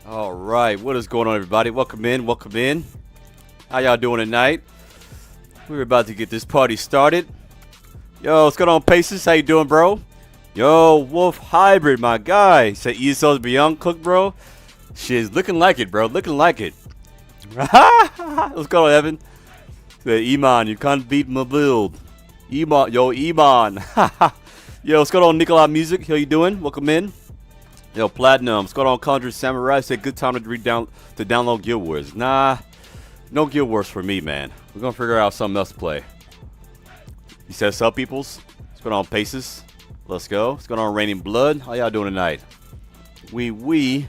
All right, what is going on, everybody? Welcome in, welcome in. How y'all doing tonight? We're about to get this party started. Yo, what's going on, Paces? How you doing, bro? Yo, Wolf Hybrid, my guy. Say ESL's beyond cook, bro. Shit's looking like it, bro. Looking like it. What's going on, Evan? Say, Iman, you can't beat my build. Iman, yo, Iman. Yo, what's going on, Nikolai Music? How you doing? Welcome in. Yo, Platinum, what's going on, Conjure Samurai? Said good time to download Guild Wars. Nah, no Guild Wars for me, man. We're gonna figure out something else to play. He says, "Sup, peoples? What's going on, Paces? Let's go. What's going on, Raining Blood? How y'all doing tonight? We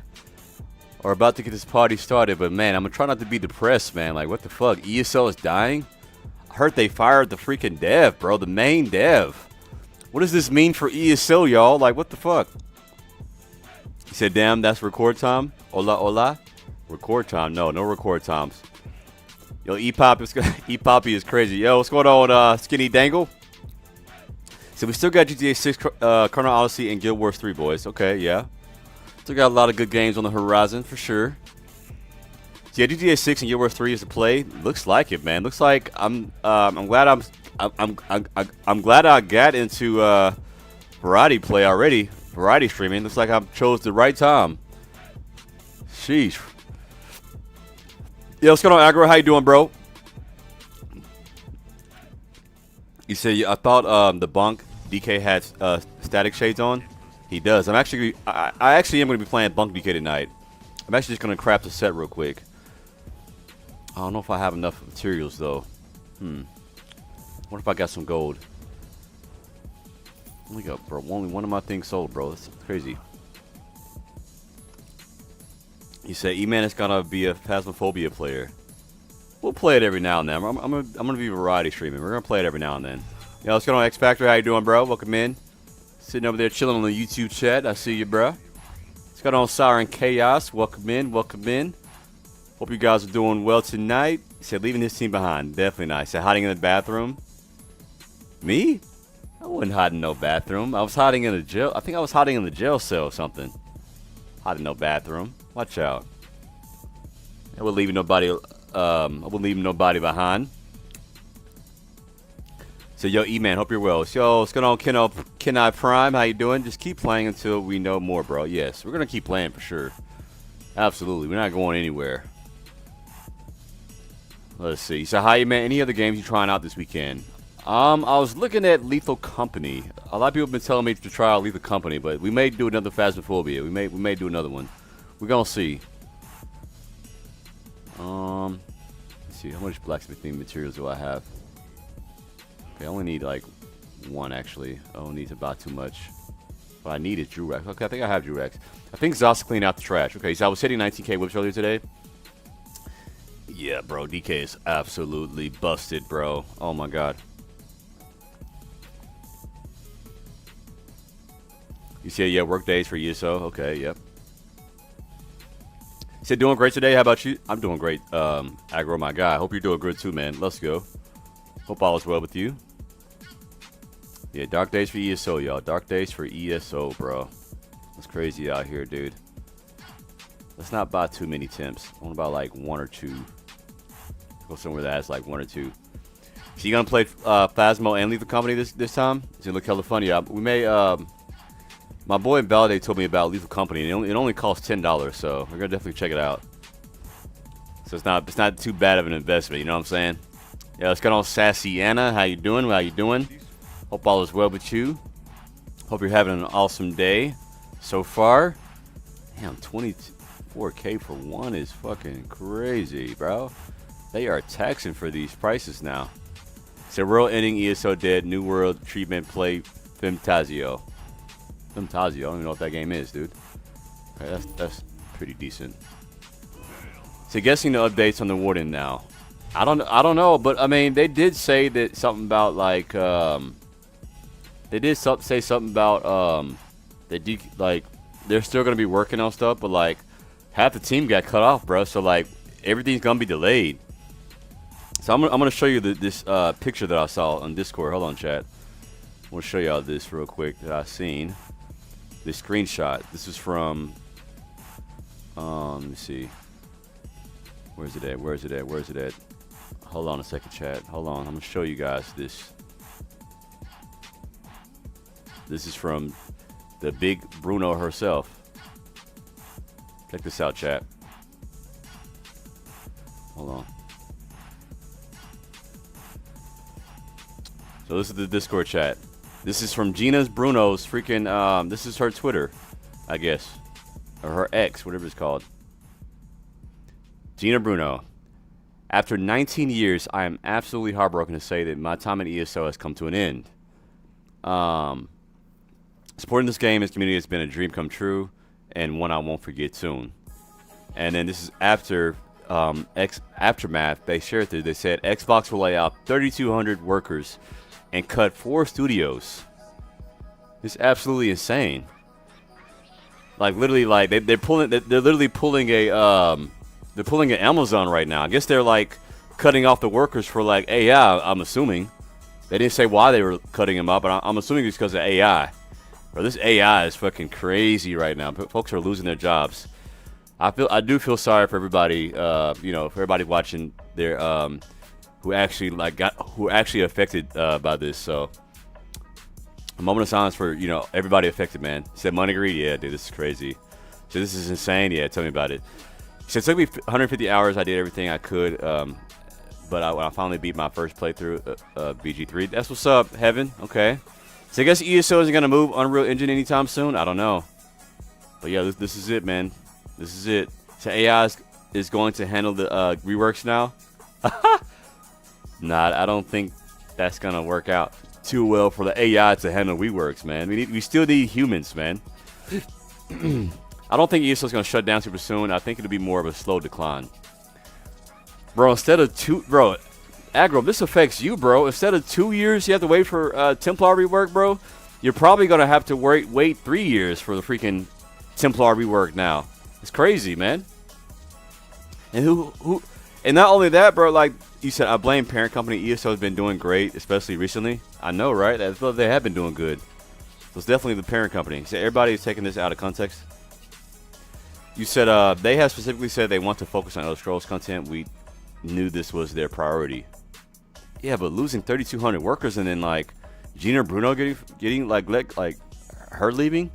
are about to get this party started, but man, I'm gonna try not to be depressed, man. Like, what the fuck? ESL is dying. I heard they fired the freaking dev, bro. The main dev. What does this mean for ESL, y'all? Like, what the fuck?" He said, "Damn, that's record time. Hola, hola. Record time? No record times." Yo, E-Poppy is crazy. Yo, what's going on, Skinny Dangle? So we still got GTA 6, Chrono Odyssey, and Guild Wars 3, boys. Okay, yeah. Still got a lot of good games on the horizon for sure. So yeah, GTA 6 and Guild Wars 3 is to play. Looks like it, man. Looks like I'm glad I'm glad I got into variety play already. Variety streaming. Looks like I chose the right time. Sheesh. Yo, what's going on, Aggro? How you doing, bro? You say I thought the bunk DK had static shades on. He does. I actually am going to be playing bunk DK tonight. I'm actually just going to craft a set real quick. I don't know if I have enough materials though. What if I got some gold? Only got, bro. Only one of my things sold, bro. That's crazy. You say E-Man is gonna be a Phasmophobia player. We'll play it every now and then. I'm gonna be variety streaming. We're gonna play it every now and then. Yo, what's going on, X Factor? How you doing, bro? Welcome in. Sitting over there chilling on the YouTube chat. I see you, bro. What's going on, Siren Chaos? Welcome in. Welcome in. Hope you guys are doing well tonight. He said leaving his team behind. Definitely not. He said hiding in the bathroom. Me? I wasn't hiding in no bathroom. I was hiding in a jail. I think I was hiding in the jail cell or something. Hiding in no bathroom. Watch out. I wouldn't leave nobody. I wouldn't leave nobody behind. So yo, E-Man, hope you're well. So what's going on, Kenai Prime? How you doing? Just keep playing until we know more, bro. Yes, we're gonna keep playing for sure. Absolutely, we're not going anywhere. Let's see. So how you, man? Any other games you trying out this weekend? I was looking at Lethal Company. A lot of people have been telling me to try out Lethal Company, but we may do another Phasmophobia. We may do another one. We're gonna see. Let's see, how much blacksmithing materials do I have? Okay, I only need like one actually. I don't need about too much. What I need is Jurex. Okay, I think I have Jurex. I think Zoss cleaned out the trash. Okay, so I was hitting 19k whips earlier today. Yeah, bro, DK is absolutely busted, bro. Oh my god. You say, yeah, work days for you, so okay, yep. You said doing great today. How about you? I'm doing great, Aggro, my guy. Hope you're doing good too, man. Let's go. Hope all is well with you. Yeah, dark days for ESO, y'all. Dark days for ESO, bro. It's crazy out here, dude. Let's not buy too many temps. I want to buy like one or two. Go somewhere that has like one or two. So you gonna play Phasmo and leave the company this time? It's gonna look hella funny. We may my boy Valade told me about Lethal Company, and it only costs $10, so we're gonna definitely check it out. So it's not too bad of an investment, you know what I'm saying? Yeah, let's get on Sassy Anna. How you doing? How you doing? Hope all is well with you. Hope you're having an awesome day so far. Damn, 24k for one is fucking crazy, bro. They are taxing for these prices now. So world ending, ESO dead, new world treatment, play Femtazio. Femtazio, I don't even know what that game is, dude. Okay, that's pretty decent. So guessing the updates on the Warden now. I don't know, but I mean they did say that something about like they did say something about like they're still gonna be working on stuff, but like half the team got cut off, bro. So like everything's gonna be delayed. So I'm gonna show you this picture that I saw on Discord. Hold on, chat. I'm gonna show y'all this real quick that I seen. This screenshot. This is from Let me see. Where's it at? Where's it at? Where's it at? Hold on a second, chat. Hold on. I'm gonna show you guys this. This is from the big Bruno herself. Check this out, chat. Hold on. So this is the Discord chat. This is from Gina's Bruno's freaking, this is her Twitter, I guess. Or her ex, whatever it's called. Gina Bruno. After 19 years, I am absolutely heartbroken to say that my time at ESO has come to an end. Supporting this game, this community has been a dream come true, and one I won't forget soon. And then this is after Aftermath. They shared this. They said Xbox will lay off 3,200 workers and cut 4 studios. It's absolutely insane. Like literally, like they're literally pulling a they're pulling an Amazon right now. I guess they're like cutting off the workers for like AI. I'm assuming they didn't say why they were cutting them up, but I'm assuming it's because of AI. Bro, this AI is fucking crazy right now. Folks are losing their jobs. I do feel sorry for everybody. You know, for everybody watching their who actually affected by this. So a moment of silence for, you know, everybody affected, man. He said money greed. Yeah, dude, this is crazy. So this is insane. Yeah, tell me about it. He said it took me 150 hours. I did everything I could. But when I finally beat my first playthrough, BG3. That's what's up, Heaven. Okay. So I guess ESO isn't gonna move Unreal Engine anytime soon. I don't know. But yeah, this is it, man. This is it. So AI is going to handle the reworks now. Nah, I don't think that's gonna work out too well for the AI to handle reworks, man. We still need humans, man. I don't think ESO is gonna shut down super soon. I think it'll be more of a slow decline, bro. Instead of Aggro, this affects you, bro. Instead of 2 years, you have to wait for Templar rework, bro. You're probably gonna have to wait 3 years for the freaking Templar rework now. It's crazy, man. And and not only that, bro. Like you said, I blame parent company. ESO has been doing great, especially recently. I know, right? That's what they have been doing good. So it's definitely the parent company. So everybody is taking this out of context. You said they have specifically said they want to focus on Elder Scrolls content. We knew this was their priority. Yeah, but losing 3,200 workers and then like Gina Bruno getting like her leaving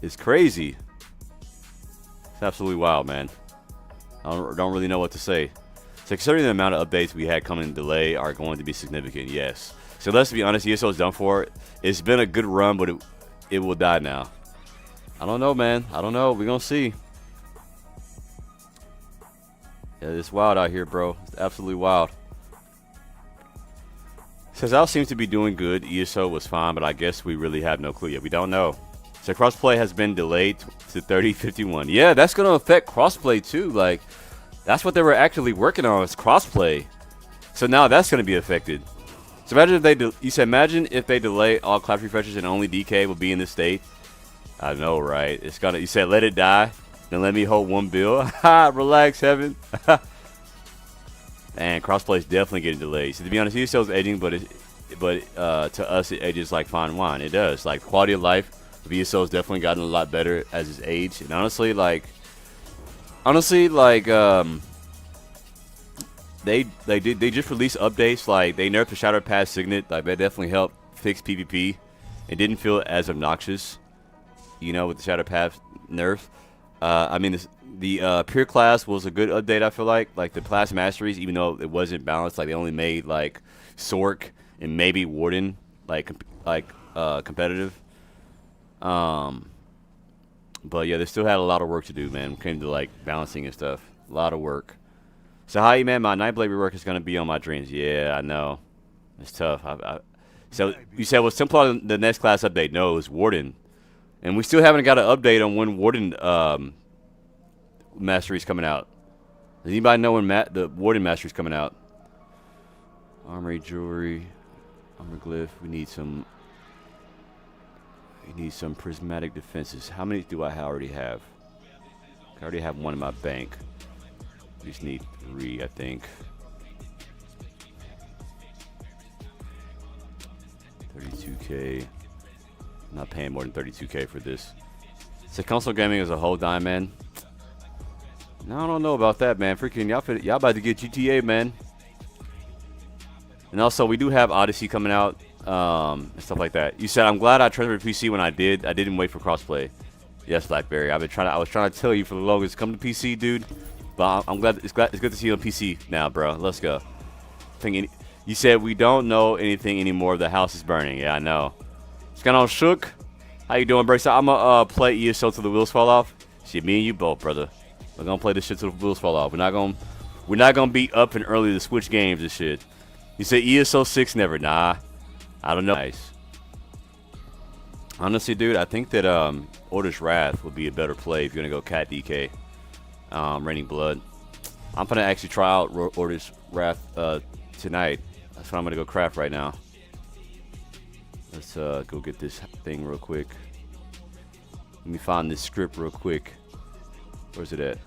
is crazy. It's absolutely wild, man. I don't really know what to say. So considering the amount of updates we had coming in delay are going to be significant, yes. So let's be honest, ESO is done for. It's been a good run, but it will die now. I don't know, man. I don't know. We're going to see. Yeah, it's wild out here, bro. It's absolutely wild. Says Al seems to be doing good. ESO was fine, but I guess we really have no clue yet. We don't know. So crossplay has been delayed to 3051. Yeah, that's going to affect crossplay too. Like, that's what they were actually working on, is crossplay. So now that's going to be affected. So imagine if imagine if they delay all class refreshers and only DK will be in this state. I know, right? It's gonna. You said let it die, then let me hold one bill. Relax, Heaven. And crossplay is definitely getting delayed. So to be honest, ESO is aging, but to us it ages like fine wine. It does. Like quality of life of ESO has definitely gotten a lot better as it's aged. And honestly, they just released updates. Like they nerfed the Shadow Pass Signet. Like that definitely helped fix PvP. It didn't feel as obnoxious, you know, with the Shadow Path nerf. I mean, the Pure Class was a good update, I feel like the Class Masteries, even though it wasn't balanced, like they only made like Sork and maybe Warden competitive. But yeah, they still had a lot of work to do, man. When it came to like balancing and stuff, a lot of work. So hi, man. My Nightblade rework is gonna be on my dreams. Yeah, I know, it's tough. So you said was Templar the next class update? No, it was Warden. And we still haven't got an update on when Warden Mastery's coming out. Does anybody know when the Warden Mastery's coming out? Armory, jewelry, armor glyph. We need some prismatic defenses. How many do I already have? I already have one in my bank. We just need 3, I think. 32K. I'm not paying more than 32K for this. So console gaming as a whole, Diamond. No, I don't know about that, man. Freaking y'all about to get GTA, man. And also, we do have Odyssey coming out, and stuff like that. You said I'm glad I transferred to PC when I did. I didn't wait for crossplay. Yes, Blackberry. I was trying to tell you for the longest, come to PC, dude. But I'm glad it's good to see you on PC now, bro. Let's go. You said we don't know anything anymore. The house is burning. Yeah, I know. What's going on, Shook? How you doing, bro? So I'm gonna play ESO till the wheels fall off. Shit, me and you both, brother. We're gonna play this shit till the wheels fall off. We're not gonna be up and early to switch games and shit. You say ESO 6 never. Nah. I don't know. Nice. Honestly, dude, I think that Order's Wrath would be a better play if you're gonna go Cat DK. Raining Blood. I'm gonna actually try out Order's Wrath tonight. That's what I'm gonna go craft right now. Let's go get this thing real quick. Let me find this script real quick. Where's it at?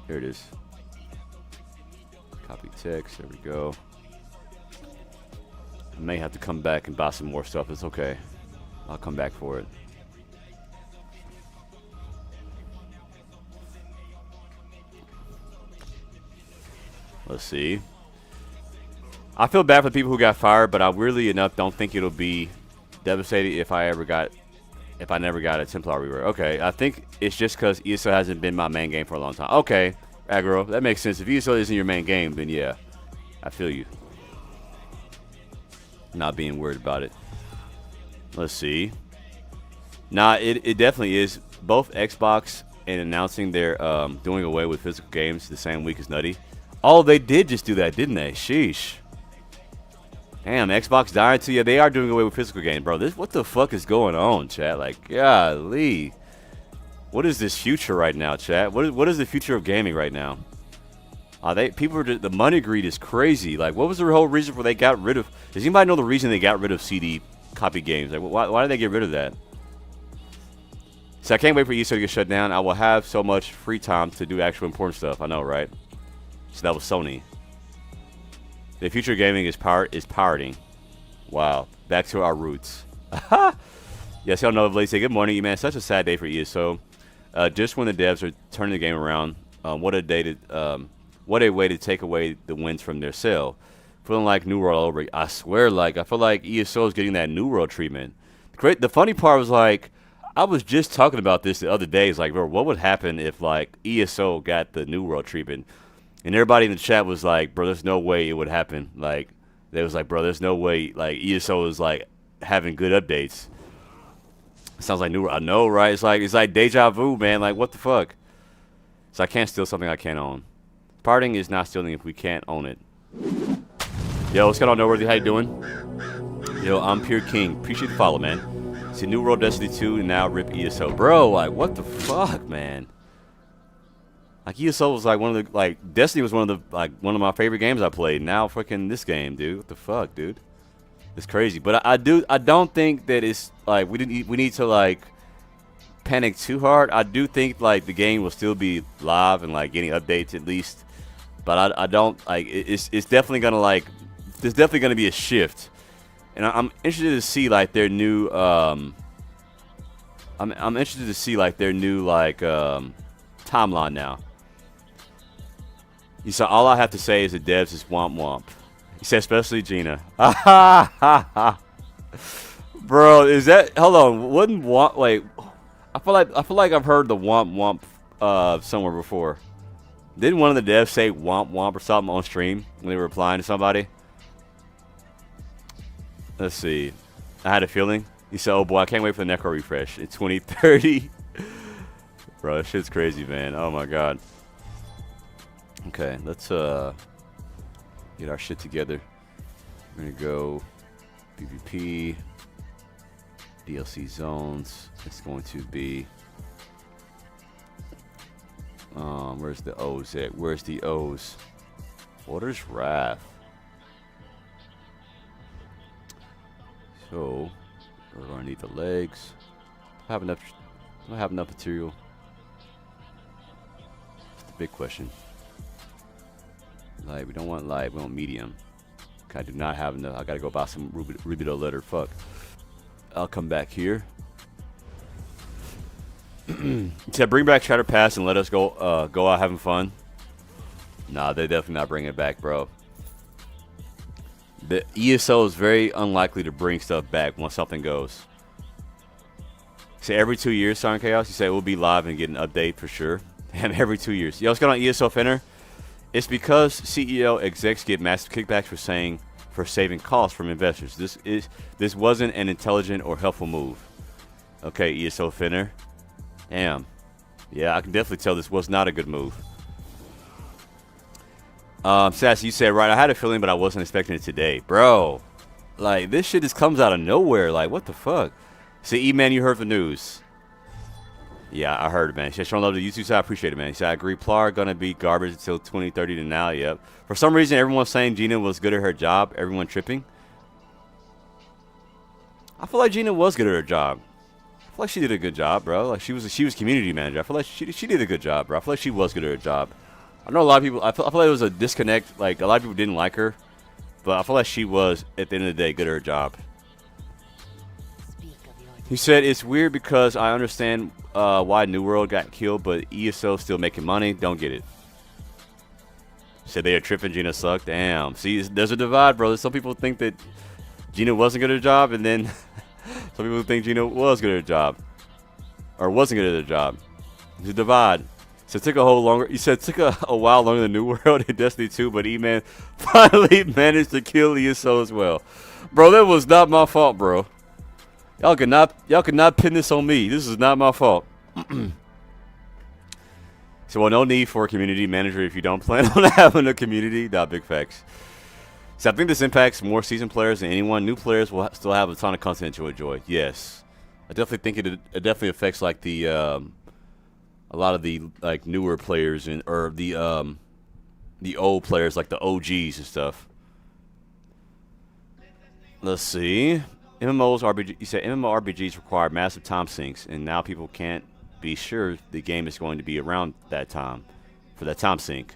Here it is. Copy text. There we go. I may have to come back and buy some more stuff. It's okay. I'll come back for it. Let's see. I feel bad for the people who got fired, but I really enough don't think it'll be devastated if I never got a Templar rework. Okay, I think it's just because ESO hasn't been my main game for a long time. Okay, aggro, that makes sense. If ESO isn't your main game, then yeah, I feel you. Not being worried about it. Let's see. Nah, it definitely is. Both Xbox and announcing they're doing away with physical games the same week as Nutty. Oh, they did just do that, didn't they? Sheesh. Damn, Xbox dying to you. They are doing away with physical games, bro. What the fuck is going on, chat? Like, golly. What is this future right now, chat? What is the future of gaming right now? The money greed is crazy. Like, what was the whole reason for they got rid of? Does anybody know the reason they got rid of CD copy games? Like, why did they get rid of that? So I can't wait for ESO to get shut down. I will have so much free time to do actual important stuff. I know, right? So that was Sony. The future of gaming is pirating. Wow. Back to our roots. Yes, y'all know. Blade say good morning, man. Such a sad day for ESO. Just when the devs are turning the game around, what a way to take away the wins from their sale. Feeling like New World all over. I swear, like I feel like ESO is getting that New World treatment. The funny part was like I was just talking about this the other day. It's like, bro, what would happen if like ESO got the New World treatment? And everybody in the chat was like, bro, there's no way it would happen. Like, they was like, bro, there's no way. Like, ESO is, like, having good updates. Sounds like New World. I know, right? It's like deja vu, man. Like, what the fuck? So I can't steal something I can't own. Parting is not stealing if we can't own it. Yo, what's going on, Noteworthy? How you doing? Yo, I'm Pure King. Appreciate the follow, man. See New World, Destiny 2, and now RIP ESO. Bro, like, what the fuck, man? Like ESO was like one of the Destiny was one of my favorite games I played. Now freaking this game, dude. What the fuck, dude? It's crazy. But I don't think that it's like we need to like panic too hard. I do think like the game will still be live and like getting updates at least. But I don't like it's definitely gonna like there's definitely gonna be a shift. And I'm interested to see like their new I'm interested to see like their new like timeline now. You saw all I have to say is the devs is womp womp. He said especially Gina. Bro, is that hold on, wouldn't womp wait I feel like I've heard the womp womp somewhere before. Didn't one of the devs say womp womp or something on stream when they were replying to somebody? Let's see. I had a feeling. He said, oh boy, I can't wait for the Necro refresh in 2030. Bro, that shit's crazy, man. Oh my god. Okay, let's get our shit together. We're gonna go PvP, DLC zones. It's going to be where's the O's at? Where's the O's? Order's Wrath. So we're gonna need the legs. I have enough. I don't have enough material. That's the big question. Light. We don't want light. We want medium. Okay, I do not have enough. I gotta go buy some Rubido letter. Fuck. I'll come back here. He said, bring back Chatter Pass and let us go out having fun. Nah, they're definitely not bringing it back, bro. The ESO is very unlikely to bring stuff back once something goes. So every 2 years, Silent Chaos, you say we'll be live and get an update for sure. And every 2 years. Yo, what's going on, ESO Finner? It's because CEO execs get massive kickbacks for saving costs from investors. This wasn't an intelligent or helpful move. Okay, ESO Finner. Damn. Yeah, I can definitely tell this was not a good move. Sassy, you said, right, I had a feeling, but I wasn't expecting it today. Bro, like, this shit just comes out of nowhere. Like, what the fuck? See, E-Man, you heard the news. Yeah, I heard it, man. He said, showing love to the YouTube side. I appreciate it, man. He said, I agree. Plar going to be garbage until 2030 to now. Yep. For some reason, everyone's saying Gina was good at her job. Everyone tripping. I feel like Gina was good at her job. I feel like she did a good job, bro. Like, she was community manager. I feel like she did a good job, bro. I feel like she was good at her job. I know a lot of people, I feel like it was a disconnect. Like, a lot of people didn't like her. But I feel like she was, at the end of the day, good at her job. He said, it's weird because I understand why New World got killed, but ESO still making money. Don't get it. Said they are tripping, Gina sucked. Damn. See, there's a divide, brother. Some people think that Gina wasn't good at her job, and then some people think Gina was good at her job. Or wasn't good at her job. There's a divide. So it took it took a while longer than New World in Destiny 2, but E-Man finally managed to kill ESO as well. Bro, that was not my fault, bro. Y'all could not pin this on me. This is not my fault. So, well, no need for a community manager if you don't plan on having a community. Nah, big facts. So I think this impacts more seasoned players than anyone. New players will still have a ton of content to enjoy. Yes, I definitely think it definitely affects like the a lot of the like newer players or the old players like the OGs and stuff. Let's see. MMOs RPG. You said MMORPGs require massive time sinks, and now people can't be sure the game is going to be around that time for that time sink.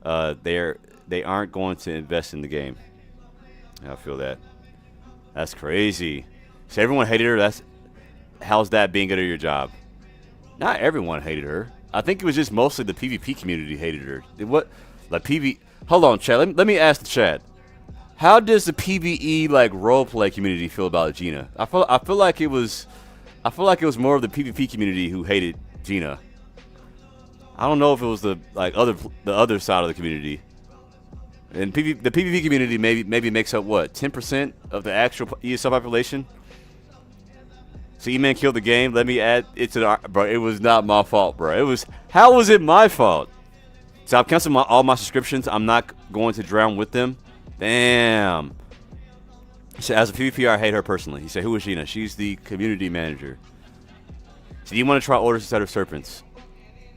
They aren't going to invest in the game. I feel that. That's crazy. So everyone hated her. How's that being good at your job? Not everyone hated her. I think it was just mostly the PvP community hated her. Hold on, chat. Let me ask the chat. How does the PvE like roleplay community feel about Gina? I feel like it was more of the PvP community who hated Gina. I don't know if it was the other side of the community. And the PvP community maybe makes up what, 10% of the actual ESL population. So E-Man killed the game. Let me add it to the bro. It was not my fault, bro. How was it my fault? So I've canceled all my subscriptions. I'm not going to drown with them. Damn. He said, as a PvPer, I hate her personally. He said, who is Gina? She's the community manager. So do you want to try orders instead of serpents?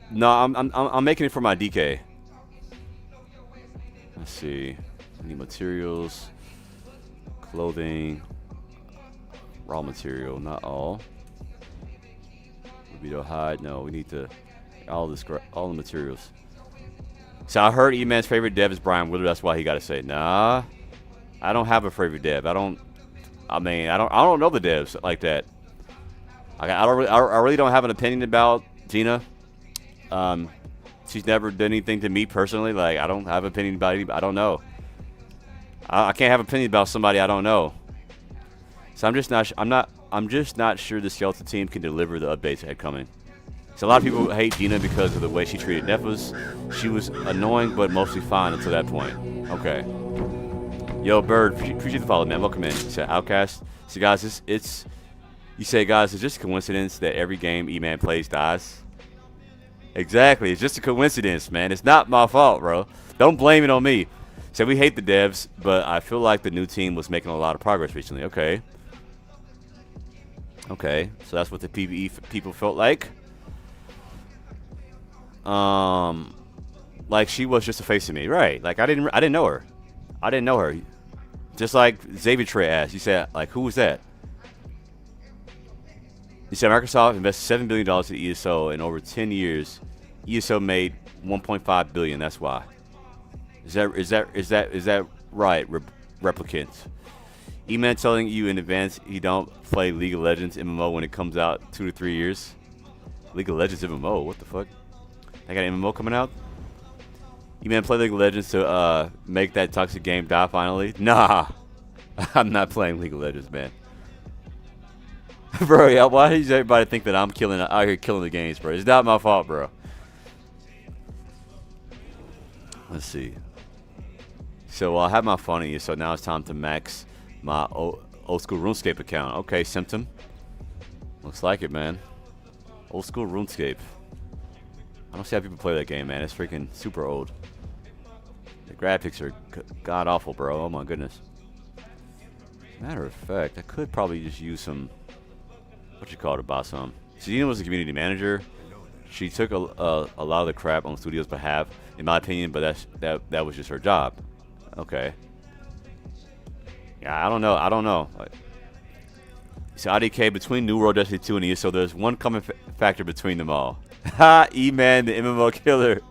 No, I'm making it for my DK. Let's see. I need materials, clothing, raw material, not all. Libido hide. No, we need to all the materials. So I heard E-Man's favorite dev is Brian Willard. That's why he got to say, nah, I don't have a favorite dev. I don't know the devs like that. I really don't have an opinion about Gina. She's never done anything to me personally. Like, I don't have an opinion about anybody. I don't know. I can't have an opinion about somebody I don't know. So I'm just not sure the Skeleton team can deliver the updates that are coming. So a lot of people hate Gina because of the way she treated Nefas. She was annoying, but mostly fine until that point. Okay. Yo, Bird, appreciate the follow, man. Welcome in. You said Outcast. So guys, you say, guys, it's just a coincidence that every game E-Man plays dies. Exactly. It's just a coincidence, man. It's not my fault, bro. Don't blame it on me. So we hate the devs, but I feel like the new team was making a lot of progress recently. Okay. Okay. So that's what the PvE people felt like. Like she was just a face of me, right? Like I didn't know her. I didn't know her. Just like Xavier Trey asked. He said, like, who was that? He said Microsoft invested $7 billion in ESO in over 10 years. ESO made $1.5 billion. That's why. Is that right, replicant? E-Man telling you in advance he don't play League of Legends MMO when it comes out 2 to 3 years. League of Legends MMO. What the fuck? I got an MMO coming out? You man play League of Legends to make that toxic game die finally? Nah. I'm not playing League of Legends, man. Bro, yeah, why does everybody think that I'm out here killing the games, bro? It's not my fault, bro. Let's see. So I have my funny, so now it's time to max my old school RuneScape account. Okay, Symptom. Looks like it, man. Old school RuneScape. I don't see how people play that game, man. It's freaking super old. The graphics are god awful, bro. Oh my goodness. Matter of fact, I could probably just use some, what you call it, to buy some. Selena was the community manager. She took a lot of the crap on the studio's behalf, in my opinion, but that was just her job. Okay. Yeah, I don't know. So IDK between New World, Destiny 2, and ESO, there's one common factor between them all. Ha! E-Man, the MMO killer.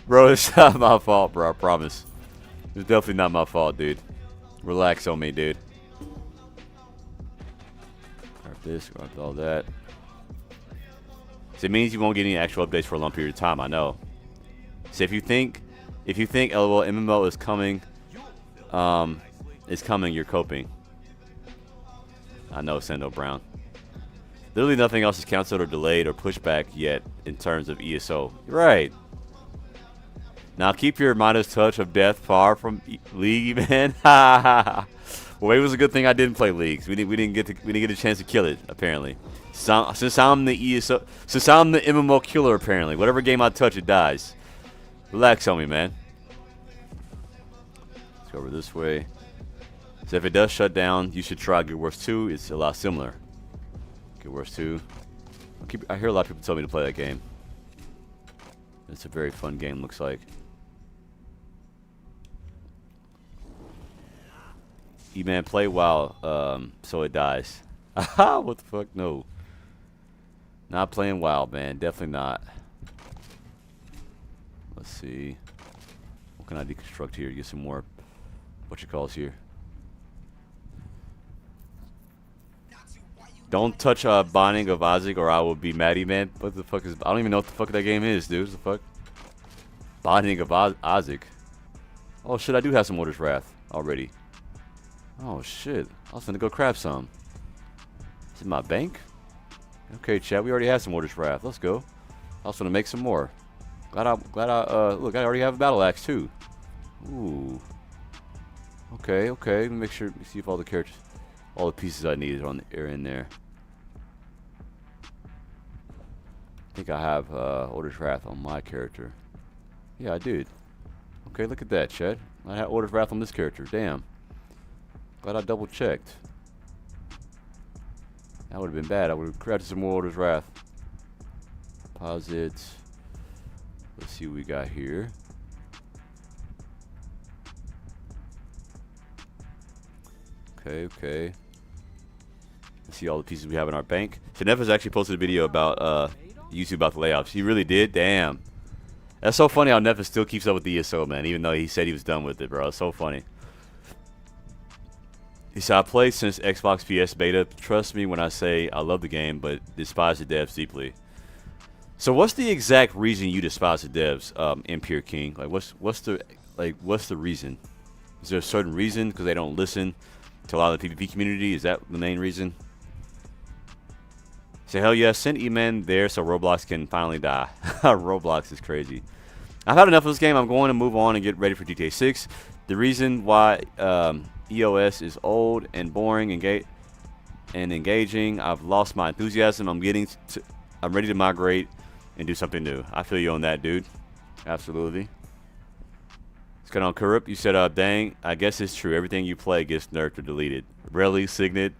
Bro, it's not my fault, bro. I promise. It's definitely not my fault, dude. Relax on me, dude. Grab this, grab all that. So it means you won't get any actual updates for a long period of time, I know. So if you think LOL MMO is coming, you're coping. I know, Sendo Brown. Literally nothing else is canceled or delayed or pushed back yet in terms of ESO. Right. Now keep your Midas touch of death far from League, man. Well, it was a good thing I didn't play Leagues. We didn't get a chance to kill it, apparently. Since I'm the ESO, since I'm the MMO killer, apparently. Whatever game I touch, it dies. Relax on me, man. Let's go over this way. So if it does shut down, you should try Guild Wars 2. It's a lot similar. Guild Wars 2. I hear a lot of people tell me to play that game. It's a very fun game, looks like. E-Man, play WoW, so it dies. Aha, what the fuck? No. Not playing WoW, man. Definitely not. Let's see. What can I deconstruct here? Get some more, what you calls here. Don't touch Binding of Isaac or I will be Maddie, man. What the fuck is... I don't even know what the fuck that game is, dude. What the fuck? Binding of Isaac. Oh, shit. I do have some Order's Wrath already. Oh, shit. I was gonna go grab some. Is it my bank? Okay, chat. We already have some Order's Wrath. Let's go. I was gonna make some more. Look, I already have a Battle Axe, too. Ooh. Okay. Let me make sure... Let me see if all the characters... All the pieces I need are in there. I think I have Order's Wrath on my character. Yeah, I did. Okay, look at that, chat. I had Order's Wrath on this character. Damn. Glad I double checked. That would have been bad. I would have crafted some more Order's Wrath. Deposits. Let's see what we got here. Okay. Let's see all the pieces we have in our bank. So Neff has actually posted a video about YouTube about the layoffs. He really did? Damn. That's so funny how Neff still keeps up with the ESO, man, even though he said he was done with it, bro. It's so funny. He said, I played since Xbox PS beta. Trust me when I say I love the game, but despise the devs deeply. So what's the exact reason you despise the devs, Impure King? Like what's the reason? Is there a certain reason because they don't listen to a lot of the PvP community? Is that the main reason? So hell yeah, send E-Man there so Roblox can finally die. Roblox is crazy. I've had enough of this game. I'm going to move on and get ready for GTA 6. The reason why EOS is old and boring and engaging, I've lost my enthusiasm. I'm ready to migrate and do something new. I feel you on that, dude. Absolutely. What's going on, Kurup? You said, dang, I guess it's true. Everything you play gets nerfed or deleted. Really, Signet?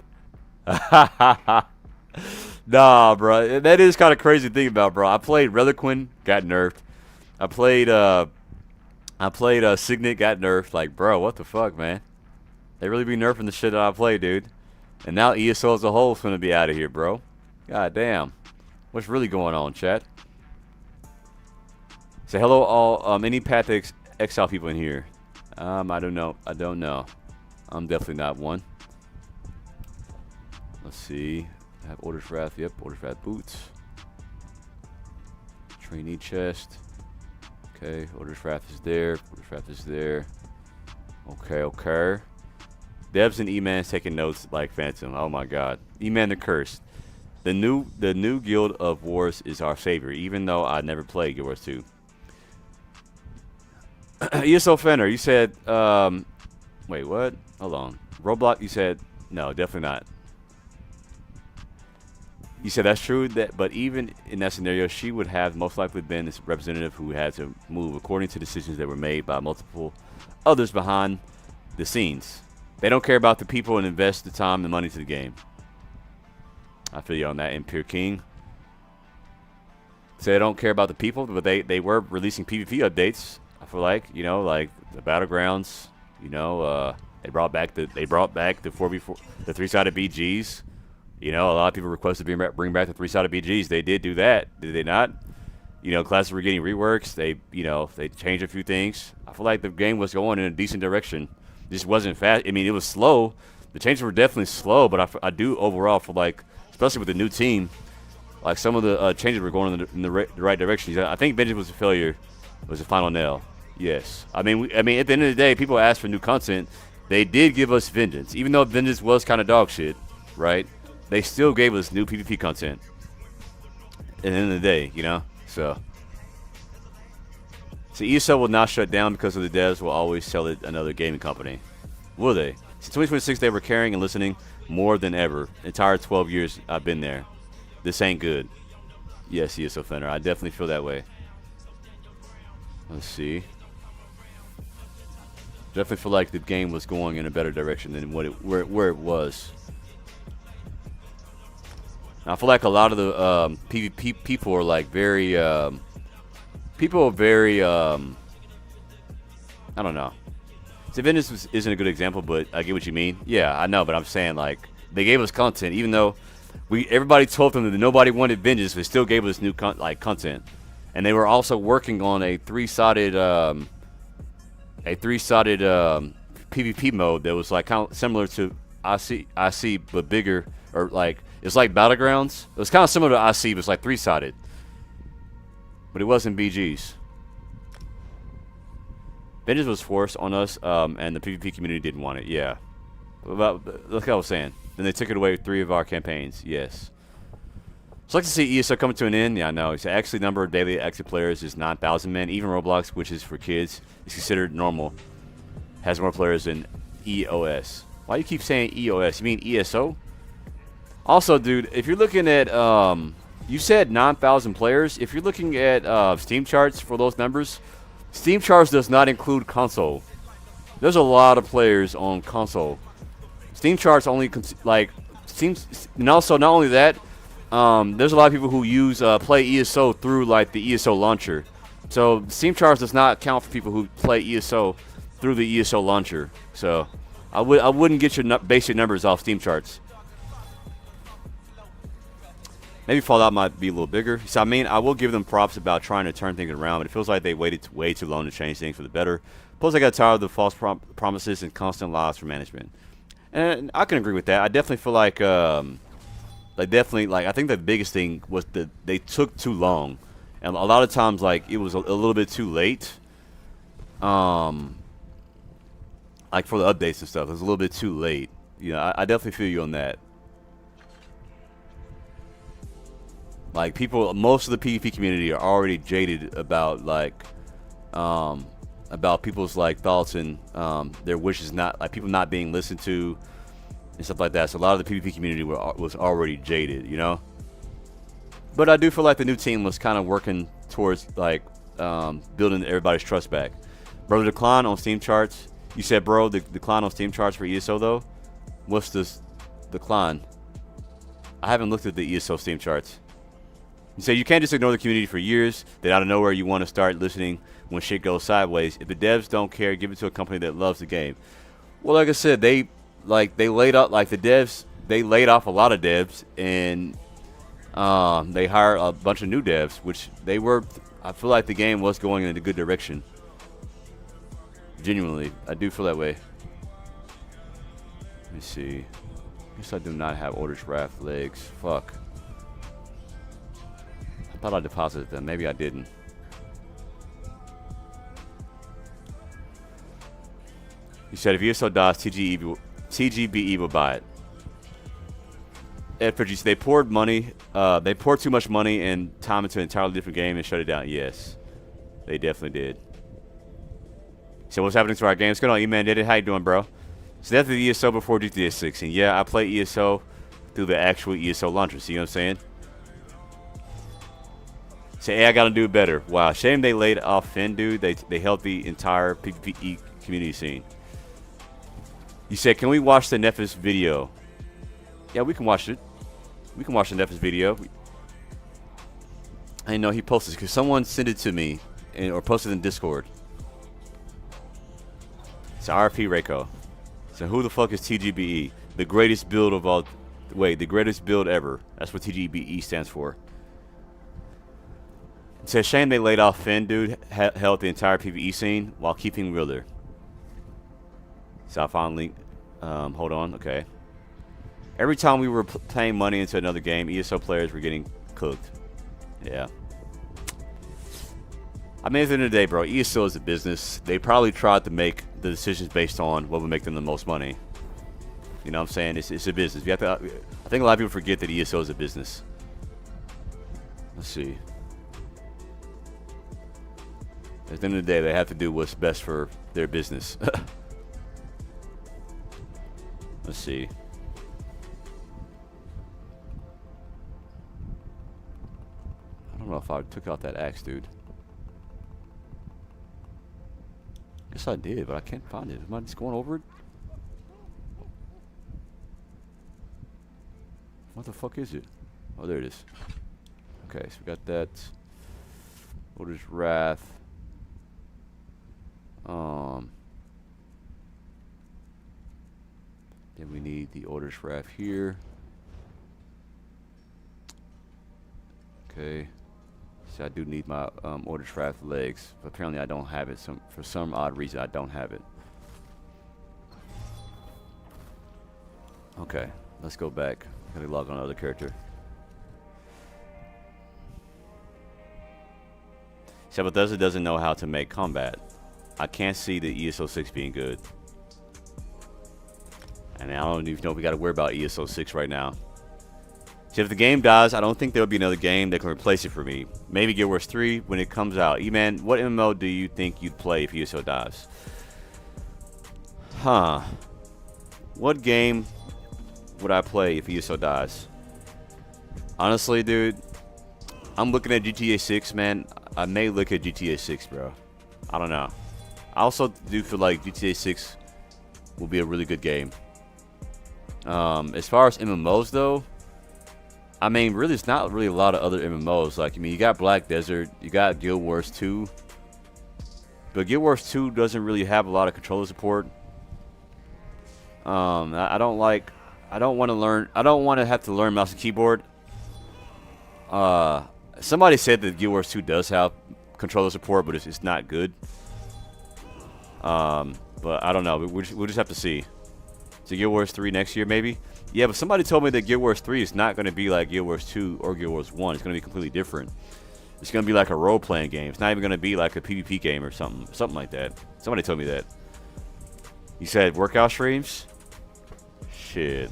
Nah, bro. That is kind of crazy to think about, bro. I played Reliquin, got nerfed. I played Signet, got nerfed. Like, bro, what the fuck, man? They really be nerfing the shit that I play, dude. And now ESO as a whole is going to be out of here, bro. God damn. What's really going on, chat? Say hello, all any Path Exile people in here. I don't know. I'm definitely not one. Let's see. I have Order's Wrath. Yep, Order's Wrath boots. Trainee chest. Okay, Orders Wrath is there. Orders Wrath is there. Okay, okay. Devs and E-Man's taking notes like Phantom. Oh my god. E-Man the Cursed. The new Guild of Wars is our savior, even though I never played Guild Wars 2. ESO Fenner, you said, wait, what? Hold on. Roblox, you said, no, definitely not. You said that's true, but even in that scenario, she would have most likely been this representative who had to move according to decisions that were made by multiple others behind the scenes. They don't care about the people and invest the time and money to the game. I feel you on that, Impure King. So they don't care about the people, but they were releasing PvP updates. I feel like, you know, like the Battlegrounds, you know, they brought back the 4v4, the 3-sided BGs. You know, a lot of people requested to bring back the 3-sided BGs. They did do that, did they not? You know, classes were getting reworks. They changed a few things. I feel like the game was going in a decent direction. It just wasn't fast. I mean, it was slow. The changes were definitely slow, but I do overall feel like, especially with the new team, like some of the changes were going in the right direction. I think Vengeance was a failure. Was the final nail. Yes. I mean, at the end of the day, people asked for new content. They did give us Vengeance, even though Vengeance was kind of dog shit, right? They still gave us new PvP content. At the end of the day, you know? So ESO will not shut down because of the devs will always sell it another gaming company. Will they? Since 2026, they were caring and listening more than ever. Entire 12 years I've been there. This ain't good. Yes, ESO Fender. I definitely feel that way. Let's see. Definitely feel like the game was going in a better direction than where it was. I feel like a lot of the PvP people are like very, I don't know. So Vengeance isn't a good example, but I get what you mean. Yeah, I know, but I'm saying like they gave us content, even though everybody told them that nobody wanted Vengeance, but still gave us new content, and they were also working on a three-sided PvP mode that was like kind of similar to IC but bigger, or like it's like Battlegrounds. It was kind of similar to IC, but it's like three-sided, but it wasn't BGs. Vengeance was forced on us, and the PvP community didn't want it. Yeah, look what I was saying. Then they took it away with 3 of our campaigns. Yes. So I'd like to see ESO coming to an end. Yeah, I know. It's actually number of daily active players is 9,000 men. Even Roblox, which is for kids, is considered normal. Has more players than EOS. Why do you keep saying EOS? You mean ESO? Also, dude, if you're looking at, you said 9,000 players. If you're looking at Steam charts for those numbers, Steam charts does not include console. There's a lot of players on console. Steam charts only and also not only that, there's a lot of people who play ESO through like the ESO launcher. So Steam charts does not count for people who play ESO through the ESO launcher. So I wouldn't get your basic numbers off Steam charts. Maybe Fallout might be a little bigger. So I mean, I will give them props about trying to turn things around, but it feels like they waited way too long to change things for the better. Plus, I got tired of the false promises and constant lies from management. And I can agree with that. I definitely feel like, I think the biggest thing was that they took too long, and a lot of times, like, it was a little bit too late. Like for the updates and stuff, it was a little bit too late. You know, I definitely feel you on that. Like most of the PvP community are already jaded about about people's like thoughts and their wishes, not like people not being listened to and stuff like that. So a lot of the PvP community was already jaded, you know. But I do feel like the new team was kind of working towards like building everybody's trust back. Bro, the decline on Steam charts. You said, bro, the decline on Steam charts for ESO though. What's this decline? I haven't looked at the ESO Steam charts. You say you can't just ignore the community for years. Then out of nowhere you want to start listening when shit goes sideways. If the devs don't care, give it to a company that loves the game. Well, like I said, they laid off like the devs. They laid off a lot of devs, and they hired a bunch of new devs, which they were. I feel like the game was going in a good direction. Genuinely, I do feel that way. Let me see. I guess I do not have Orders Wrath legs. Fuck. thought I deposited them. Maybe I didn't. He said if ESO dies, TGBE will buy it. FG, they poured money. They poured too much money and time into an entirely different game and shut it down. Yes, they definitely did. So what's happening to our game? What's going on, E-Man? Did it? How you doing, bro? So that's the ESO before GTA 6. And yeah, I play ESO through the actual ESO launcher. See what I'm saying? Say, hey, I got to do better. Wow, shame they laid off Finn, dude. They helped the entire PvE community scene. You said, can we watch the Nephis video? Yeah, we can watch it. We can watch the Nephis video. I didn't know he posted because someone sent it to me or posted in Discord. It's RP Reiko. So who the fuck is TGBE? The greatest build of all. Wait, the greatest build ever. That's what TGBE stands for. It's a shame they laid off Finn, dude. Held the entire PvE scene while keeping Wheeler. So I found link. Hold on. Okay. Every time we were playing money into another game, ESO players were getting cooked. Yeah. I mean, at the end of the day, bro, ESO is a business. They probably tried to make the decisions based on what would make them the most money. You know what I'm saying? It's a business. You have to, I think a lot of people forget that ESO is a business. Let's see. At the end of the day, they have to do what's best for their business. Let's see. I don't know if I took out that axe, dude. Guess I did, but I can't find it. Am I just going over it? What the fuck is it? Oh, there it is. Okay, so we got that. Order's Wrath. Then we need the Order's Wrath here. Okay. So I do need my Order's Wrath legs, but apparently I don't have it. For some odd reason, I don't have it. Okay, let's go back. Gotta log on another character. So Bethesda doesn't know how to make combat. I can't see the ESO 6 being good. And I don't even know if we gotta worry about ESO 6 right now. So if the game dies, I don't think there'll be another game that can replace it for me. Maybe Guild Wars 3 when it comes out. E-Man, what MMO do you think you'd play if ESO dies? Huh. What game would I play if ESO dies? Honestly, dude, I'm looking at GTA 6, man. I may look at GTA 6, bro. I don't know. I also do feel like GTA 6 will be a really good game. As far as MMOs, though, I mean, really, it's not really a lot of other MMOs. Like, I mean, you got Black Desert, you got Guild Wars 2. But Guild Wars 2 doesn't really have a lot of controller support. I don't want to have to learn mouse and keyboard. Somebody said that Guild Wars 2 does have controller support, but it's not good. But I don't know. We'll just have to see. So Guild Wars 3 next year, maybe? Yeah, but somebody told me that Guild Wars 3 is not going to be like Guild Wars 2 or Guild Wars 1. It's going to be completely different. It's going to be like a role-playing game. It's not even going to be like a PvP game or something like that. Somebody told me that. You said workout streams? Shit.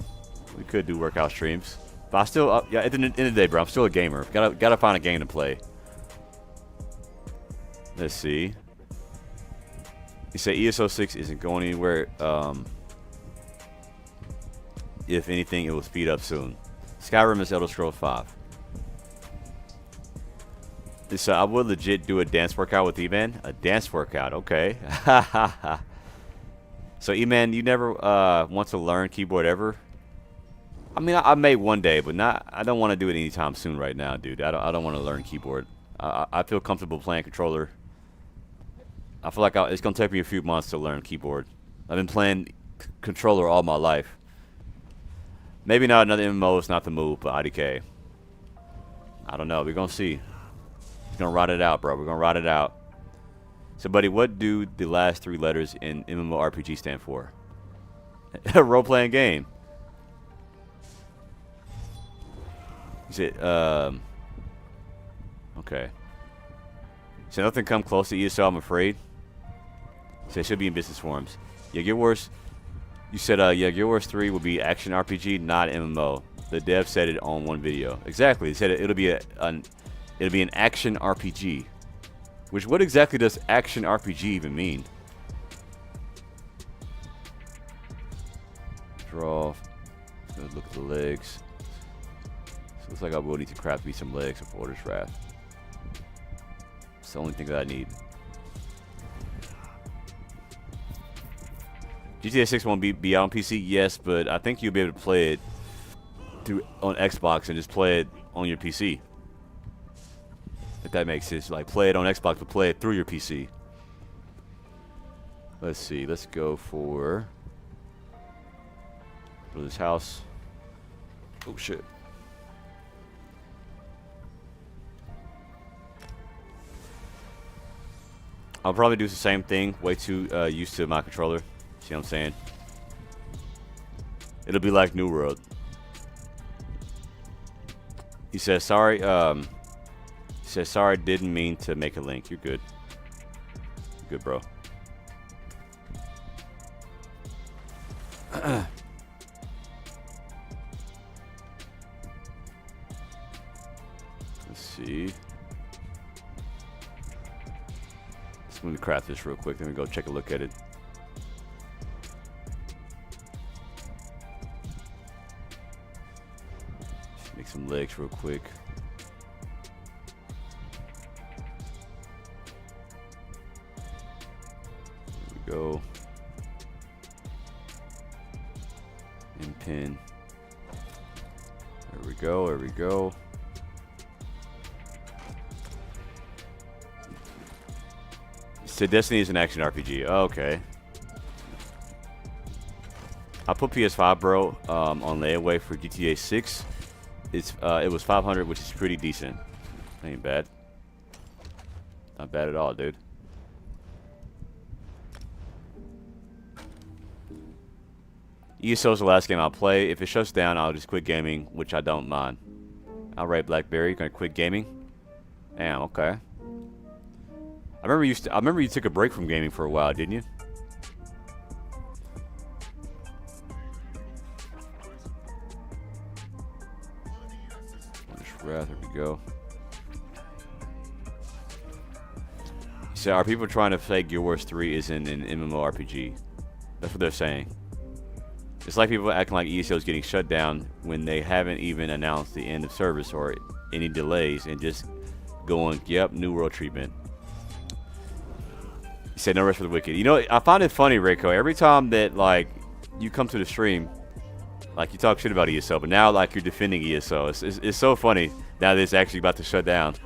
We could do workout streams. But I still, yeah, at the end of the day, bro, I'm still a gamer. Gotta find a game to play. Let's see. You say ESO 6 isn't going anywhere. If anything, it will speed up soon. Skyrim is Elder Scrolls 5. So I would legit do a dance workout with E-Man. A dance workout, okay. So E-Man, you never want to learn keyboard ever? I mean, I may one day, but not. I don't want to do it anytime soon right now, dude. I don't want to learn keyboard. I feel comfortable playing controller. I feel like it's going to take me a few months to learn keyboard. I've been playing controller all my life. Maybe not another MMO is not the move, but IDK. I don't know. We're going to see. We're going to ride it out, bro. We're going to ride it out. So, buddy, what do the last 3 letters in MMORPG stand for? A role-playing game. Is it, Okay. So nothing come close to ESO, I'm afraid. So it should be in business forums. Yeah, Guild Wars. You said, yeah, Guild Wars 3 will be action RPG, not MMO. The dev said it on one video. Exactly. They said it'll be an action RPG. Which, what exactly does action RPG even mean? Draw. Let's look at the legs. So it looks like I will need to craft me some legs before this draft. It's the only thing that I need. GTA 6 won't be out on PC, yes, but I think you'll be able to play it on Xbox and just play it on your PC. If that makes sense. Like, play it on Xbox, but play it through your PC. Let's see. Let's go for this house. Oh, shit. I'll probably do the same thing. Way too used to my controller. See what I'm saying? It'll be like New World. He says, sorry, sorry, didn't mean to make a link. You're good. You're good, bro. Let's see. Let's move the craft this real quick. Then we go check a look at it. Make some legs real quick. There we go. And pin. There we go. There we go. So Destiny is an action RPG. Oh, okay. I put PS5, bro, on layaway for GTA 6. It was 500, which is pretty decent. Ain't bad. Not bad at all, dude. ESO is the last game I'll play. If it shuts down, I'll just quit gaming, which I don't mind. Alright, Blackberry, gonna quit gaming? Damn, okay. I remember you took a break from gaming for a while, didn't you? There we go. So are people trying to say Guild Wars 3 isn't an MMORPG? That's what they're saying. It's like people acting like ESO is getting shut down when they haven't even announced the end of service or any delays and just going, yep, New World treatment. He said no rest for the wicked. You know, I find it funny, Reiko. Every time that, like, you come to the stream, like, you talk shit about ESO, but now, like, you're defending ESO. It's so funny now that it's actually about to shut down.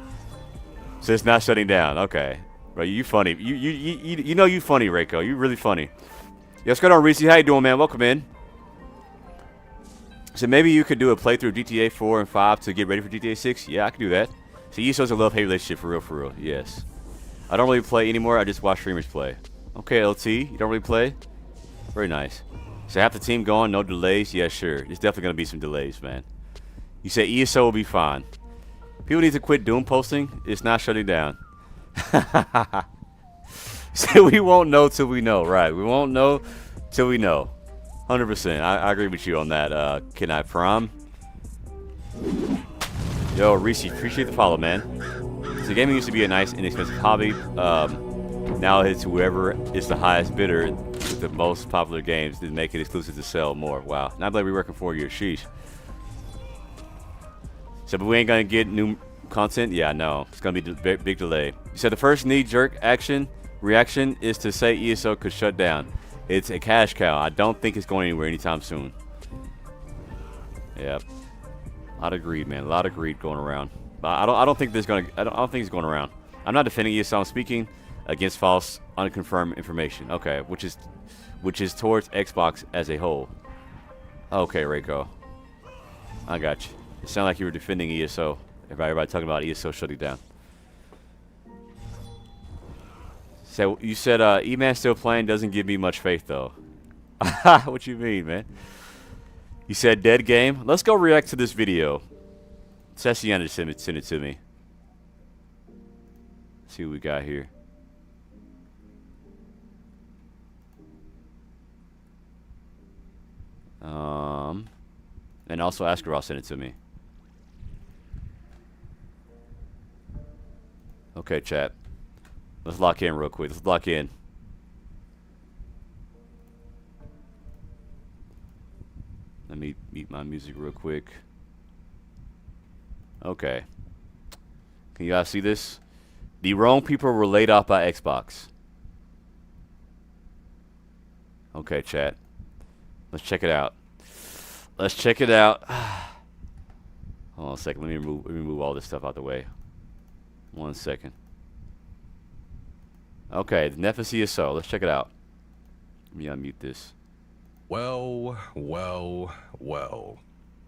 So it's not shutting down. Okay. Bro, you funny. You know you funny, Reiko. You really funny. Yo, what's going on, Reese? How you doing, man? Welcome in. So maybe you could do a playthrough of GTA 4 and 5 to get ready for GTA 6? Yeah, I can do that. So ESO's a love-hate relationship, for real, yes. I don't really play anymore. I just watch streamers play. Okay, LT. You don't really play? Very nice. So half the team gone, no delays? Yeah, sure. There's definitely going to be some delays, man. You say ESO will be fine. People need to quit doom posting. It's not shutting down. So we won't know till we know, right? We won't know till we know. 100%. I agree with you on that. Can I prom? Yo, Reese, appreciate the follow, man. So gaming used to be a nice, inexpensive hobby. Now it's whoever is the highest bidder with the most popular games that make it exclusive to sell more. Wow. Not like we're working 4 years. Sheesh. So, but we ain't gonna get new content? Yeah, no. It's gonna be a big delay. You said the first knee-jerk reaction is to say ESO could shut down. It's a cash cow. I don't think it's going anywhere anytime soon. Yeah. A lot of greed, man. A lot of greed going around. But I don't think there's gonna. I don't think it's going around. I'm not defending ESO. I'm speaking against false, unconfirmed information. Okay, which is towards Xbox as a whole. Okay, Reiko. I got you. It sounded like you were defending ESO. Everybody talking about ESO shutting down. So you said E-Man still playing doesn't give me much faith though. What you mean, man? You said dead game. Let's go react to this video. Sessiana send it to me. See what we got here. And also ask her, I'll send it to me. Okay, chat. Let's lock in real quick. Let's lock in. Let me mute my music real quick. Okay. Can you guys see this? The wrong people were laid off by Xbox. Okay, chat. Let's check it out. Let's check it out. Hold on a second. Let me move all this stuff out the way. 1 second. Okay, the Nephis ESO. Let's check it out. Let me unmute this. Well.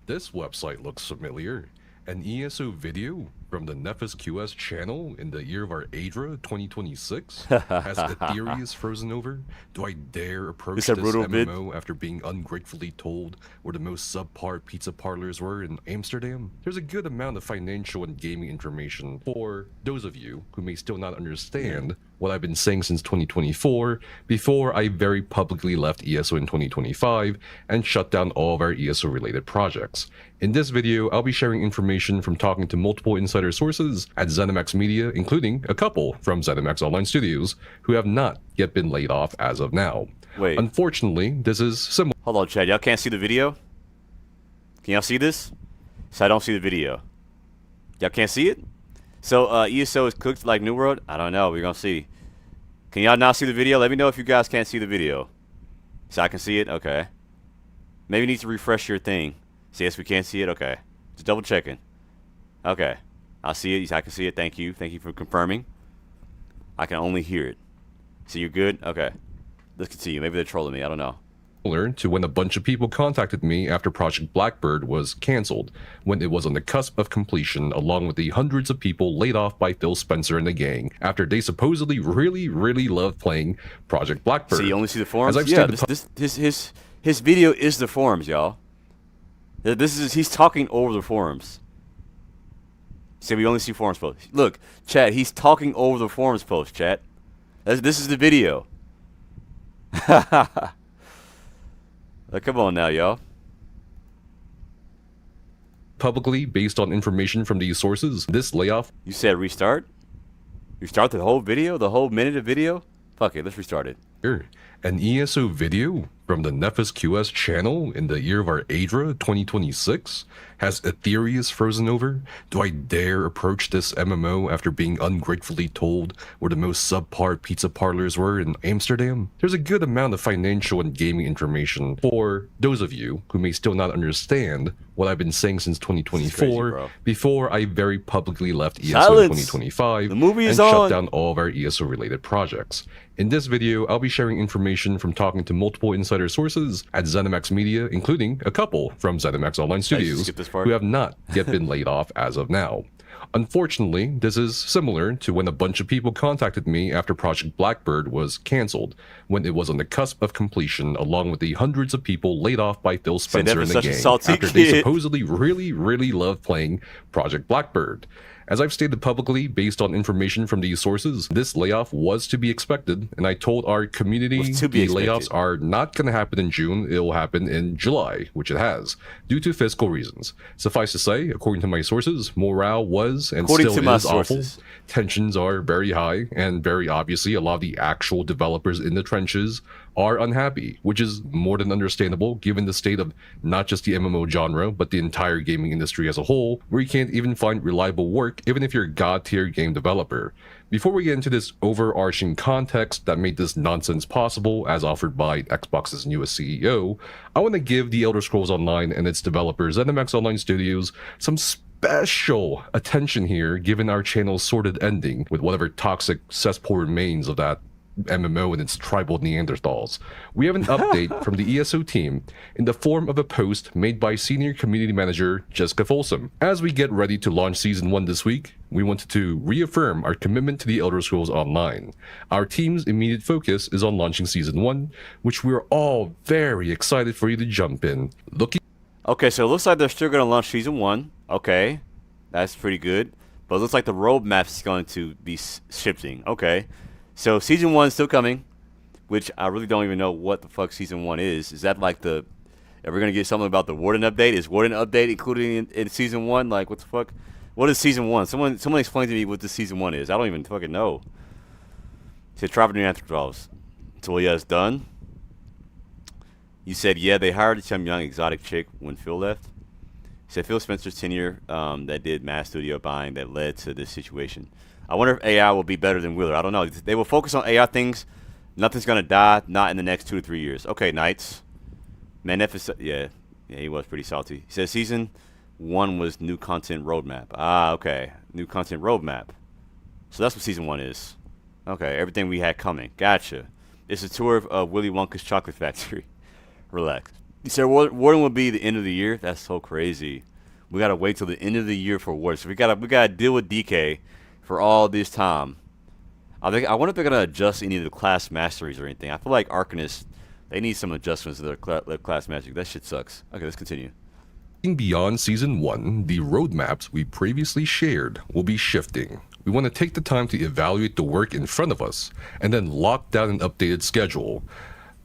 This website looks familiar. An ESO video from the Nephis QS channel in the year of our Adra 2026 has Ethereus frozen over. Do I dare approach this MMO after being ungratefully told where the most subpar pizza parlors were in Amsterdam? There's a good amount of financial and gaming information for those of you who may still not understand what I've been saying since 2024 before I very publicly left ESO in 2025 and shut down all of our ESO related projects. In this video, I'll be sharing information from talking to multiple insider sources at ZeniMax Media, including a couple from ZeniMax Online Studios, who have not yet been laid off as of now. Wait. Unfortunately, this is similar. Hold on, Chad. Y'all can't see the video? Can y'all see this? So I don't see the video. Y'all can't see it? So ESO is cooked like New World? I don't know. We're going to see. Can y'all not see the video? Let me know if you guys can't see the video. So I can see it? Okay. Maybe you need to refresh your thing. See, yes, we can't see it? Okay. Just double checking. Okay. I'll see it. I can see it. Thank you. Thank you for confirming. I can only hear it. So you're good? Okay. Let's continue. Maybe they're trolling me. I don't know. To when a bunch of people contacted me after Project Blackbird was cancelled, when it was on the cusp of completion, along with the hundreds of people laid off by Phil Spencer and the gang after they supposedly really loved playing Project Blackbird. See, you only see the forums? Yeah, his video is the forums, y'all. He's talking over the forums. See, we only see forums posts. Look, chat, he's talking over the forums post, chat. This is the video. Come on now, y'all. Publicly, based on information from these sources, this layoff... You said restart? Restart the whole video? The whole minute of video? Fuck it, let's restart it. An ESO video from the Nephis QS channel in the year of our Adra 2026 has Ethereus frozen over. Do I dare approach this MMO after being ungratefully told where the most subpar pizza parlors were in Amsterdam? There's a good amount of financial and gaming information for those of you who may still not understand what I've been saying since 2024 crazy, before I very publicly left ESO in 2025 and shut down all of our ESO related projects. In this video, I'll be sharing information from talking to multiple insider sources at ZeniMax Media, including a couple from ZeniMax Online Studios, who have not yet been laid off as of now. Unfortunately, this is similar to when a bunch of people contacted me after Project Blackbird was cancelled, when it was on the cusp of completion, along with the hundreds of people laid off by Phil Spencer and the gang after they supposedly really loved playing Project Blackbird. As I've stated publicly, based on information from these sources, this layoff was to be expected, and I told our community the layoffs are not going to happen in June, it will happen in July, which it has, due to fiscal reasons. Suffice to say, according to my sources, morale was and still is awful. Tensions are very high, and very obviously a lot of the actual developers in the trenches are unhappy, which is more than understandable given the state of not just the MMO genre, but the entire gaming industry as a whole, where you can't even find reliable work even if you're a god-tier game developer. Before we get into this overarching context that made this nonsense possible, as offered by Xbox's newest CEO, I want to give The Elder Scrolls Online and its developers, ZeniMax Online Studios, some special attention here, given our channel's sordid ending with whatever toxic cesspool remains of that MMO and its tribal Neanderthals. We have an update from the ESO team in the form of a post made by Senior Community Manager Jessica Folsom. As we get ready to launch Season 1 this week, we wanted to reaffirm our commitment to the Elder Scrolls Online. Our team's immediate focus is on launching Season 1, which we're all very excited for you to jump in. Okay, so it looks like they're still going to launch Season 1. Okay, that's pretty good. But it looks like the roadmap is going to be shifting. Okay. So season 1 is still coming, which I really don't even know what the fuck season 1 is. Is that like the... Are we going to get something about the Warden update? Is Warden update included in season 1? Like, what the fuck? What is season 1? Someone explain to me what this season 1 is. I don't even fucking know. He said, Travel Neanderthals. So, yeah, it's done. You said, yeah, they hired some young exotic chick when Phil left. He said, Phil Spencer's tenure that did mass studio buying that led to this situation. I wonder if AI will be better than Wheeler. I don't know. They will focus on AI things. Nothing's going to die, not in the next 2 to 3 years. Okay, Knights. Man, yeah, he was pretty salty. He said season 1 was new content roadmap. Ah, okay. New content roadmap. So that's what season 1 is. Okay, everything we had coming. Gotcha. It's a tour of Willy Wonka's chocolate factory. Relax. He said Warden will be the end of the year. That's so crazy. We gotta wait till the end of the year for Warden. So we gotta deal with DK for all this time. I wonder if they're gonna adjust any of the class masteries or anything. I feel like Arcanists, they need some adjustments to their class mastery. That shit sucks. Okay, let's continue. Beyond Season 1, the roadmaps we previously shared will be shifting. We want to take the time to evaluate the work in front of us, and then lock down an updated schedule.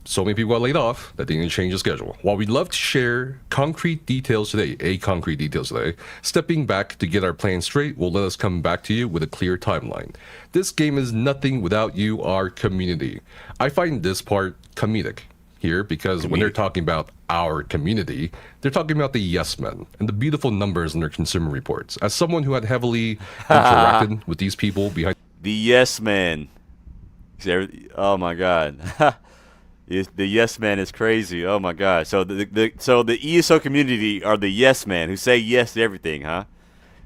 So many people got laid off that they need to change the schedule. While we'd love to share concrete details today, stepping back to get our plan straight will let us come back to you with a clear timeline. This game is nothing without you, our community. I find this part comedic here because when they're talking about our community, they're talking about the yes men and the beautiful numbers in their consumer reports. As someone who had heavily interacted with these people behind the yes men, oh my god. The yes man is crazy. Oh my god. So the ESO community are the yes men who say yes to everything, huh?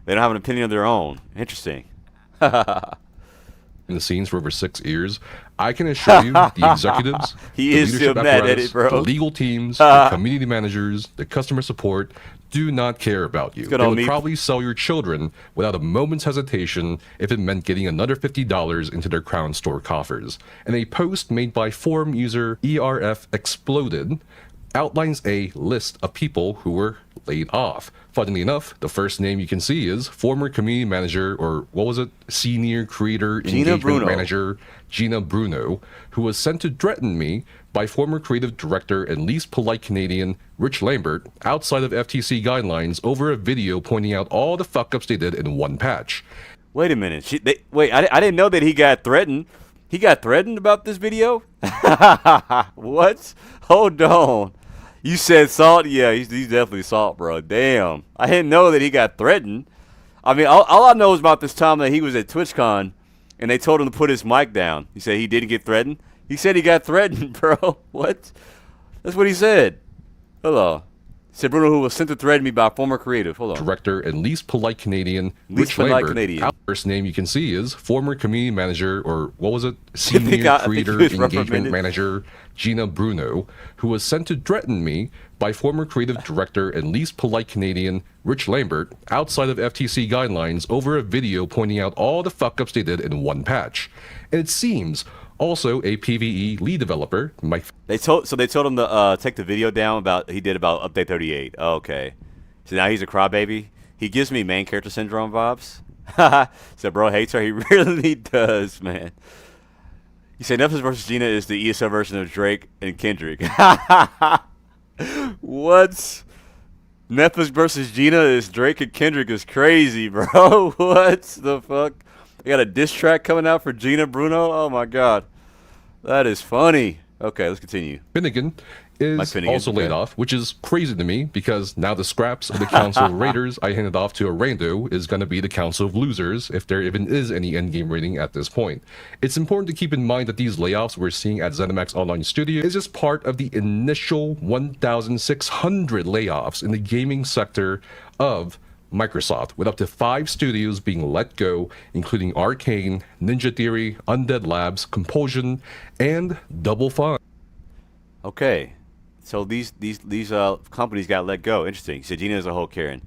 They don't have an opinion of their own. Interesting. in the scenes for over 6 years, I can assure you the executives, the leadership apparatus, the legal teams, the community managers, the customer support do not care about you. They would probably sell your children without a moment's hesitation if it meant getting another $50 into their Crown Store coffers. And a post made by forum user ERF Exploded outlines a list of people who were laid off. Funnily enough, the first name you can see is former community manager, or what was it, senior creator engagement manager Gina Bruno, who was sent to threaten me by former creative director and least polite Canadian Rich Lambert outside of FTC guidelines over a video pointing out all the fuck-ups they did in one patch. Wait a minute. I didn't know that he got threatened. He got threatened about this video? What? Hold on. You said salt? Yeah, he's definitely salt, bro. Damn. I didn't know that he got threatened. I mean, all I know is about this time that he was at TwitchCon and they told him to put his mic down. He said he didn't get threatened. He said he got threatened, bro. What? That's what he said. Hello. He said Bruno, who was sent to threaten me by former creative. Hold on. Director and least polite Canadian Rich Lambert. First name you can see is former community manager, or what was it? Senior creator engagement manager Gina Bruno, who was sent to threaten me by former creative director and least polite Canadian Rich Lambert outside of FTC guidelines over a video pointing out all the fuck-ups they did in one patch. And it seems also a PvE lead developer, Mike. They told him to take the video down about update 38. Oh, okay. So now he's a crybaby. He gives me main character syndrome vibes. So bro hates her. He really does, man. You say Netflix versus Gina is the ESO version of Drake and Kendrick. What? Netflix versus Gina is Drake and Kendrick is crazy, bro. What the fuck? They got a diss track coming out for Gina Bruno? Oh my god. That is funny. Okay, let's continue. Finnegan is also laid off, which is crazy to me because now the scraps of the Council of Raiders I handed off to a rando is going to be the Council of Losers, if there even is any endgame rating at this point. It's important to keep in mind that these layoffs we're seeing at ZeniMax Online Studio is just part of the initial 1,600 layoffs in the gaming sector of Microsoft, with up to 5 studios being let go, including Arcane, Ninja Theory, Undead Labs, Compulsion, and Double Fine. Okay, so these companies got let go. Interesting. He said Gina is a whole Karen.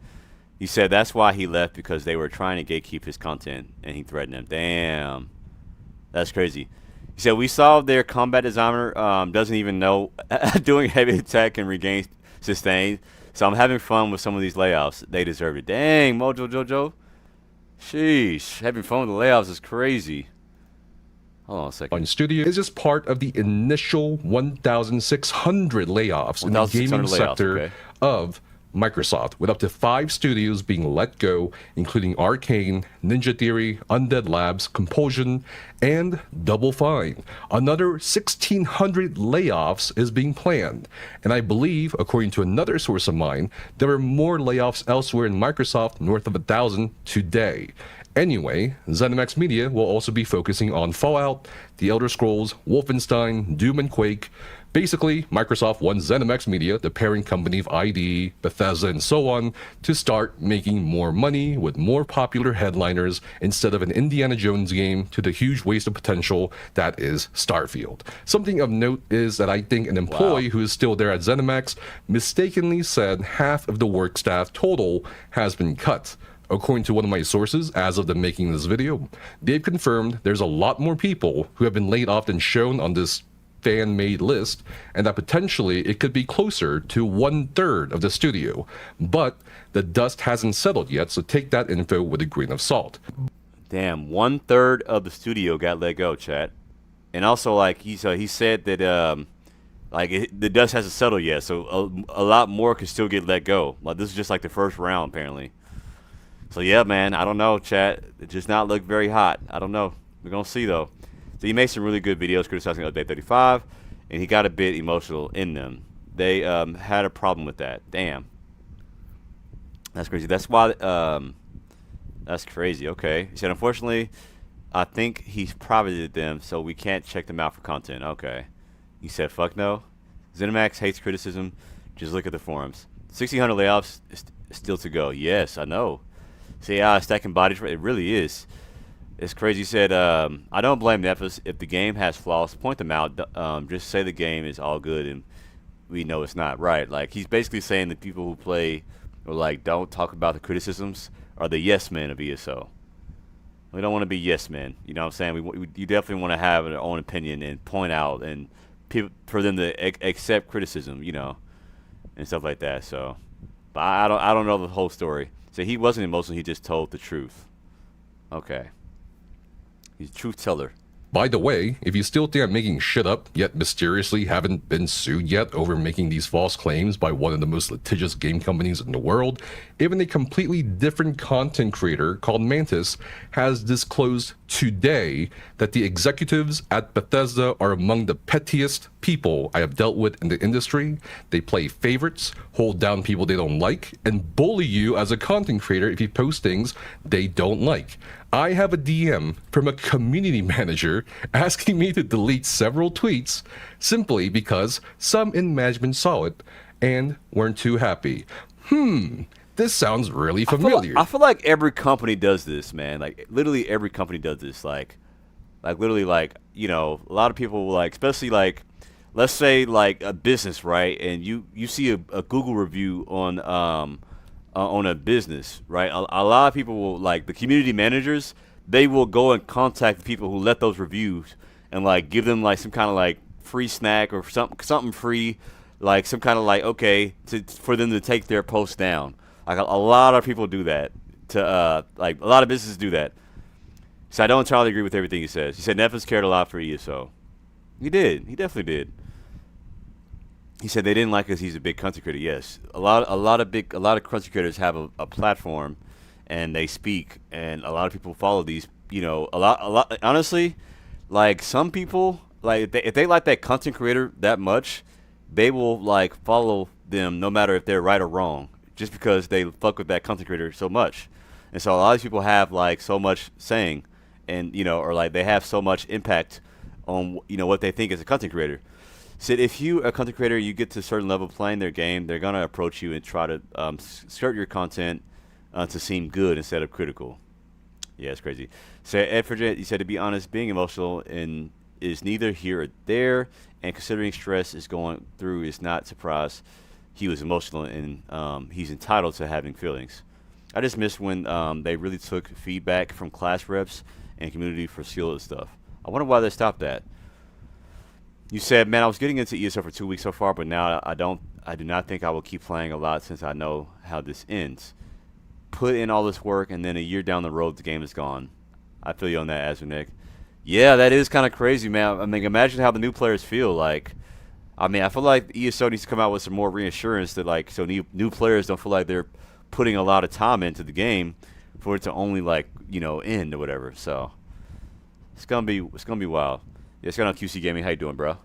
He said that's why he left, because they were trying to gatekeep his content, and he threatened them. Damn, that's crazy. He said we saw their combat designer doesn't even know doing heavy attack and regain sustain. So I'm having fun with some of these layoffs. They deserve it. Dang, Mojo Jojo. Sheesh. Having fun with the layoffs is crazy. Hold on a second. On Studio is just part of the initial 1,600 layoffs in the gaming sector of Microsoft, with up to 5 studios being let go, including Arcane, Ninja Theory, Undead Labs, Compulsion, and Double Fine. Another 1,600 layoffs is being planned, and I believe, according to another source of mine, there are more layoffs elsewhere in Microsoft, north of 1,000 today. Anyway, ZeniMax Media will also be focusing on Fallout, The Elder Scrolls, Wolfenstein, Doom, and Quake. Basically, Microsoft wants ZeniMax Media, the parent company of ID, Bethesda, and so on, to start making more money with more popular headliners instead of an Indiana Jones game to the huge waste of potential that is Starfield. Something of note is that I think an employee who is still there at ZeniMax mistakenly said half of the work staff total has been cut. According to one of my sources, as of the making of this video, they've confirmed there's a lot more people who have been laid off than shown on this fan-made list, and that potentially it could be closer to 1/3 of the studio. But the dust hasn't settled yet, so take that info with a grain of salt. Damn, 1/3 of the studio got let go, chat. And also, like, he said that the dust hasn't settled yet, so a lot more could still get let go. Like, this is just like the first round, apparently. So yeah, man, I don't know, chat. It does not look very hot. I don't know. We're gonna see though. So he made some really good videos criticizing Update 35, and he got a bit emotional in them. They had a problem with that. Damn, that's crazy. That's why. That's crazy. Okay, he said, unfortunately, I think he's privated them, so we can't check them out for content. Okay, he said, fuck no. ZeniMax hates criticism. Just look at the forums. 1,600 layoffs is still to go. Yes, I know. See, stacking bodies, it really is. It's crazy. He said, I don't blame Nephis. If the game has flaws, point them out. Just say the game is all good and we know it's not. Right. Like, he's basically saying that people who play or, like, don't talk about the criticisms are the yes men of ESO. We don't want to be yes men. You know what I'm saying? You definitely want to have our own opinion and point out and for them to accept criticism, you know, and stuff like that. So, but I don't know the whole story. So he wasn't emotional. He just told the truth. Okay. He's a truth teller. By the way, if you still think I'm making shit up, yet mysteriously haven't been sued yet over making these false claims by one of the most litigious game companies in the world, even a completely different content creator called Mantis has disclosed today that the executives at Bethesda are among the pettiest people I have dealt with in the industry. They play favorites, hold down people they don't like, and bully you as a content creator if you post things they don't like. I have a DM from a community manager asking me to delete several tweets simply because some in management saw it and weren't too happy. This sounds really familiar. I feel like every company does this, man. Like, literally every company does this. Like literally, like, you know, a lot of people, like, especially, like, let's say, like, a business, right? And you see a Google review on a business, right? A lot of people will, like, the community managers, they will go and contact the people who let those reviews and, like, give them, like, some kind of, like, free snack or something free, like, some kind of, like, okay, for them to take their post down. Like, a lot of people do that. Like, a lot of businesses do that. So I don't entirely agree with everything he says. He said Nephis cared a lot for ESO. He did. He definitely did. He said they didn't like us. He's a big content creator. Yes, a lot of content creators have a platform, and they speak, and a lot of people follow these. You know, a lot. Honestly, like, some people, like, if they like that content creator that much, they will, like, follow them no matter if they're right or wrong, just because they fuck with that content creator so much. And so a lot of people have, like, so much saying, and, you know, or, like, they have so much impact on, you know, what they think as a content creator. Said if you, a content creator, you get to a certain level playing their game, they're going to approach you and try to skirt your content to seem good instead of critical. Yeah, it's crazy. So Ed Frigent, he said, to be honest, being emotional is neither here or there, and considering stress is going through is not surprise. He was emotional, and he's entitled to having feelings. I just missed when they really took feedback from class reps and community for skill and stuff. I wonder why they stopped that. You said, man, I was getting into ESO for 2 weeks so far, but now I do not think I will keep playing a lot since I know how this ends. put in all this work, and then a year down the road, the game is gone. I feel you on that, Azurnick. Yeah, that is kind of crazy, man. I mean, imagine how the new players feel. Like, I mean, I feel like ESO needs to come out with some more reassurance that, like, so new players don't feel like they're putting a lot of time into the game for it to only, like, you know, end or whatever. So it's gonna be wild. Yeah, it's gonna QC Gaming. How you doing, bro?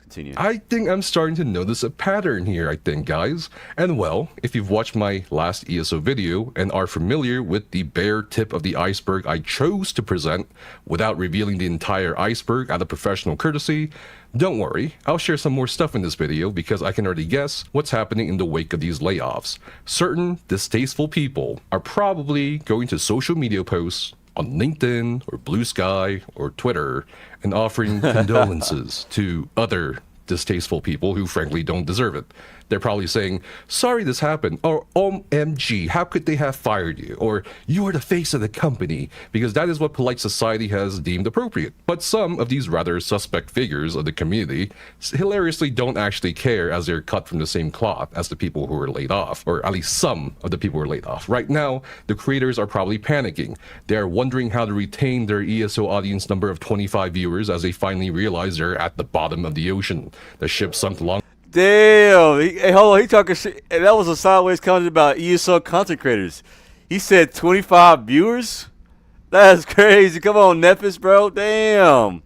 Continue. I think I'm starting to notice a pattern here, I think, guys. And well, if you've watched my last ESO video and are familiar with the bare tip of the iceberg I chose to present without revealing the entire iceberg out of professional courtesy, don't worry, I'll share some more stuff in this video because I can already guess what's happening in the wake of these layoffs. Certain distasteful people are probably going to social media posts on LinkedIn or Blue Sky or Twitter and offering condolences to other distasteful people who frankly don't deserve it. They're probably saying, sorry this happened, or OMG, how could they have fired you? Or you are the face of the company, because that is what polite society has deemed appropriate. But some of these rather suspect figures of the community hilariously don't actually care, as they're cut from the same cloth as the people who were laid off, or at least some of the people who were laid off. Right now, the creators are probably panicking. They are wondering how to retain their ESO audience number of 25 viewers as they finally realize they're at the bottom of the ocean. The ship sunk long. Damn. Hey, hold on. He talking shit. Hey, that was a sideways comment about ESO content creators. He said 25 viewers? That's crazy. Come on, Nephis, bro. Damn.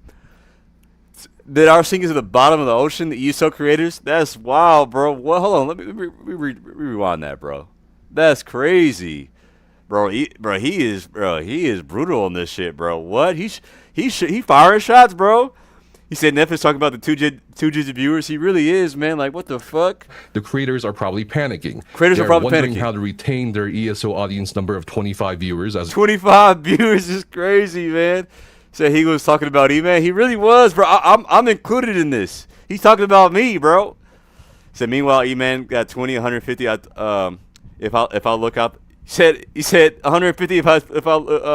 That our sink is at the bottom of the ocean, the ESO creators? That's wild, bro. Well, hold on. Let me rewind that, bro. That's crazy. Bro, he is brutal on this shit, bro. What? He firing shots, bro. He said Nephis talking about the two digit viewers. He really is, man. Like, what the fuck? The creators are probably panicking. Creators are probably wondering panicking. How to retain their ESO audience number of 25 viewers. 25 viewers is crazy, man. Said he was talking about E-Man. He really was, bro. I'm included in this. He's talking about me, bro. Said meanwhile, E-Man got 20, 150. If I look up, he said 150 if I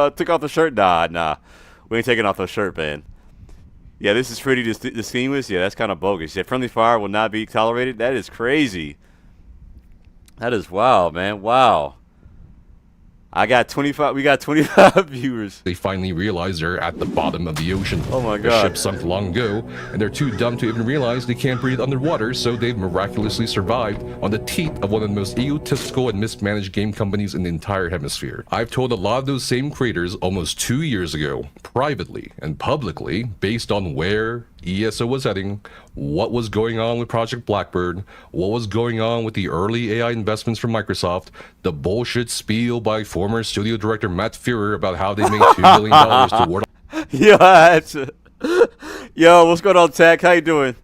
took off the shirt. Nah, we ain't taking off the shirt, man. Yeah, this is pretty distinguished. Yeah, that's kind of bogus. Yeah, friendly fire will not be tolerated. That is crazy. That is wild, man. Wow. We got 25 viewers. They finally realize they're at the bottom of the ocean. Oh my God. The ship sunk long ago, and they're too dumb to even realize they can't breathe underwater, so they've miraculously survived on the teeth of one of the most egotistical and mismanaged game companies in the entire hemisphere. I've told a lot of those same creators almost 2 years ago, privately and publicly, based on where ESO was heading, what was going on with Project Blackbird, what was going on with the early AI investments from Microsoft, the bullshit spiel by former studio director Matt Fuhrer about how they made $2 billion to ward Yo, what's going on, Tech? How you doing?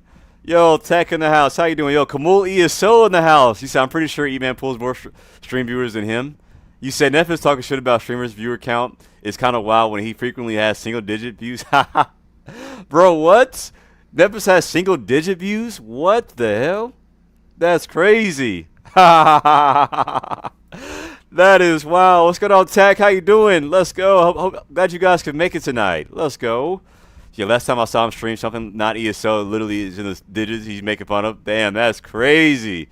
Yo, Tech in the house. How you doing? Yo, Kamul ESO in the house. He said, I'm pretty sure E-Man pulls more stream viewers than him. You said Nephis talking shit about streamers' viewer count is kind of wild when he frequently has single-digit views. Bro, what? Nephis has single-digit views? What the hell? That's crazy. That is wild. What's going on, Tech? How you doing? Let's go. Glad you guys could make it tonight. Let's go. Yeah, last time I saw him stream something not ESO, literally is in the digits he's making fun of. Damn, that's crazy.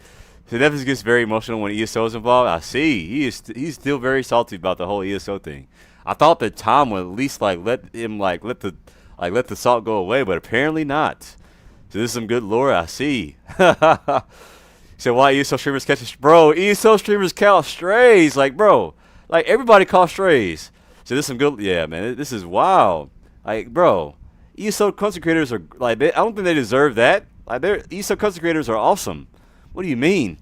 So Nephis gets very emotional when ESO is involved. I see. He's still very salty about the whole ESO thing. I thought that Tom would at least let the salt go away, but apparently not. So this is some good lore. I see. So why ESO streamers catch bro? ESO streamers catch strays, bro. Everybody caught strays. So this is some good. Yeah, man. This is wild. Bro, ESO content creators are I don't think they deserve that. Their ESO content creators are awesome. What do you mean?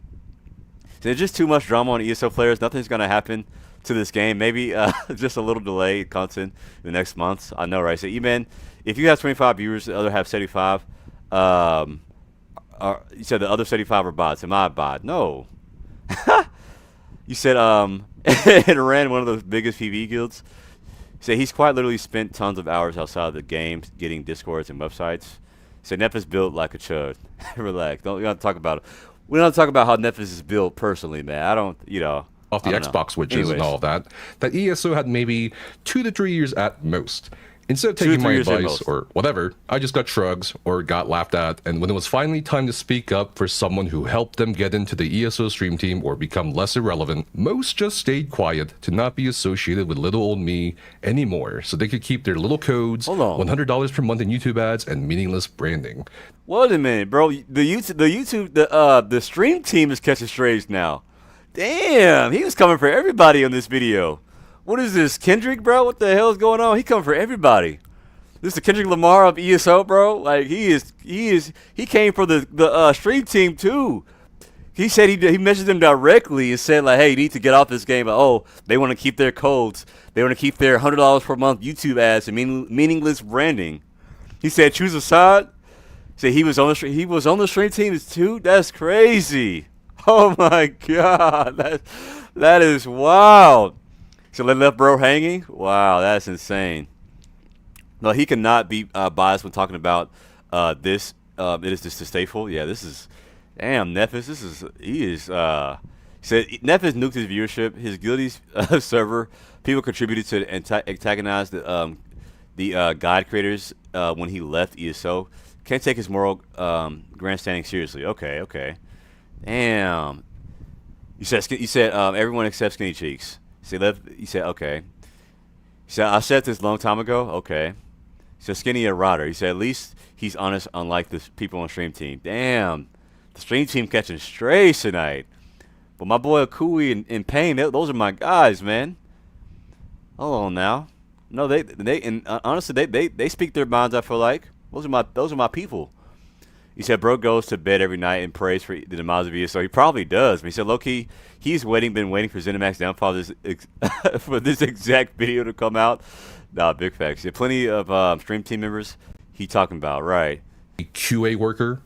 There's just too much drama on ESO players. Nothing's gonna happen to this game. Maybe just a little delay content in the next months. I know, right? So E-Man, if you have 25 viewers, the other have 75. You said the other 75 are bots. Am I a bot? No. You said it ran one of the biggest PvE guilds. He said he's quite literally spent tons of hours outside of the game getting discords and websites. He said Nephis built like a chud. Relax. We don't talk about it. We don't talk about how Nephis is built personally, man. I don't, off the Xbox switches and all of that ESO had maybe 2 to 3 years at most. Instead of taking my advice or whatever, I just got shrugs or got laughed at, and when it was finally time to speak up for someone who helped them get into the ESO stream team or become less irrelevant, most just stayed quiet to not be associated with little old me anymore, so they could keep their little codes, $100 per month in YouTube ads, and meaningless branding. Wait a minute, bro. The stream team is catching strays now. Damn, he was coming for everybody on this video. What is this, Kendrick, bro? What the hell is going on? He coming for everybody. This is the Kendrick Lamar of ESO, bro. Like he came for the stream team too. He said he messaged them directly and said like, hey, you need to get off this game. But, oh, they want to keep their codes. They want to keep their $100 per month YouTube ads and meaningless branding. He said choose a side. Say he was on the stream team too. That's crazy. Oh my god, that is wild. So they left bro hanging? Wow, that's insane. No, he cannot be biased when talking about this. It is just distasteful. Yeah, this is, damn, Nephis. He said Nephis nuked his viewership. His guilty server. People contributed to antagonize the guide creators when he left ESO. Can't take his moral grandstanding seriously. Okay. Damn. You said everyone except Skinny Cheeks. He said, okay. He said, I said this a long time ago. Okay. He said, Skinny a rotter. He said, at least he's honest, unlike the people on stream team. Damn. The stream team catching strays tonight. But my boy Akui and Payne, those are my guys, man. Hold on now. No, honestly, they speak their minds, I feel like. Those are my people. He said, bro goes to bed every night and prays for the demise of ESO. He probably does. But he said, low-key, he's been waiting for ZeniMax downfall for this exact video to come out. Nah, big facts. Yeah, plenty of stream team members he talking about, right. A QA worker,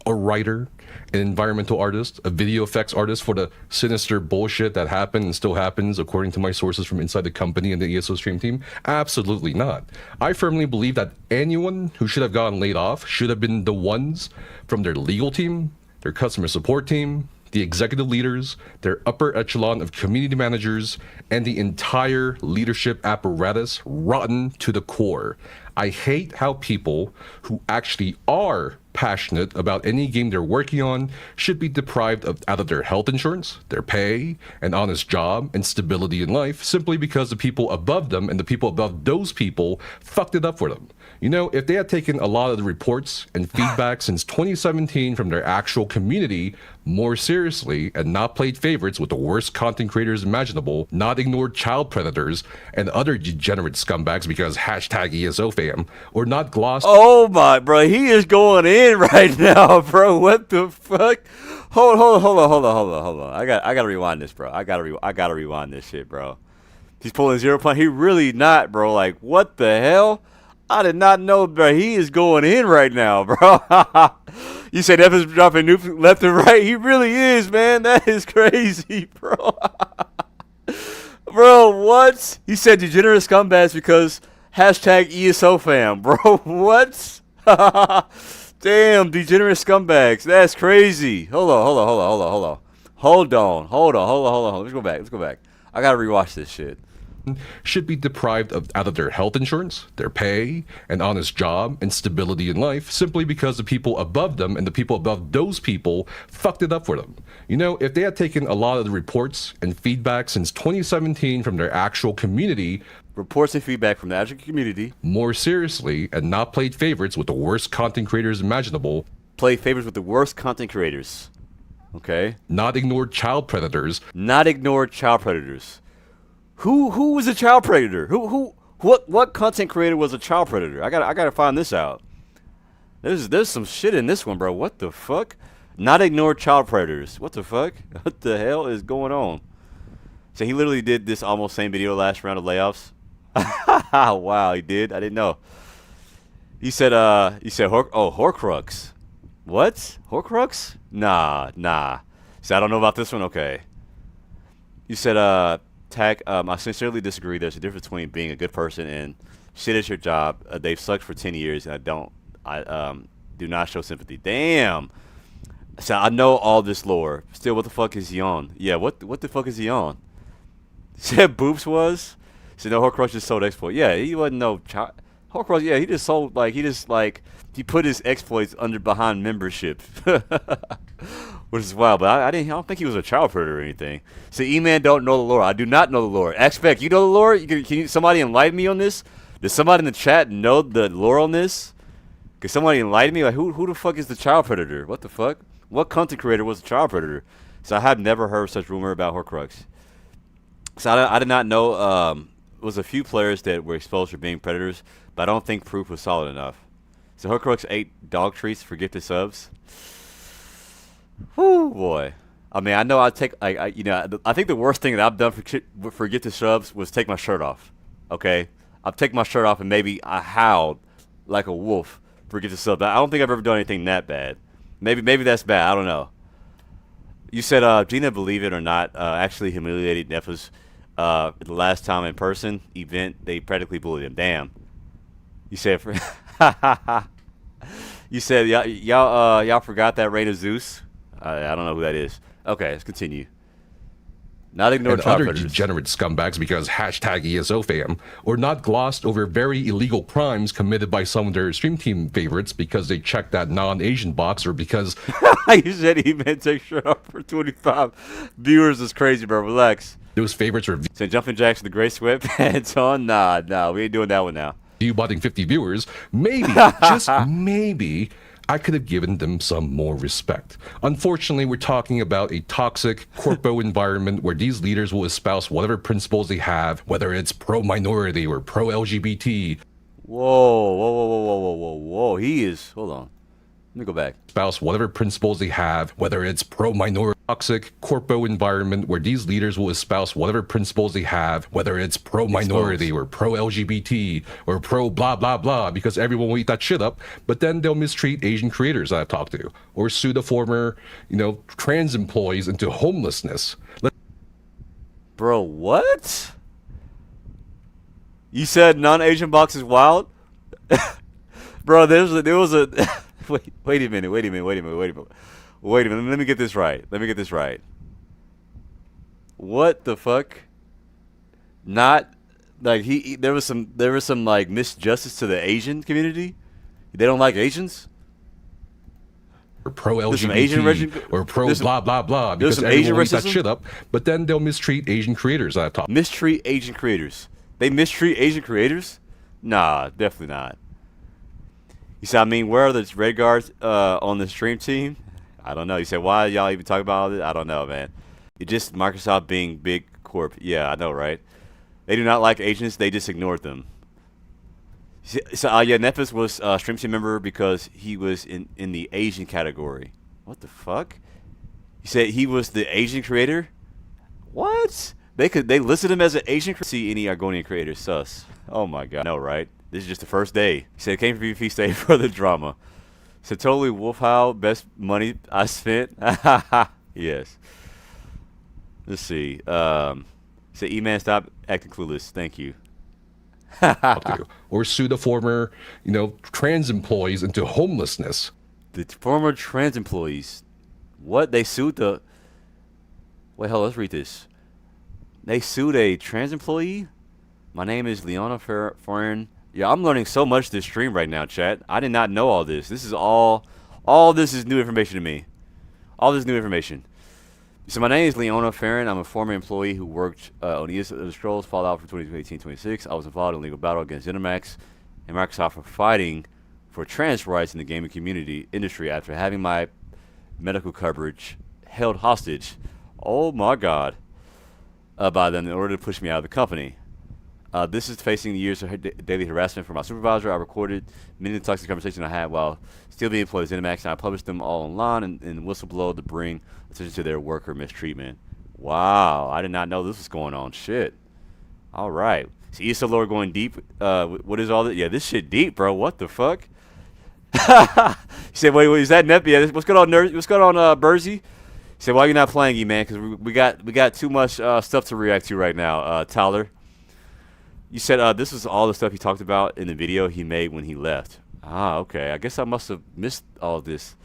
a writer, an environmental artist, a video effects artist for the sinister bullshit that happened and still happens according to my sources from inside the company and the ESO stream team? Absolutely not. I firmly believe that anyone who should have gotten laid off should have been the ones from their legal team, their customer support team, the executive leaders, their upper echelon of community managers, and the entire leadership apparatus rotten to the core. I hate how people who actually are passionate about any game they're working on should be deprived out of their health insurance, their pay, an honest job, and stability in life simply because the people above them and the people above those people fucked it up for them. You know, if they had taken a lot of the reports and feedback since 2017 from their actual community more seriously and not played favorites with the worst content creators imaginable, not ignored child predators and other degenerate scumbags because #ESOFam, or not glossed. Oh my, bro, he is going in right now, bro. What the fuck? Hold on. I gotta rewind this, bro. I gotta rewind this shit, bro. He's pulling 0 point. He really not, bro. Like, what the hell? I did not know, bro. He is going in right now, bro. You said F is dropping nukes left and right. He really is, man. That is crazy, bro. Bro, what? He said degenerate scumbags because #ESOFam, bro. What? Damn, degenerate scumbags. That's crazy. Hold on. Let's go back. I gotta rewatch this shit. Should be deprived out of their health insurance, their pay, an honest job, and stability in life simply because the people above them and the people above those people fucked it up for them. You know, if they had taken a lot of the reports and feedback since 2017 from their actual community, reports and feedback from the actual community more seriously and not played favorites with the worst content creators imaginable. Play favorites with the worst content creators. Okay. Not ignored child predators. Who was a child predator? What content creator was a child predator? I gotta find this out. There's some shit in this one, bro. What the fuck? Not ignore child predators. What the fuck? What the hell is going on? So he literally did this almost same video last round of layoffs. Wow, he did. I didn't know. He said Horcrux. What? Horcrux? Nah. So I don't know about this one. Okay. You said Tag, I sincerely disagree. There's a difference between being a good person and shit at your job. They've sucked for 10 years, and I do not show sympathy. Damn. So I know all this lore. Still, what the fuck is he on? Yeah, what the fuck is he on? Said Boops was? Said no, Horcrux just sold exploit. Yeah, he wasn't no child. Horcrux, yeah, he just sold, like, he put his exploits behind membership. Which is wild, but I don't think he was a child predator or anything. So E-Man don't know the lore. I do not know the lore. Expect, you know the lore? Can somebody enlighten me on this? Does somebody in the chat know the lore on this? Can somebody enlighten me? Like, who the fuck is the child predator? What the fuck? What content creator was the child predator? So I have never heard such rumor about Horcrux. So I did not know. It was a few players that were exposed for being predators, but I don't think proof was solid enough. So Horcrux ate dog treats for gifted subs. Whoo, boy. I mean, I know I think the worst thing that I've done for gifted subs was take my shirt off. Okay? I've taken my shirt off and maybe I howled like a wolf for gifted subs. I don't think I've ever done anything that bad. Maybe that's bad. I don't know. You said Gina, believe it or not, actually humiliated Nefas the last time in person event. They practically bullied him. Damn. You said you said y'all forgot that Reign of Zeus. I don't know who that is. Okay, let's continue. Not ignore other degenerate scumbags because #ESOFam, or not glossed over very illegal crimes committed by some of their stream team favorites because they checked that non-Asian box, or because you said he meant take shirt off for 25 viewers is crazy, bro. Relax. Those favorites are so Jumping Jacks with the gray sweatpants on. Nah, we ain't doing that one now. You botting 50 viewers, maybe, just maybe, I could have given them some more respect. Unfortunately, we're talking about a toxic corpo environment where these leaders will espouse whatever principles they have, whether it's pro-minority or pro-LGBT. Whoa. He is, hold on. Let me go back. Espouse whatever principles they have, whether it's pro-minority, toxic corpo environment where these leaders will espouse whatever principles they have, whether it's pro-minority or pro-LGBT or pro-blah, blah, blah, because everyone will eat that shit up, but then they'll mistreat Asian creators that I've talked to, or sue the former, trans employees into homelessness. Bro, what? You said non-Asian box is wild? Bro, there was a... Wait a minute. Let me get this right. What the fuck? Not like there was some like misjustice to the Asian community. They don't like Asians. Or pro-LGBT or pro-blah, blah, blah, because everyone will eat that shit up, but then they'll mistreat Asian creators that I've talked. Mistreat Asian creators? They mistreat Asian creators? Nah, definitely not. You said, where are the Red Guards on the stream team? I don't know. You said, why y'all even talk about all this? I don't know, man. It's just Microsoft being big corp. Yeah, I know, right? They do not like Asians. They just ignored them. So, yeah, Nefas was a stream team member because he was in the Asian category. What the fuck? You said he was the Asian creator? What? They listed him as an Asian creator? See any Argonian creators, sus. Oh, my God. No, right? This is just the first day. He said, came for PvP, stay for the drama. So totally wolf howl, best money I spent. Yes. Let's see. Say, E-Man, stop acting clueless. Thank you. Or sue the former, trans employees into homelessness. The former trans employees. What? They sued the... Wait, hell, let's read this. They sued a trans employee? My name is Leona Foreign. Yeah, I'm learning so much this stream right now, chat. I did not know all this. This is all this is new information to me. All this new information. So my name is Leona Farron. I'm a former employee who worked on the Scrolls Fallout from 2018-26. I was involved in legal battle against ZeniMax and Microsoft for fighting for trans rights in the gaming industry after having my medical coverage held hostage. Oh my God. By them in order to push me out of the company. This is facing the years of daily harassment from my supervisor. I recorded many of the toxic conversations I had while still being employed at ZeniMax, and I published them all online and whistleblow to bring attention to their worker mistreatment. Wow, I did not know this was going on. Shit. All right. So ESO lore going deep. What is all that? Yeah, this shit deep, bro. What the fuck? You said, wait, is that Nep? Yeah, what's going on, nerd? What's going on, Burzy? He said, why are you not playing, E-Man? Because we got too much stuff to react to right now, Tyler. You said this was all the stuff he talked about in the video he made when he left. Ah, okay. I guess I must have missed all of this.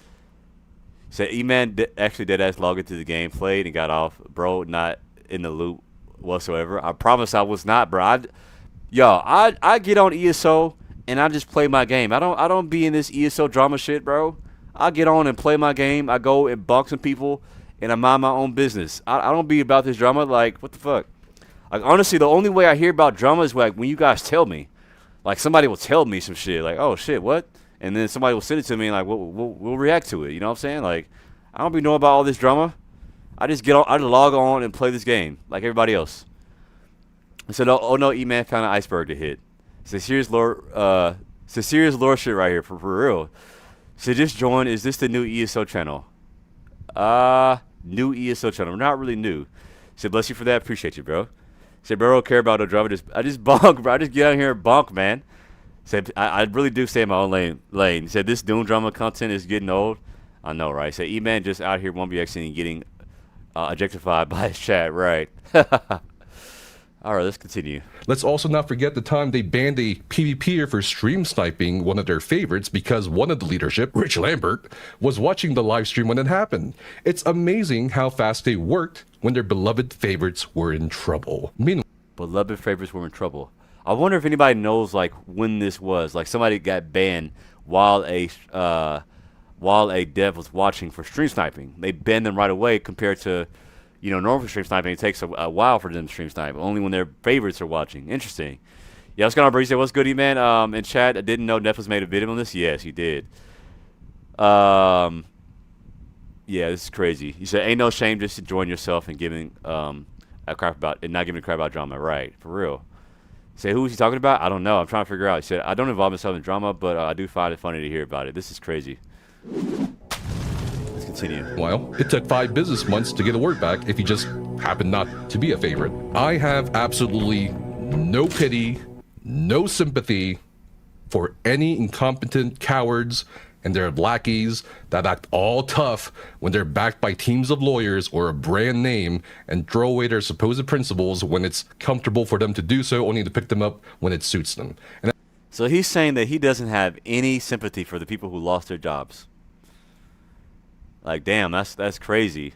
He said E-Man actually deadass logged into the game, played, and got off. Bro, not in the loop whatsoever. I promise I was not, bro. I get on ESO and I just play my game. I don't be in this ESO drama shit, bro. I get on and play my game. I go and bonk some people, and I mind my own business. I don't be about this drama. Like, what the fuck? Like, honestly, the only way I hear about drama is like when you guys tell me. Like, somebody will tell me some shit. Like, oh shit, what? And then somebody will send it to me, and like we'll react to it. You know what I'm saying? Like, I don't be knowing about all this drama. I just get on. I log on and play this game like everybody else. I said, oh no, E-Man found an iceberg to hit. It's a serious lore. It's a serious lore shit right here for real. So just join. Is this the new ESO channel? New ESO channel. Not really new. Said bless you for that. Appreciate you, bro. Said bro, I don't care about no drama. I just bonk, bro. I just get out here and bonk, man. Said I really do stay in my own lane. Said this Doom drama content is getting old. I know, right? Said E-Man just out here 1BXing and getting objectified by his chat, right? All right, let's continue. Let's also not forget the time they banned a PvPer for stream sniping one of their favorites because one of the leadership, Rich Lambert, was watching the live stream when it happened. It's amazing how fast they worked when their beloved favorites were in trouble. Meanwhile, beloved favorites were in trouble. I wonder if anybody knows like when this was. Like somebody got banned while a dev was watching for stream sniping. They banned them right away compared to, you know, normal stream sniping. It takes a while for them to stream snipe. Only when their favorites are watching. Interesting. Yeah, what's going on, Breeze? What's good, E-Man? In chat, I didn't know Netflix made a video on this. Yes, he did. Yeah, this is crazy. You said, ain't no shame just enjoying yourself and giving a crap about and not giving a crap about drama. Right, for real. Say, who was he talking about? I don't know. I'm trying to figure out. He said, I don't involve myself in drama, but I do find it funny to hear about it. This is crazy. Let's continue. Well, it took 5 business months to get a word back if you just happen not to be a favorite. I have absolutely no pity, no sympathy for any incompetent cowards and their lackeys that act all tough when they're backed by teams of lawyers or a brand name and throw away their supposed principles when it's comfortable for them to do so, only to pick them up when it suits them. And so he's saying that he doesn't have any sympathy for the people who lost their jobs. Like, damn, that's crazy.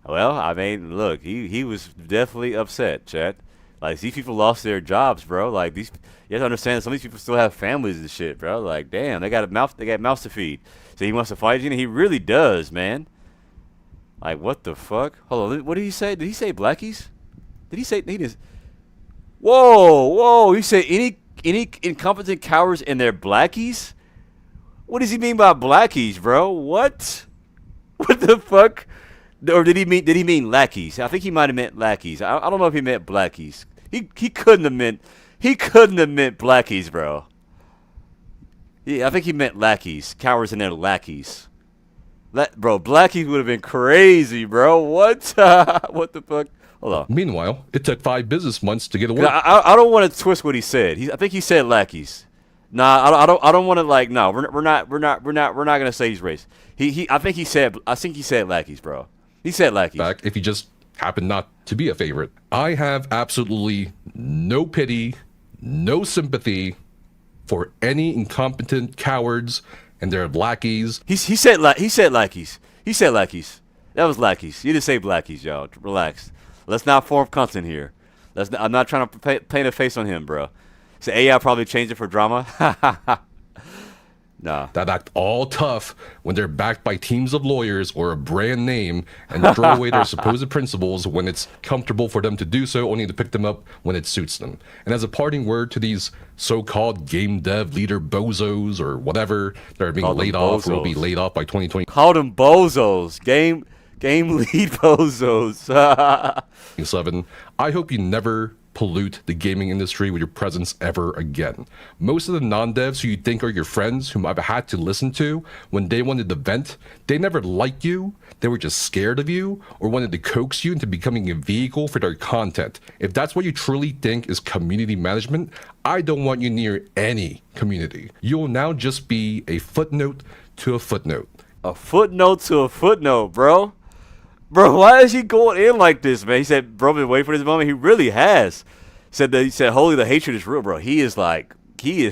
Well, I mean, look, he was definitely upset, chat. Like, these people lost their jobs, bro. Like, you have to understand, some of these people still have families and shit, bro. Like, damn, they got mouths to feed. So he wants to fight you, and he really does, man. Like, what the fuck? Hold on, what did he say? Did he say blackies? Did he say he just? Whoa! He said any incompetent cowards and their blackies? What does he mean by blackies, bro? What? What the fuck? Or did he mean lackeys? I think he might have meant lackeys. I don't know if he meant blackies. He couldn't have meant blackies, bro. Yeah, I think he meant lackeys. Cowards and their lackeys. Bro, blackies would have been crazy, bro. What? What the fuck? Hold on. Meanwhile, it took 5 business months to get a word. I don't want to twist what he said. I think he said lackeys. Nah, I don't want to like. No, we're not gonna say he's racist. I think he said lackeys, bro. He said lackeys. Back if you just happen not to be a favorite. I have absolutely no pity, no sympathy for any incompetent cowards and their lackeys. He said lackeys. He said lackeys. That was lackeys. You didn't say blackies, y'all. Relax. Let's not form content here. I'm not trying to paint a face on him, bro. So AI probably changed it for drama. Nah. That act all tough when they're backed by teams of lawyers or a brand name and throw away their supposed principles when it's comfortable for them to do so, only to pick them up when it suits them. And as a parting word to these so-called game dev leader bozos or whatever that are being laid off or will be laid off by 2020. Call them bozos. Game lead bozos. 7. I hope you never pollute the gaming industry with your presence ever again. Most of the non-devs who you think are your friends, whom I've had to listen to, when they wanted to vent, they never liked you, they were just scared of you, or wanted to coax you into becoming a vehicle for their content. If that's what you truly think is community management, I don't want you near any community. You will now just be a footnote to a footnote. A footnote to a footnote, bro. Bro, why is he going in like this, man? He said, bro, been waiting for this moment. He really has. He said, holy, the hatred is real, bro. He is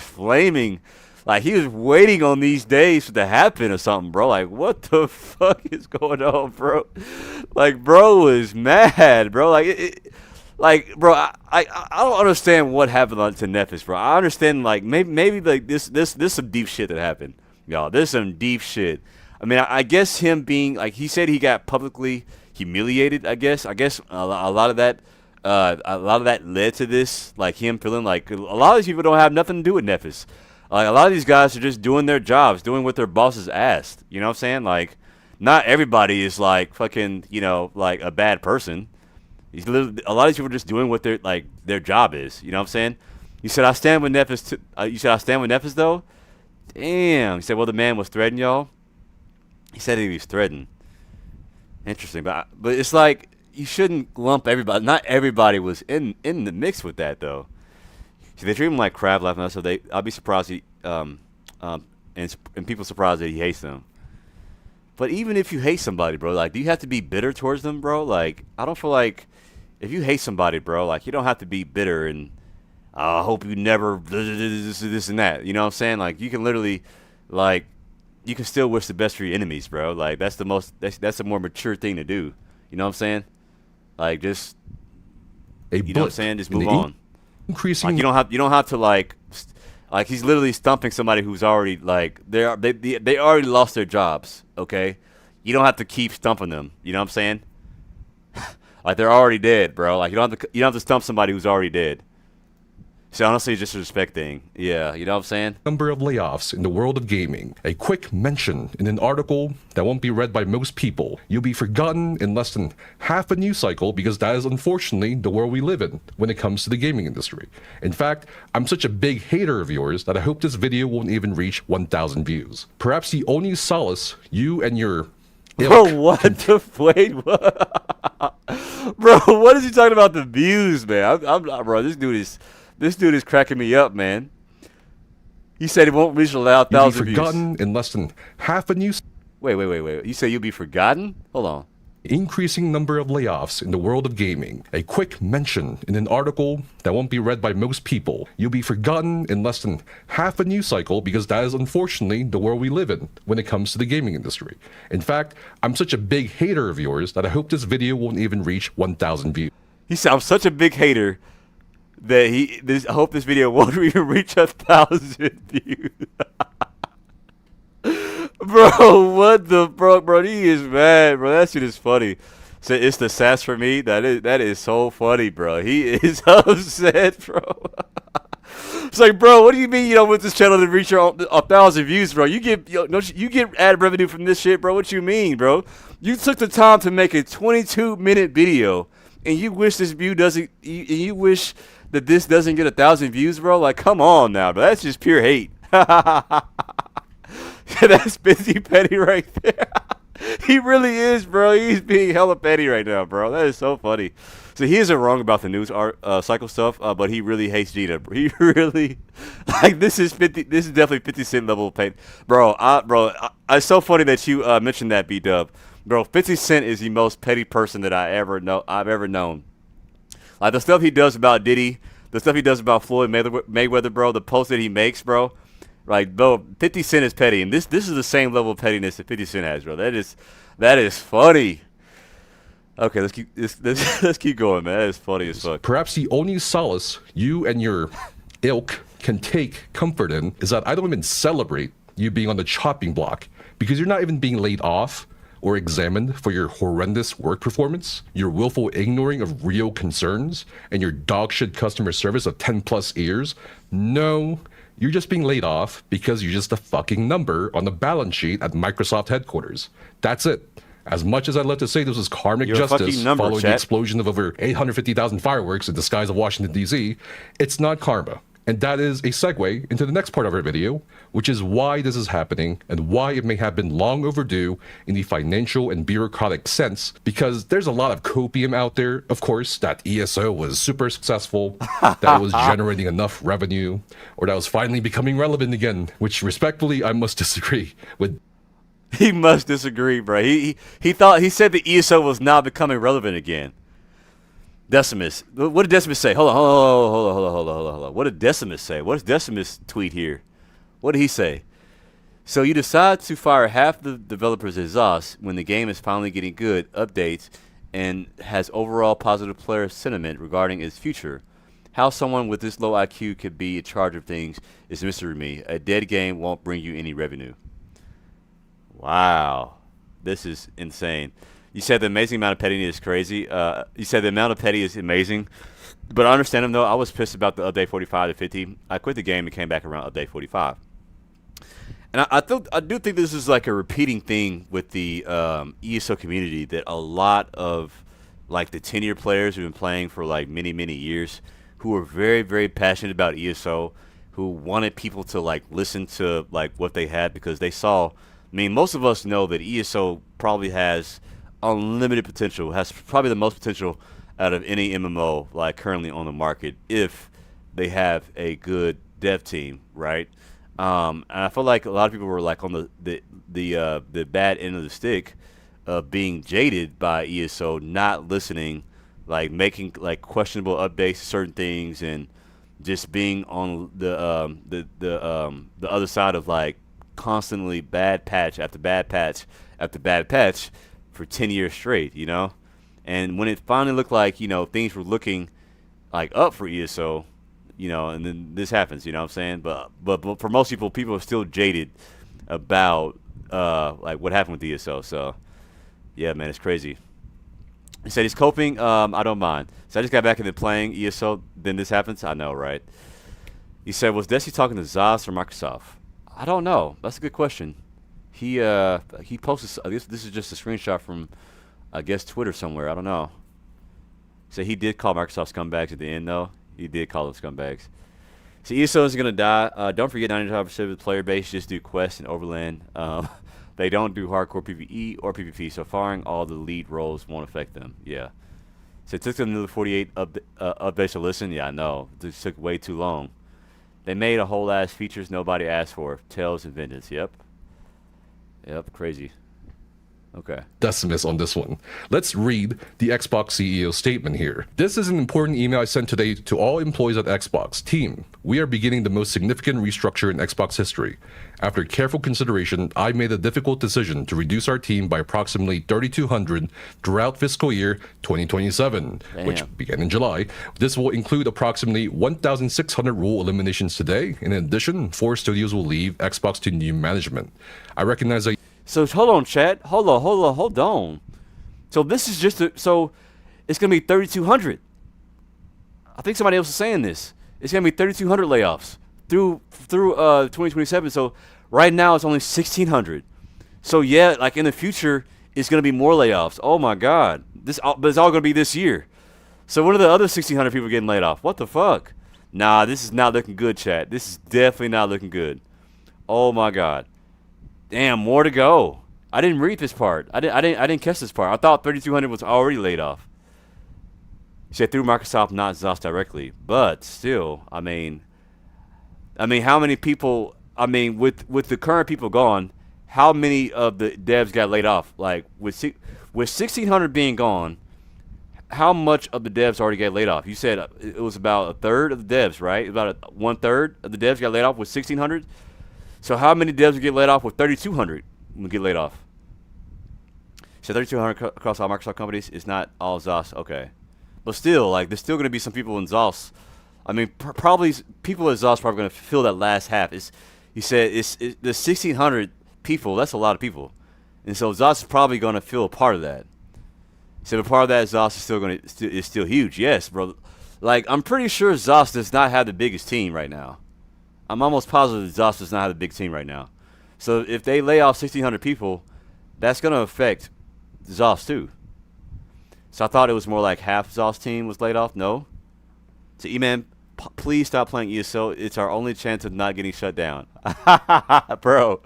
flaming. Like, he was waiting on these days to happen or something, bro. Like, what the fuck is going on, bro? Like, bro is mad, bro. Like, like, bro, I don't understand what happened to Nephis, bro. I understand, like, maybe like this some deep shit that happened, y'all. There's some deep shit. I mean, I guess him being like he said he got publicly humiliated. I guess a lot of that led to this, like him feeling like a lot of these people don't have nothing to do with Nephis. Like a lot of these guys are just doing their jobs, doing what their bosses asked. You know what I'm saying? Like, not everybody is like fucking, like a bad person. A lot of these people are just doing what their job is. You know what I'm saying? You said I stand with Nephis. You said I stand with Nephis though. Damn. He said, well, the man was threatening y'all. He said he was threatened. Interesting, but it's like you shouldn't lump everybody. Not everybody was in the mix with that though. See, they treat him like crab laughing. So I'll be surprised and people surprised that he hates them. But even if you hate somebody, bro, like, do you have to be bitter towards them, bro? Like, I don't feel like if you hate somebody, bro, like, you don't have to be bitter and I hope you never this and that. You know what I'm saying? Like, you can literally, like, you can still wish the best for your enemies, bro. Like, that's a more mature thing to do. You know what I'm saying? Like, just, you know what I'm saying? Just move on. Increasing. Like, you don't have to like he's literally stumping somebody who's already like they already lost their jobs. Okay, you don't have to keep stumping them. You know what I'm saying? Like, they're already dead, bro. Like, you don't have to stump somebody who's already dead. So honestly, it's just a respect thing. Yeah, you know what I'm saying? Number of layoffs in the world of gaming. A quick mention in an article that won't be read by most people. You'll be forgotten in less than half a news cycle because that is unfortunately the world we live in when it comes to the gaming industry. In fact, I'm such a big hater of yours that I hope this video won't even reach 1,000 views. Perhaps the only solace you and your Bro, what the wait? What? Bro, what is he talking about the views, man? I'm bro. This dude is cracking me up, man. He said he won't reach 1,000 views. Forgotten in less than half a news. Wait. You say you'll be forgotten? Hold on. Increasing number of layoffs in the world of gaming. A quick mention in an article that won't be read by most people. You'll be forgotten in less than half a news cycle because that is unfortunately the world we live in when it comes to the gaming industry. In fact, I'm such a big hater of yours that I hope this video won't even reach 1,000 views. He said, I'm such a big hater that I hope this video won't even reach 1,000 views. Bro, what the bro? He is mad, bro. That shit is funny. So it's the sass for me. That is so funny, bro. He is upset, bro. It's like, bro, what do you mean you don't want this channel to reach 1,000 views, bro? You get ad revenue from this shit, bro. What you mean, bro? You took the time to make a 22-minute video, and you wish this view doesn't. You wish that this doesn't get 1,000 views, bro. Like, come on now, bro. That's just pure hate. That's busy petty right there. He really is, bro. He's being hella petty right now, bro. That is so funny. So he isn't wrong about the news cycle stuff, but he really hates Gina. He really like this is definitely 50 Cent level pain, bro. It's so funny that you mentioned that, B-Dub, bro. 50 Cent is the most petty person that I've ever known. Like the stuff he does about Diddy, the stuff he does about Floyd Mayweather, bro. The posts that he makes, bro. Like, bro, 50 Cent is petty, and this is the same level of pettiness that 50 Cent has, bro. That is funny. Okay, let's keep going, man. That is funny as fuck. Perhaps the only solace you and your ilk can take comfort in is that I don't even celebrate you being on the chopping block because you're not even being laid off or examined for your horrendous work performance, your willful ignoring of real concerns, and your dogshit customer service of 10+ years. No. You're just being laid off because you're just a fucking number on the balance sheet at Microsoft headquarters. That's it. As much as I'd love to say this was karmic justice following the explosion of over 850,000 fireworks in the skies of Washington, D.C., it's not karma. And that is a segue into the next part of our video, which is why this is happening and why it may have been long overdue in the financial and bureaucratic sense, because there's a lot of copium out there, of course, that ESO was super successful, that was generating enough revenue, or that was finally becoming relevant again, which respectfully I must disagree with. He must disagree, bro. He said the ESO was now becoming relevant again. Decimus. What did Decimus say? Hold on. What did Decimus say? What does Decimus tweet here? What did he say? So you decide to fire half the developers as us when the game is finally getting good updates and has overall positive player sentiment regarding its future. How someone with this low IQ could be in charge of things is a mystery to me. A dead game won't bring you any revenue. Wow. This is insane. You said the amazing amount of pettiness is crazy. You said the amount of petty is amazing. But I understand him, though. I was pissed about the update 45 to 50. I quit the game and came back around update 45. And I do think this is like a repeating thing with the ESO community, that a lot of like the tenured players who've been playing for like many, many years, who are very, very passionate about ESO, who wanted people to like listen to like what they had, because they saw, I mean, most of us know that ESO probably has unlimited potential, has probably the most potential out of any MMO like currently on the market, if they have a good dev team, right? And I feel like a lot of people were like on the bad end of the stick of being jaded by ESO, not listening, like making like questionable updates to certain things, and just being on the other side of like constantly bad patch after bad patch after bad patch for 10 years straight, you know? And when it finally looked like, you know, things were looking like up for ESO, you know, and then this happens, you know what I'm saying? But for most people are still jaded about like what happened with ESO. So yeah, man, it's crazy. He said he's coping. I don't mind. So I just got back into playing ESO. Then this happens. I know, right? He said, was Desi talking to Zos or Microsoft? I don't know. That's a good question. He posted. I guess this is just a screenshot from, I guess, Twitter somewhere. I don't know. So he did call Microsoft scumbags at the end, though. He did call them scumbags. So ESO is going to die. Don't forget 95% of the player base just do quests and Overland. They don't do hardcore PvE or PvP, so firing all the lead roles won't affect them. Yeah. So it took them another 48 updates to listen. Yeah, I know. This took way too long. They made a whole ass features nobody asked for. Tales and Vengeance. Yep. Yep, crazy. Okay. Decimus on this one. Let's read the Xbox CEO statement here. This is an important email I sent today to all employees at Xbox. Team, we are beginning the most significant restructure in Xbox history. After careful consideration, I made a difficult decision to reduce our team by approximately 3,200 throughout fiscal year 2027, which began in July. This will include approximately 1,600 role eliminations today. In addition, 4 studios will leave Xbox to new management. I recognize that. So hold on, chat. Hold on. So this is just so it's gonna be 3,200. I think somebody else is saying this. It's gonna be 3,200 layoffs through 2027. So right now it's only 1,600. So yeah, like in the future it's gonna be more layoffs. Oh my God, but it's all gonna be this year. So what are the other 1,600 people getting laid off? What the fuck? Nah, this is not looking good, chat. This is definitely not looking good. Oh my God. Damn, more to go. I didn't read this part. I didn't catch this part. I thought 3,200 was already laid off. He said through Microsoft, not ZOS directly, but still, I mean, how many people? I mean, with the current people gone, how many of the devs got laid off? Like with 1,600 being gone, how much of the devs already got laid off? You said it was about a third of the devs, right? About 1/3 of the devs got laid off with 1,600. So how many devs will get laid off with 3,200 will get laid off? So 3,200 across all Microsoft companies is not all ZOS. Okay. But still, like, there's still going to be some people in ZOS. I mean, probably people at ZOS probably going to fill that last half. He said the 1,600 people, that's a lot of people. And so ZOS is probably going to fill a part of that. So a part of that ZOS is still huge. Yes, bro. Like, I'm pretty sure ZOS does not have the biggest team right now. I'm almost positive that ZOS does not have a big team right now. So if they lay off 1,600 people, that's going to affect ZOS too. So I thought it was more like half ZOS team was laid off. No. So E-Man, please stop playing ESO. It's our only chance of not getting shut down. Bro,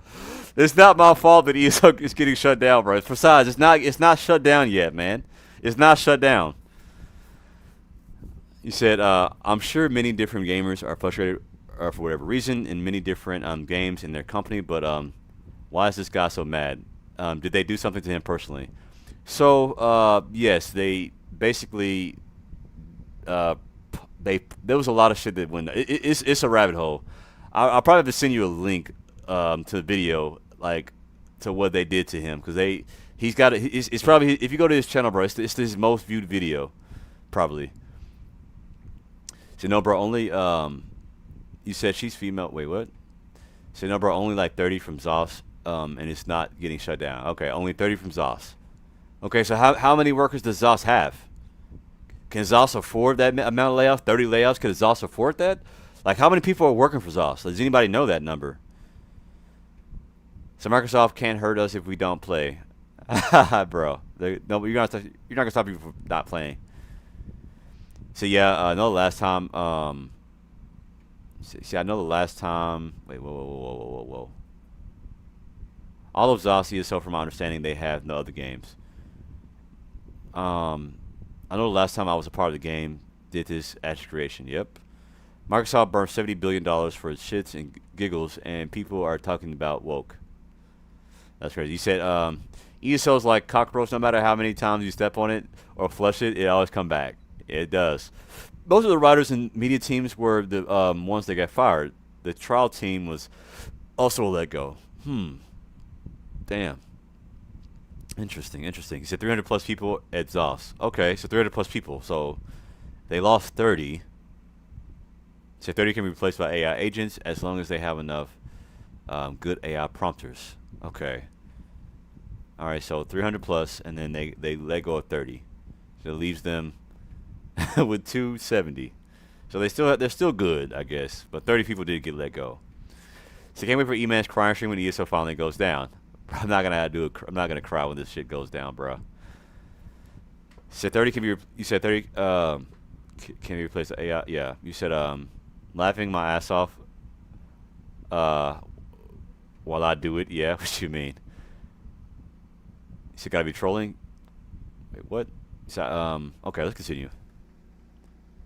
it's not my fault that ESO is getting shut down, bro. Besides, it's not shut down yet, man. It's not shut down. You said, I'm sure many different gamers are frustrated for whatever reason in many different games in their company, but why is this guy so mad? Did they do something to him personally? So yes, they basically there was a lot of shit that went. It's a rabbit hole. I'll probably have to send you a link to the video, like to what they did to him, because they He's got it. It's probably, if you go to his channel, bro, it's his most viewed video, probably. So no, bro, only you said she's female. Wait, what? So no, bro, only like 30 from ZOS, and it's not getting shut down. Okay, only 30 from ZOS. Okay, so how many workers does ZOS have? Can ZOS afford that amount of layoffs? 30 layoffs? Could ZOS afford that? Like, how many people are working for ZOS? Does anybody know that number? So Microsoft can't hurt us if we don't play. Bro, no, you're not gonna stop people from not playing. So yeah, I know the last time. See, I know the last time. Wait, whoa. All of ZOS ESO, from my understanding, they have no other games. I know the last time I was a part of the game, did this asset creation. Yep. Microsoft burned $70 billion for its shits and giggles, and people are talking about woke. That's crazy. You said ESO's like cockroach. No matter how many times you step on it or flush it, it always come back. It does. Most of the writers and media teams were the ones that got fired. The trial team was also let go. Damn. Interesting. You said 300 plus people at ZOS. Okay, so 300 plus people. So they lost 30. So 30 can be replaced by AI agents as long as they have enough good AI prompters. Okay. All right, so 300 plus, and then they let go of 30. So it leaves them with 270. So they're still good, I guess. But 30 people did get let go. So can't wait for E-Man's crying stream when ESO finally goes down. I'm not gonna cry when this shit goes down, bro. So 30 can be. You said 30 can be replaced with AI. Yeah, you said laughing my ass off while I do it. Yeah, what you mean? You said gotta be trolling. Wait, what? So, okay, let's continue.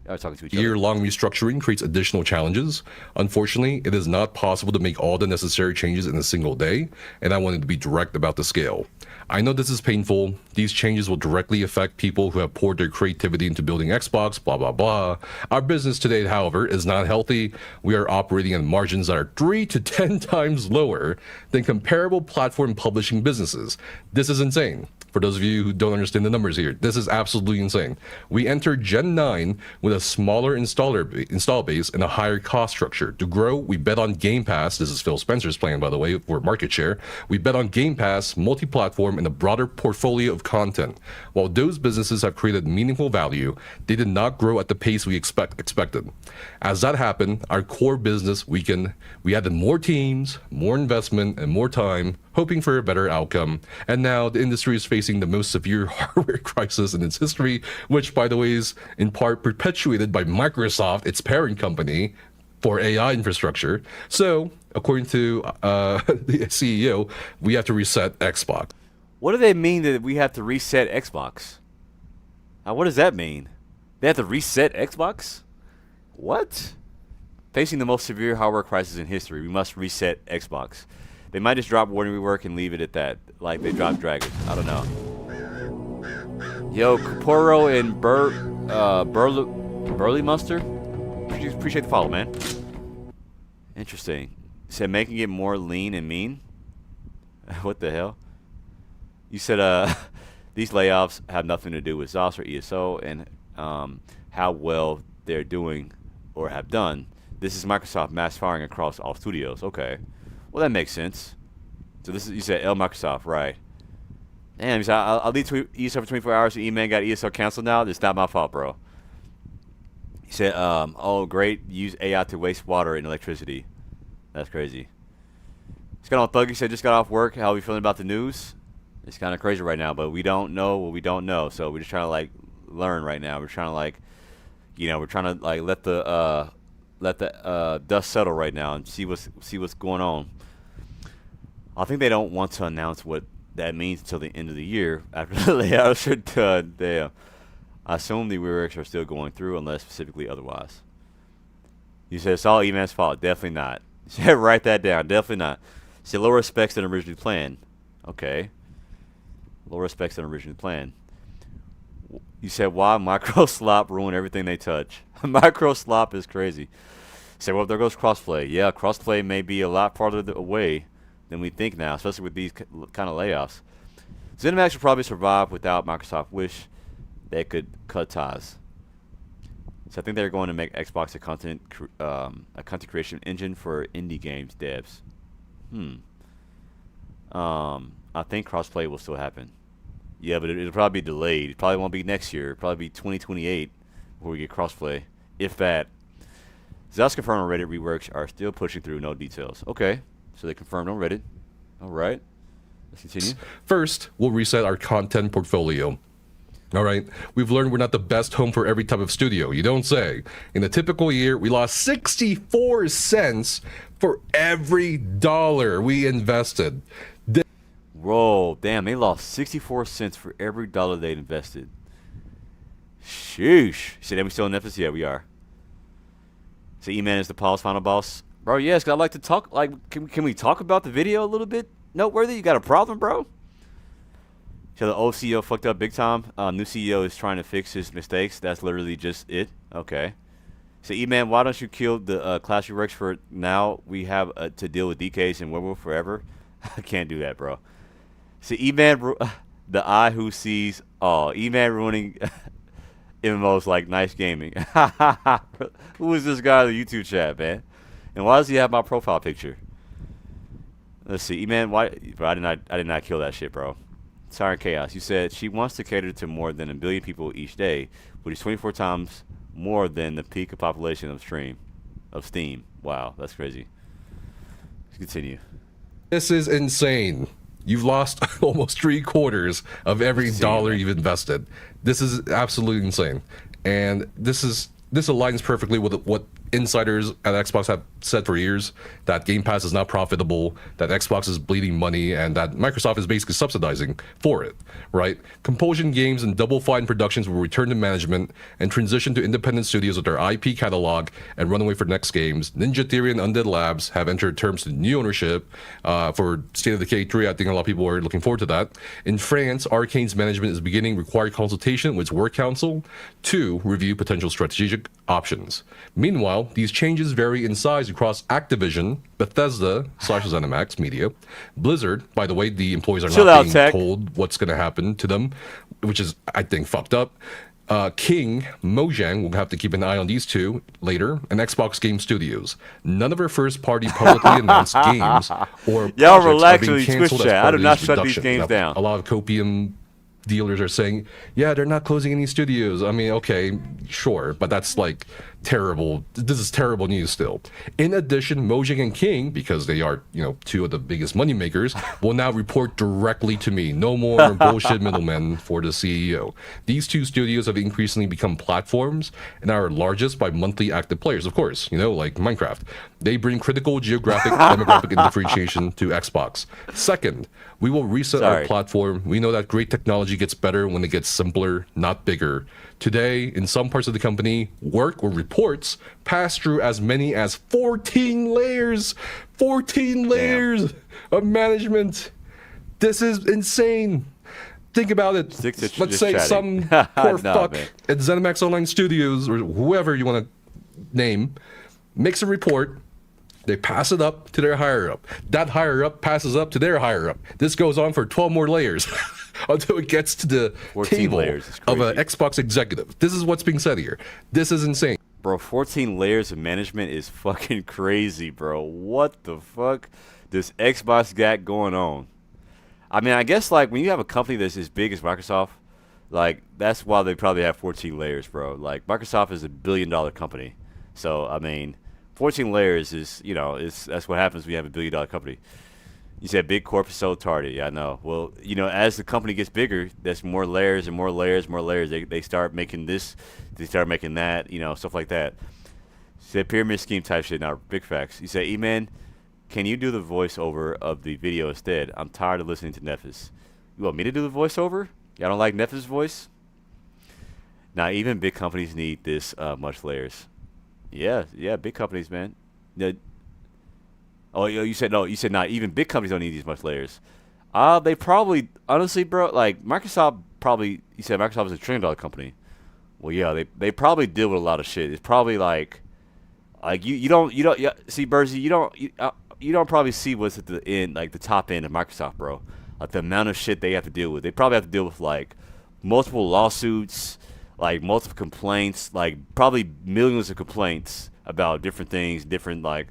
I was talking to each other. Year-long restructuring creates additional challenges. Unfortunately, it is not possible to make all the necessary changes in a single day, and I wanted to be direct about the scale. I know this is painful. These changes will directly affect people who have poured their creativity into building Xbox, blah, blah, blah. Our business today, however, is not healthy. We are operating at margins that are 3 to 10 times lower than comparable platform publishing businesses. This is insane. For those of you who don't understand the numbers here, this is absolutely insane. We entered Gen 9 with a smaller install base and a higher cost structure. To grow, we bet on Game Pass. This is Phil Spencer's plan, by the way, for market share. We bet on Game Pass, multi-platform, and a broader portfolio of content. While those businesses have created meaningful value, they did not grow at the pace we expected. As that happened, our core business weakened. We added more teams, more investment, and more time, hoping for a better outcome. And now the industry is facing the most severe hardware crisis in its history, which, by the way, is in part perpetuated by Microsoft, its parent company, for AI infrastructure. So, according to the CEO, we have to reset Xbox. What do they mean that we have to reset Xbox? Now, what does that mean? They have to reset Xbox? What? Facing the most severe hardware crisis in history, we must reset Xbox. They might just drop Warning Rework and leave it at that, like they dropped Dragons. I don't know. Yo, Kaporo and Burley Muster? Appreciate the follow, man. Interesting. Said making it more lean and mean? What the hell? You said these layoffs have nothing to do with ZOS or ESO and how well they're doing or have done. This is Microsoft mass firing across all studios. Okay. Well, that makes sense. So this is, you said Microsoft, right? Damn, so I'll leave ESO for 24 hours. The E-Man got ESO canceled now. It's not my fault, bro. He said, oh, great. Use AI to waste water and electricity. That's crazy. It's got on Thuggy said, just got off work. How are we feeling about the news? It's kind of crazy right now, but we don't know what we don't know. So we're just trying to, like, learn right now. We're trying to, like, you know, we're trying to, like, let the dust settle right now and see what's going on. I think they don't want to announce what that means until the end of the year after the layoffs are done. I assume the reworks are still going through unless specifically otherwise. You said it's all E-Man's fault. Definitely not. You said write that down. Definitely not. You said lower specs than originally planned. Okay. Lower specs than originally planned. You said why micro slop ruin everything they touch. Micro slop is crazy. You said well, there goes crossplay. Yeah, crossplay may be a lot farther away than we think now, especially with these kind of layoffs. ZeniMax will probably survive without Microsoft. Wish they could cut ties. So I think they're going to make Xbox a content creation engine for indie games devs. I think crossplay will still happen. Yeah, but it'll probably be delayed. It probably won't be next year. It'll probably be 2028 before we get crossplay, if that. Zos confirmed on Reddit reworks are still pushing through, no details. Okay, so they confirmed on Reddit. All right, let's continue. First, we'll reset our content portfolio. All right, we've learned we're not the best home for every type of studio. You don't say. In a typical year, we lost 64 cents for every dollar we invested. Whoa, damn, they lost 64 cents for every dollar they invested. Sheesh. You said that we still in Netflix? Yeah, we are. So E-Man is the Paul's final boss? Bro, yes, because I'd like to talk, like, can we talk about the video a little bit? Noteworthy? You got a problem, bro? So the old CEO fucked up big time. New CEO is trying to fix his mistakes. That's literally just it. Okay. So E-Man, why don't you kill the class you works for now? We have to deal with DKs and Werewolf forever. I can't do that, bro. So E-Man, the eye who sees all. E-Man ruining MMOs like nice gaming. Who is this guy in the YouTube chat, man? And why does he have my profile picture? Let's see, E-Man, why? Bro, I did not kill that shit, bro. Siren Chaos, you said she wants to cater to more than 1 billion people each day, which is 24 times more than the peak of population of Steam. Wow, that's crazy. Let's continue. This is insane. You've lost almost 3/4 of every dollar you've invested. This is absolutely insane. And this aligns perfectly with what insiders at Xbox have said for years, that Game Pass is not profitable, that Xbox is bleeding money, and that Microsoft is basically subsidizing for it, right? Compulsion Games and Double Fine Productions will return to management and transition to independent studios with their IP catalog and run away for next games. Ninja Theory and Undead Labs have entered terms to new ownership for State of Decay 3. I think a lot of people are looking forward to that. In France, Arcane's management is beginning required consultation with its work council to review potential strategic options. Meanwhile, these changes vary in size across Activision, Bethesda / ZeniMax Media, Blizzard. By the way, the employees are not being told what's going to happen to them, which is, I think, fucked up. King, Mojang, we'll have to keep an eye on these two later, and Xbox Game Studios. None of our first-party publicly announced games or projects are being canceled as part I do of not these shut reductions. these games down. A lot of copium dealers are saying, yeah, they're not closing any studios. I mean, okay, sure, but that's like terrible. This is terrible news still. In addition, Mojang and King, because they are, two of the biggest money makers, will now report directly to me. No more bullshit middlemen for the CEO. These two studios have increasingly become platforms and are largest by monthly active players, of course, like Minecraft. They bring critical geographic, demographic differentiation to Xbox. Second, we will reset our platform. We know that great technology gets better when it gets simpler, not bigger. Today, in some parts of the company, work or reports pass through as many as 14 layers. 14 layers of management. This is insane. Think about it. Let's say some poor fuck at ZeniMax Online Studios or whoever you want to name makes a report. They pass it up to their higher up. That higher up passes up to their higher up. This goes on for 12 more layers until it gets to the table of an Xbox executive. This is what's being said here. This is insane. Bro, 14 layers of management is fucking crazy, bro. What the fuck does Xbox got going on? I mean, I guess, like, when you have a company that's as big as Microsoft, like, that's why they probably have 14 layers, bro. Like, Microsoft is a billion-dollar company. So, I mean, 14 layers is, that's what happens when you have a billion-dollar company. You said big corp is so retarded. Yeah, I know. Well, as the company gets bigger, there's more layers and more layers, more layers. They start making this, they start making that, stuff like that. You said pyramid scheme type shit. Now, big facts. You said, E-Man, can you do the voiceover of the video instead? I'm tired of listening to Nefis. You want me to do the voiceover? Y'all don't like Nefis' voice? Now, even big companies need this much layers. Yeah, big companies, man. Oh, you said no. You said not. Even big companies don't need these much layers. They probably, honestly, bro. Like Microsoft, probably. You said Microsoft is a $1 trillion company. Well, yeah, they probably deal with a lot of shit. It's probably like you don't see Bursey. You don't probably see what's at the end, like the top end of Microsoft, bro. Like the amount of shit they have to deal with. They probably have to deal with like multiple lawsuits, like multiple complaints, like probably millions of complaints about different things, different like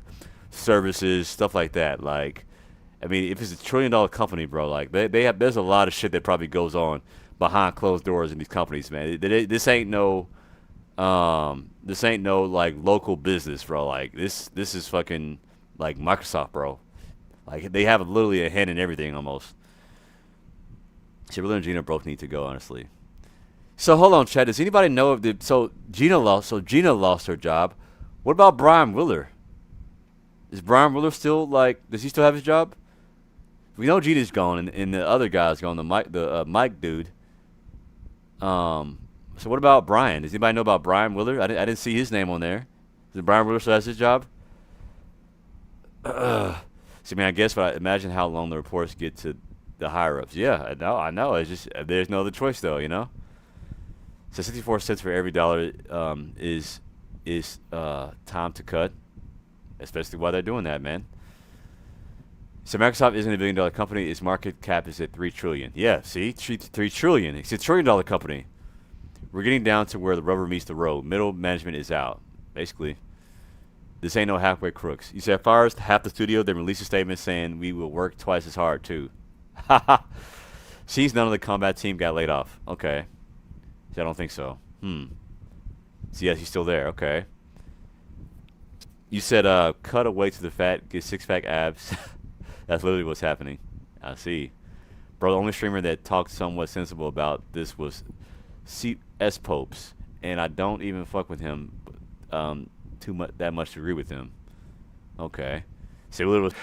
services, stuff like that. Like, I mean, if it's $1 trillion company, bro, like they have, there's a lot of shit that probably goes on behind closed doors in these companies, man. This ain't no like local business, bro. Like this is fucking like Microsoft, bro. Like they have literally a hand in everything almost. So Willer and Gina both need to go, honestly. So hold on, Chad. Does anybody know if Gina lost her job? What about Brian Willer? Is Brian Willer still like? Does he still have his job? We know Gina's gone, and the other guy's gone. The Mike dude. So what about Brian? Does anybody know about Brian Willer? I didn't see his name on there. Does Brian Willer still has his job? See, man, I guess, but I imagine how long the reports get to the higher ups. Yeah, I know. It's just there's no other choice, though. You know. So 64 cents for every dollar is time to cut, especially while they're doing that, man. So Microsoft isn't a $1 billion company. Its market cap is at $3 trillion. Yeah, see, $3 trillion. It's a $1 trillion company. We're getting down to where the rubber meets the road. Middle management is out, basically. This ain't no halfway crooks. You said fires half the studio, then release a statement saying we will work twice as hard too. Seems none of the combat team got laid off. Okay. See, I don't think so. So yes, he's still there. Okay. You said cut away to the fat, get six-pack abs. That's literally what's happening. I see. Bro, the only streamer that talked somewhat sensible about this was C.S. Popes, and I don't even fuck with him that much to agree with him. Okay. So was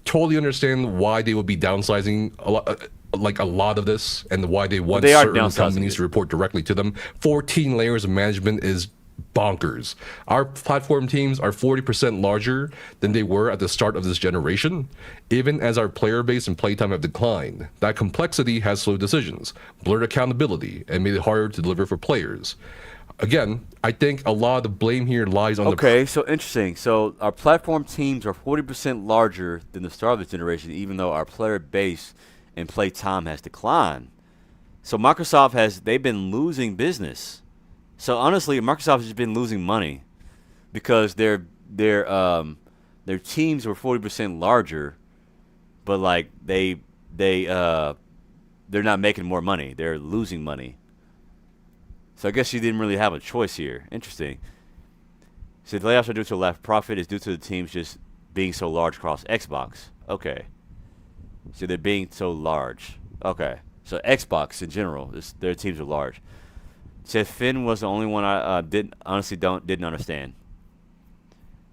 totally understand why they would be downsizing a lot of this, and why they want certain companies to report directly to them. 14 layers of management is bonkers. Our platform teams are 40% larger than they were at the start of this generation, even as our player base and playtime have declined. That complexity has slowed decisions, blurred accountability, and made it harder to deliver for players. Again, I think a lot of the blame here lies on so interesting. So our platform teams are 40% larger than the start of this generation, even though our player base and play time has declined. So Microsoft they've been losing business. So honestly, Microsoft has been losing money because their teams were 40% larger, but like they're not making more money. They're losing money. So I guess you didn't really have a choice here. Interesting. So the layoffs are due to a lack of profit is due to the teams just being so large across Xbox. Okay. So they're being so large. Okay. So Xbox in general, their teams are large. Said Finn was the only one I didn't understand.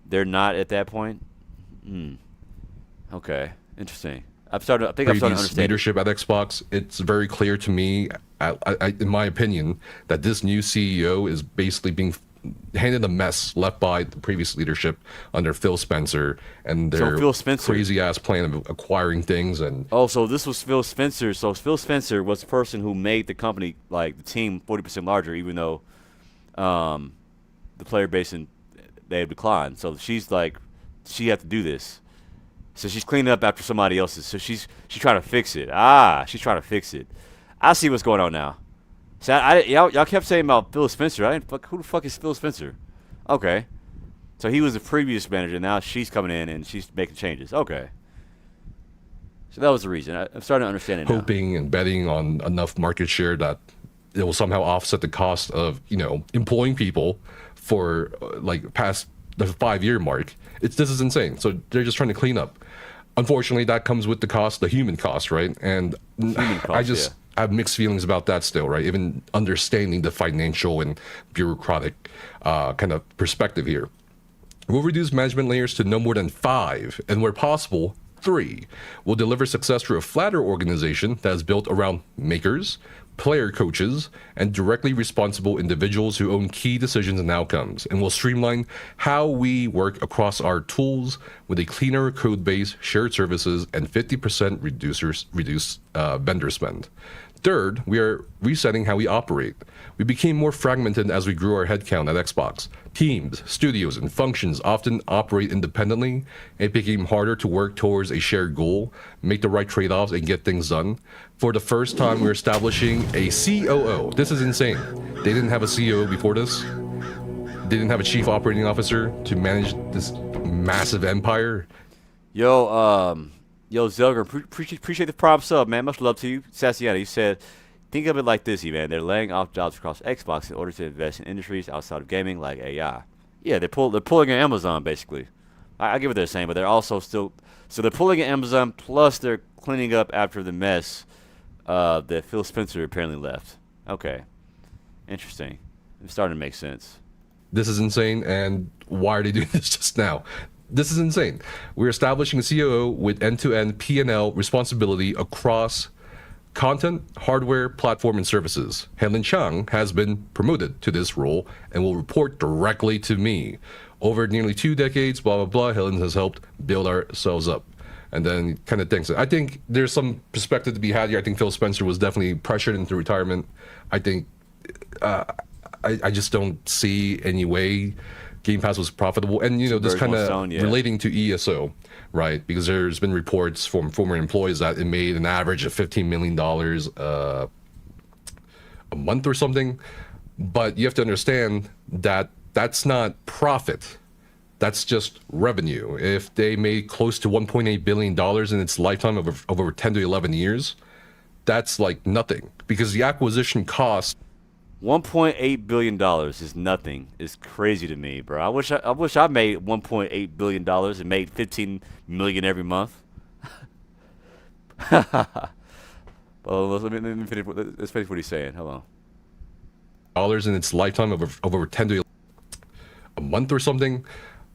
They're not at that point. Okay, interesting. I think I'm starting to understand leadership at Xbox. It's very clear to me, in my opinion, that this new CEO is basically being handed a mess left by the previous leadership under Phil Spencer and their crazy ass plan of acquiring things. And so this was Phil Spencer. So Phil Spencer was the person who made the company, like the team, 40% larger, even though the player base they had declined. So she's like, she had to do this. So she's cleaning up after somebody else's. So she's trying to fix it. She's trying to fix it. I see what's going on now. So y'all kept saying about Phil Spencer. Who the fuck is Phil Spencer? Okay. So he was the previous manager. Now she's coming in and she's making changes. Okay. So that was the reason. I'm starting to understand it now. Hoping and betting on enough market share that it will somehow offset the cost of, employing people for past the 5-year mark. This is insane. So they're just trying to clean up. Unfortunately, that comes with the cost, the human cost, right? And I have mixed feelings about that still, right? Even understanding the financial and bureaucratic kind of perspective here. We'll reduce management layers to no more than 5, and where possible, 3. We'll deliver success through a flatter organization that is built around makers, player coaches, and directly responsible individuals who own key decisions and outcomes, and will streamline how we work across our tools with a cleaner code base, shared services, and 50% reduced vendor spend. Third, we are resetting how we operate. We became more fragmented as we grew our headcount at Xbox. Teams, studios, and functions often operate independently. It became harder to work towards a shared goal, make the right trade-offs, and get things done. For the first time, we're establishing a COO. This is insane. They didn't have a COO before this. They didn't have a chief operating officer to manage this massive empire. Yo, Zelger, appreciate the props up, man. Much love to you. Sassiana, he said, think of it like this, man. They're laying off jobs across Xbox in order to invest in industries outside of gaming like AI. Yeah, they're pulling in Amazon, basically. I get what they're saying, but they're also still... So they're pulling in Amazon, plus they're cleaning up after the mess that Phil Spencer apparently left. Okay. Interesting. It's starting to make sense. This is insane, and why are they doing this just now? This is insane. We're establishing a COO with end-to-end P&L responsibility across content, hardware, platform, and services. Helen Chang has been promoted to this role and will report directly to me. Over nearly 2 decades, blah, blah, blah, Helen has helped build ourselves up. And then kind of thinks, I think there's some perspective to be had here. I think Phil Spencer was definitely pressured into retirement. I think, I just don't see any way Game Pass was profitable, and this kind of relating to ESO, right? Because there's been reports from former employees that it made an average of $15 million a month or something. But you have to understand that that's not profit. That's just revenue. If they made close to $1.8 billion in its lifetime of over 10 to 11 years, that's like nothing, because the acquisition cost... $1.8 billion is nothing. It's crazy to me, bro. I wish I made $1.8 billion and made $15 million every month. Well, let's finish what he's saying. Hold on. Dollars in its lifetime of over 10 to a month or something.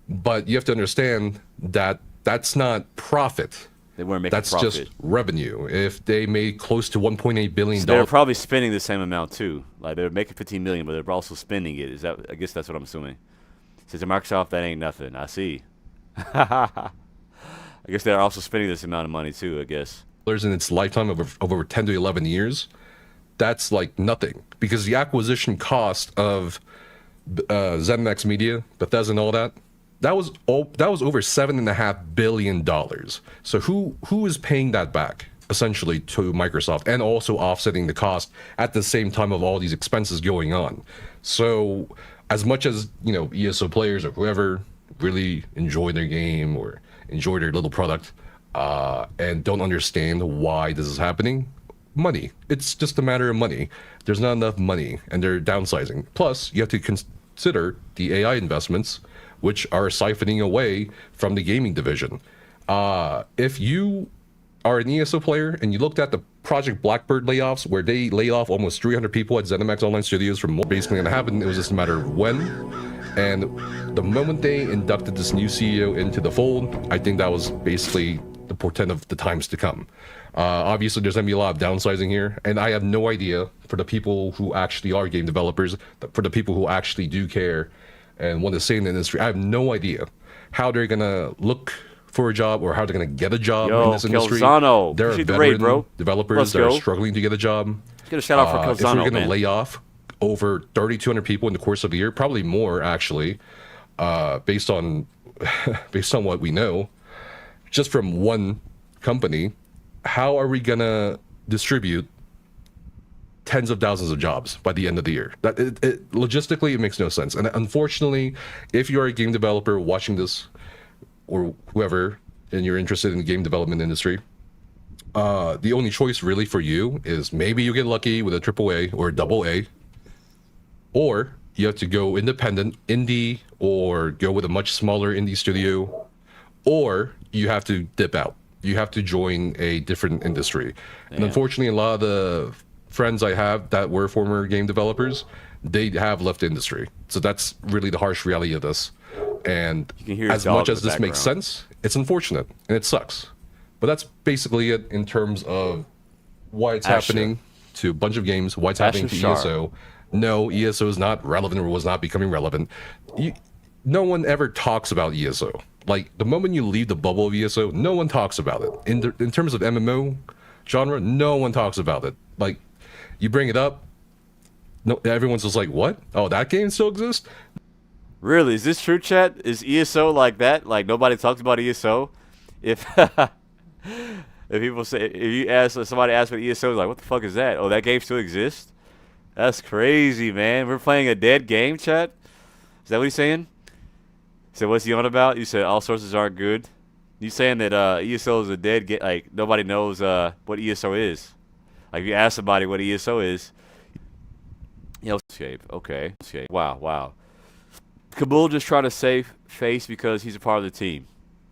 But you have to understand that that's not profit. They weren't making That's profit. Just revenue. If they made close to $1.8 billion, so they're probably spending the same amount too. Like they're making $15 million, but they're also spending it. I guess that's what I'm assuming. Since to Microsoft, that ain't nothing. I see. I guess they're also spending this amount of money too. I guess. In its lifetime of over 10 to 11 years, that's like nothing, because the acquisition cost of ZeniMax Media, Bethesda, and all that. That was over $7.5 billion. So who is paying that back essentially to Microsoft, and also offsetting the cost at the same time of all these expenses going on? So as much as ESO players or whoever really enjoy their game or enjoy their little product and don't understand why this is happening, money. It's just a matter of money. There's not enough money, and they're downsizing. Plus, you have to consider the AI investments, which are siphoning away from the gaming division. If you are an ESO player and you looked at the Project Blackbird layoffs, where they laid off almost 300 people at ZeniMax Online Studios from basically going to happen, it was just a matter of when. And the moment they inducted this new CEO into the fold, I think that was basically the portent of the times to come. Obviously, there's going to be a lot of downsizing here, and I have no idea, for the people who actually are game developers, for the people who actually do care and want to stay in the industry, I have no idea how they're going to look for a job or how they're going to get a job in this industry. Calzano. There are veteran developers that are struggling to get a job. Let's get a shout out for Calzano, if we're going to lay off over 3,200 people in the course of the year, probably more actually, based on what we know, just from one company, how are we going to distribute tens of thousands of jobs by the end of the year? Logistically, it makes no sense. And unfortunately, if you're a game developer watching this, or whoever, and you're interested in the game development industry, the only choice really for you is maybe you get lucky with a AAA or a AA, or you have to go independent, indie, or go with a much smaller indie studio, or you have to dip out. You have to join a different industry. And unfortunately, a lot of the friends I have that were former game developers, they have left the industry. So that's really the harsh reality of this. And as much as this makes sense, it's unfortunate and it sucks. But that's basically it in terms of why it's happening to a bunch of games, why it's happening to ESO. No, ESO is not relevant or was not becoming relevant. No one ever talks about ESO. Like, the moment you leave the bubble of ESO, no one talks about it. In terms of MMO genre, no one talks about it. Like, You bring it up, no, everyone's just like, what? Oh, that game still exists? Really? Is this true, chat? Is ESO like that? Like nobody talks about ESO? If if people say, if you ask, if somebody asks what ESO is, like, what the fuck is that? Oh, that game still exists? That's crazy, man. We're playing a dead game, chat? Is that what he's saying? So what's he on about? You said all sources aren't good. You saying that ESO is a dead game? Like nobody knows what ESO is. Like if you ask somebody what ESO is, shape. Okay. Wow, wow. Kabul just trying to save face because he's a part of the team.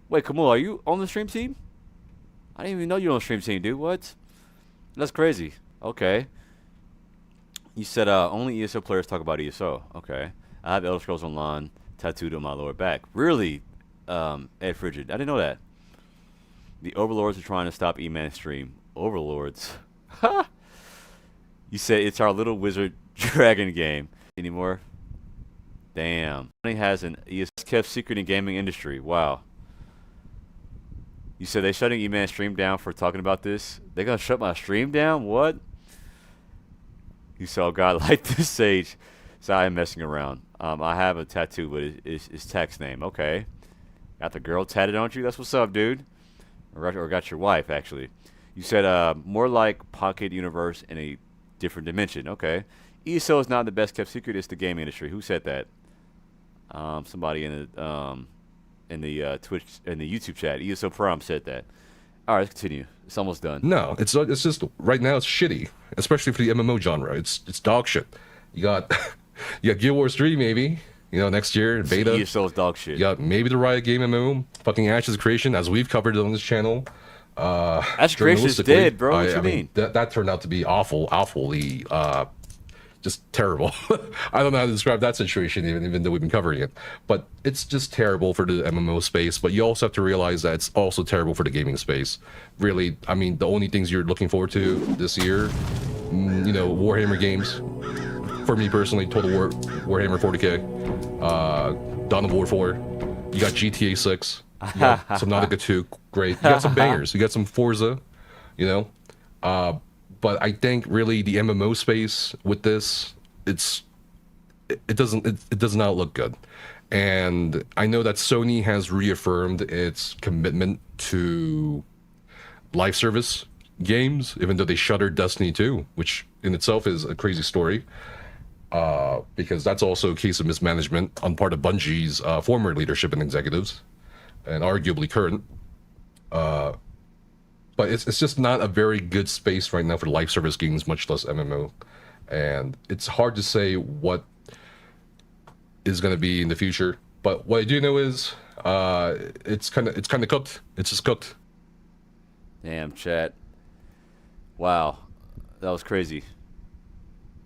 Wait, Kabul, are you on the stream team? I didn't even know you were on the stream team, dude. What? That's crazy. Okay. You said only ESO players talk about ESO. Okay. I have Elder Scrolls Online tattooed on my lower back. Really, Ed Frigid? I didn't know that. The Overlords are trying to stop E-Man stream. Overlords? Ha! You said it's our little wizard dragon game. Anymore? Damn. He has an ESO kept secret in gaming industry. Wow. You said they shutting E-Man stream down for talking about this? They gonna shut my stream down? What? You saw a guy like this sage. So I am messing around. I have a tattoo, but it's text name. Okay. Got the girl tatted on you? That's what's up, dude. Or got your wife, actually. You said more like Pocket Universe in a different dimension. Okay. ESO is not the best kept secret. It's the game industry. Who said that? Somebody in the Twitch, in the YouTube chat. ESO Prom said that. All right, let's continue. It's almost done. No, it's just right now it's shitty, especially for the MMO genre. It's dog shit. You got Guild Wars 3 maybe, next year beta. ESO's dog shit. You got maybe the Riot Game MMO, fucking Ashes Creation, as we've covered on this channel. Ashes Creation is dead, bro. What you mean? That turned out to be awfully just terrible. I don't know how to describe that situation, even though we've been covering it. But it's just terrible for the MMO space. But you also have to realize that it's also terrible for the gaming space. Really, I mean, the only things you're looking forward to this year, Warhammer games. For me personally, Total War, Warhammer 40k, Dawn of War 4. You got GTA 6. You got Subnautica 2. Great. You got some bangers. You got some Forza. But I think really the MMO space with this, it does not look good. And I know that Sony has reaffirmed its commitment to live service games, even though they shuttered Destiny 2, which in itself is a crazy story. Because that's also a case of mismanagement on part of Bungie's former leadership and executives, and arguably current. But it's just not a very good space right now for live service games, much less MMO. And it's hard to say what is going to be in the future. But what I do know is it's kind of cooked. It's just cooked. Damn, chat. Wow, that was crazy.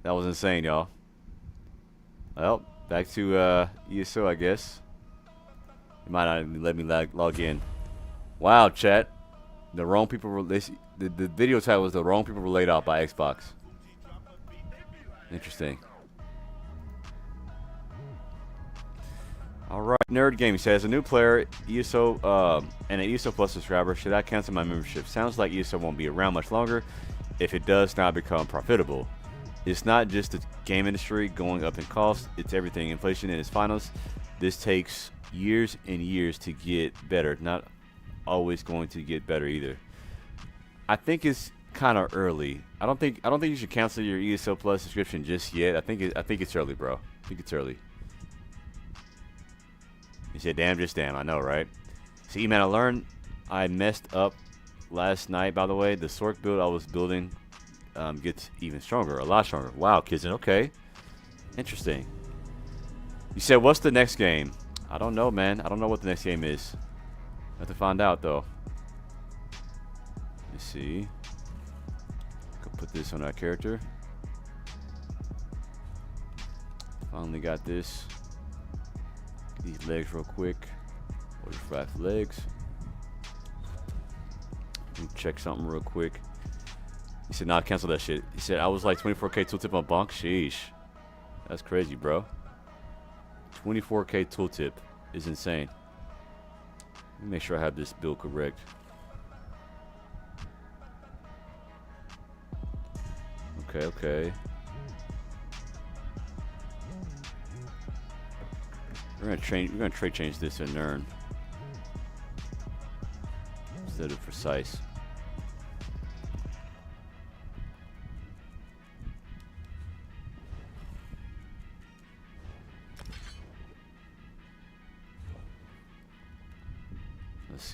That was insane, y'all. Well, back to ESO, I guess. You might not even let me log in. Wow, chat. The wrong people were. The video title was "The Wrong People Were Laid Off by Xbox." Interesting. All right, Nerd Gaming says, a new player, ESO, and an ESO Plus subscriber, should I cancel my membership? Sounds like ESO won't be around much longer if it does not become profitable. It's not just the game industry going up in cost, it's everything. Inflation in its finals. This takes years and years to get better. Not always going to get better either. I think it's kind of early. I don't think you should cancel your ESO Plus subscription just yet. I think it's early, bro. I think it's early. You said, damn, just damn. I know, right? See, man, I learned I messed up last night, by the way. The Sork build I was building gets even stronger, a lot stronger. Wow, Kizen, okay. Interesting. You said, what's the next game? I don't know, man. I don't know what the next game is. I have to find out, though. Let me see. Could put this on our character. Finally got this. These legs real quick. Order 5 legs. Let me check something real quick. He said, nah, cancel that shit. He said, I was like 24k tooltip on bonk. Sheesh. That's crazy, bro. 24k tooltip is insane. Let me make sure I have this build correct. Okay. We're gonna trade change this to Nern instead of precise.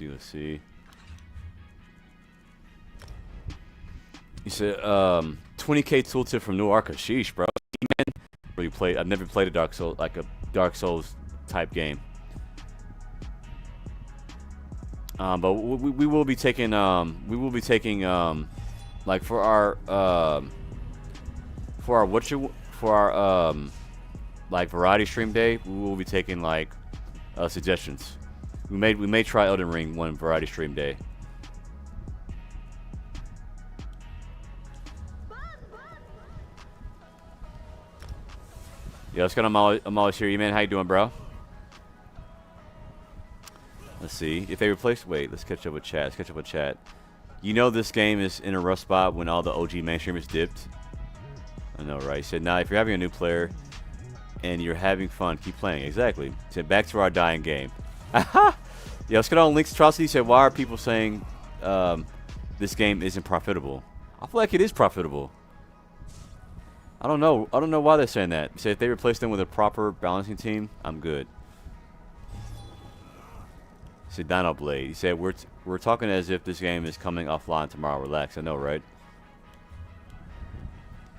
Let's see. You said 20k tooltip from New Arca. Sheesh, bro. Really played. I've never played a Dark Souls type game. But we will be taking like for our like variety stream day, we will be taking like suggestions. We may try Elden Ring one variety stream day. Yo, what's going on? I'm always here. You man, how you doing, bro? Let's see if they replace. Wait, let's catch up with chat. You know this game is in a rough spot when all the OG mainstreamers dipped. I know, right? He said, "Now, if you're having a new player and you're having fun, keep playing." Exactly. He said, "Back to our dying game." Yeah, let's get on Link's Atrocity. He said, "Why are people saying this game isn't profitable?" I feel like it is profitable. I don't know why they're saying that. He said if they replace them with a proper balancing team, I'm good. He said Dino Blade. He said we're talking as if this game is coming offline tomorrow. Relax. I know, right?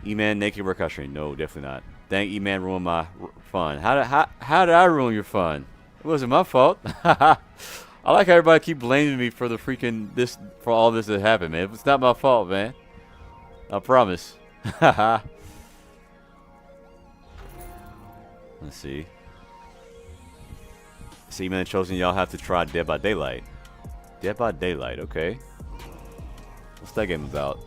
E-Man naked workout stream. No, definitely not. Dang, E-Man ruined my fun. How did I ruin your fun? It wasn't my fault. I like how everybody keep blaming me for the freaking for all this that happened, man. It's not my fault, man. I promise. Let's see. See, man, chosen. Y'all have to try Dead by Daylight. Dead by Daylight, okay. What's that game about?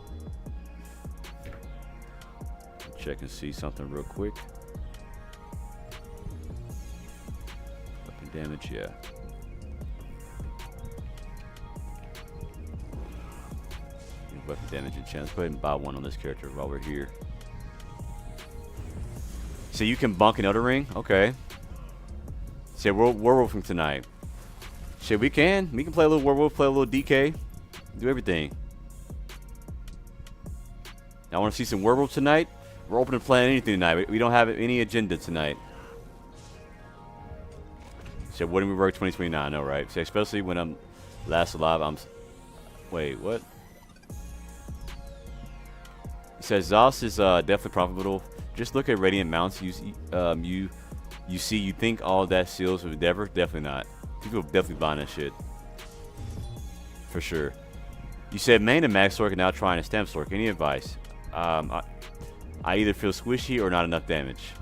Check and see something real quick. Weapon damage, yeah. Weapon damage and chance. Go ahead and buy one on this character while we're here. So you can bunk another ring? Okay. Say werewolfing tonight. Shit, we can play a little werewolf, play a little DK, do everything. I want to see some werewolf tonight. We're open to playing anything tonight. We don't have any agenda tonight. So when we work 2029, I know, right? So especially when I'm last alive, wait, what? He says Zos is definitely profitable. Just look at Radiant mounts. You think all that seals with Endeavor? Definitely not. People definitely buying that shit. For sure. You said main and max Sork and now trying a stem Sork. Any advice? I either feel squishy or not enough damage.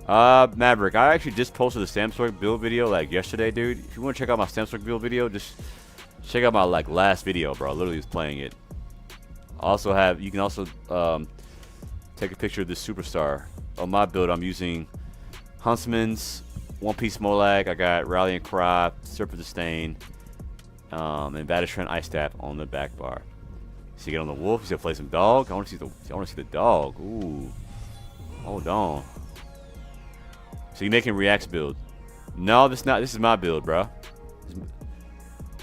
Maverick, I actually just posted the stem Sork build video like yesterday, dude. If you want to check out my stem Sork build video, just check out my like last video, bro. I literally was playing it. You can also take a picture of this superstar. On my build, I'm using Huntsman's, One Piece Molag. I got Rallying Cry, Serpent Disdain, and Vatistrant Ice Tap on the back bar. So you get on the wolf. You said play some dog. I want to see the dog. Ooh, hold on. So you making React's build? No, this is my build, bro.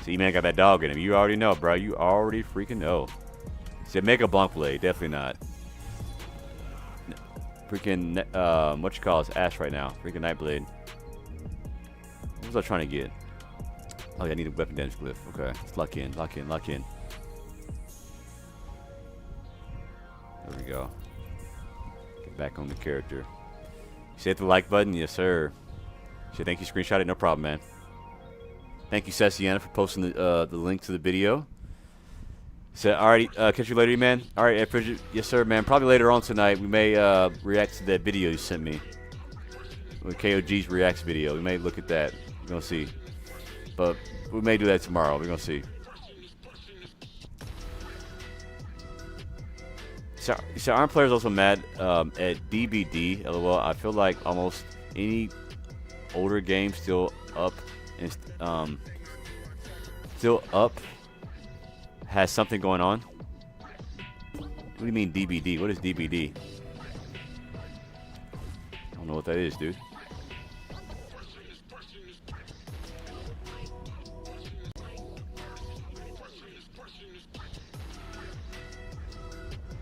See, man, got that dog in him. You already know, bro. You already freaking know. Said make a Blanc Blade. Definitely not. Freaking, what you call it? Ash right now. Freaking Nightblade. What was I trying to get? Oh, yeah, I need a weapon damage glyph. Okay, let's lock in. There we go. Get back on the character. You say hit the like button? Yes, sir. Say thank you, screenshot it. No problem, man. Thank you, Sassiana, for posting the link to the video. Said, alrighty, catch you later, man. Alright, yes, sir, man. Probably later on tonight, we may react to that video you sent me. With KOG's reacts video. We may look at that. We're going to see. But we may do that tomorrow. We're going to see. So aren't players also mad at DBD? LOL. I feel like almost any older game still up has something going on. do you mean DBD? What is DBD? I don't know what that is, dude.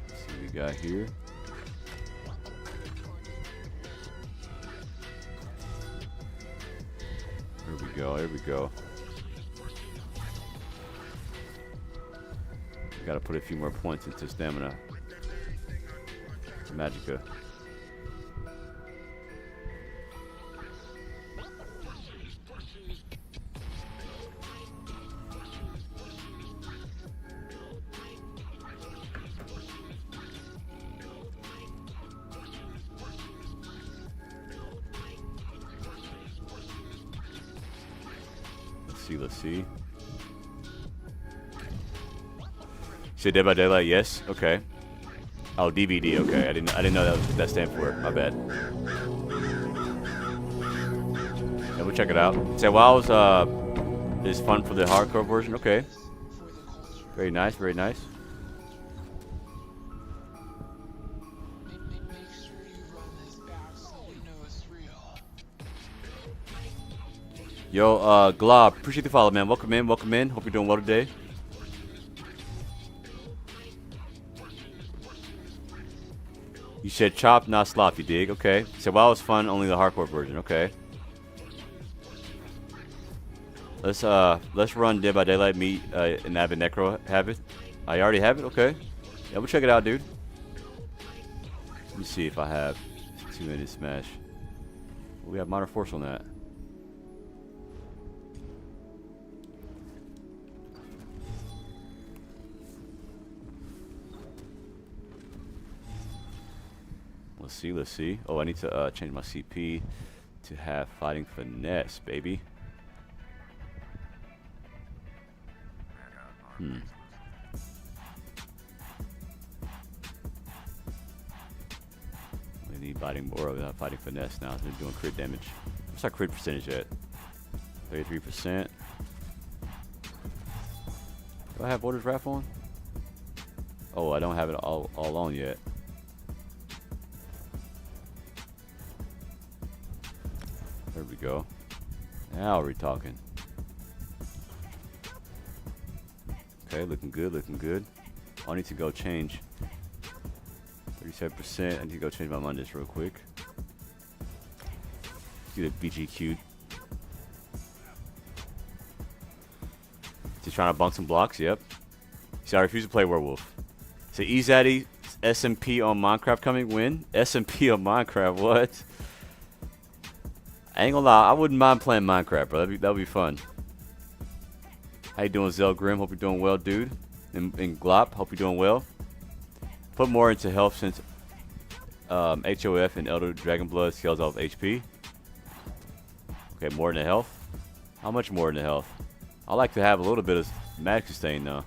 Let's see what we got here. Here we go, here we go. Gotta put a few more points into stamina. Magica. Let's see. Say Dead by Daylight, yes. Okay. Oh, DVD. Okay, I didn't know that was what that stand for. My bad. Yeah, we'll check it out. Say WoW's is fun for the hardcore version. Okay. Very nice. Very nice. Yo, Glob, appreciate the follow, man. Welcome in, welcome in. Hope you're doing well today. You said chop, not slop, you dig? Okay. So WoW was fun, only the hardcore version. Okay. Let's run Dead by Daylight, me and Avid Necro have it. I already have it? Okay. Yeah, we'll check it out, dude. Let me see if I have 2-minute smash. We have Minor Force on that. Let's see. Oh, I need to change my CP to have fighting finesse, baby. We need fighting more of that fighting finesse now. They're doing crit damage. What's our crit percentage at? 33%. Do I have Orders Wrath on? Oh, I don't have it all on yet. There we go. Now we're talking. Okay, looking good, looking good. I need to go change 37%. I need to go change my Mondays real quick. Get a BGQ. Just trying to bunk some blocks, yep. See, I refuse to play Werewolf. So Ezaddy, SMP on Minecraft coming, win? SMP on Minecraft, what? I ain't gonna lie, I wouldn't mind playing Minecraft, bro. That'd be fun. How you doing, Zell Grim? Hope you're doing well, dude. And Glop, hope you're doing well. Put more into health since HOF and Elder Dragonblood scales off HP. Okay, more in the health. How much more in the health? I like to have a little bit of magic sustain though.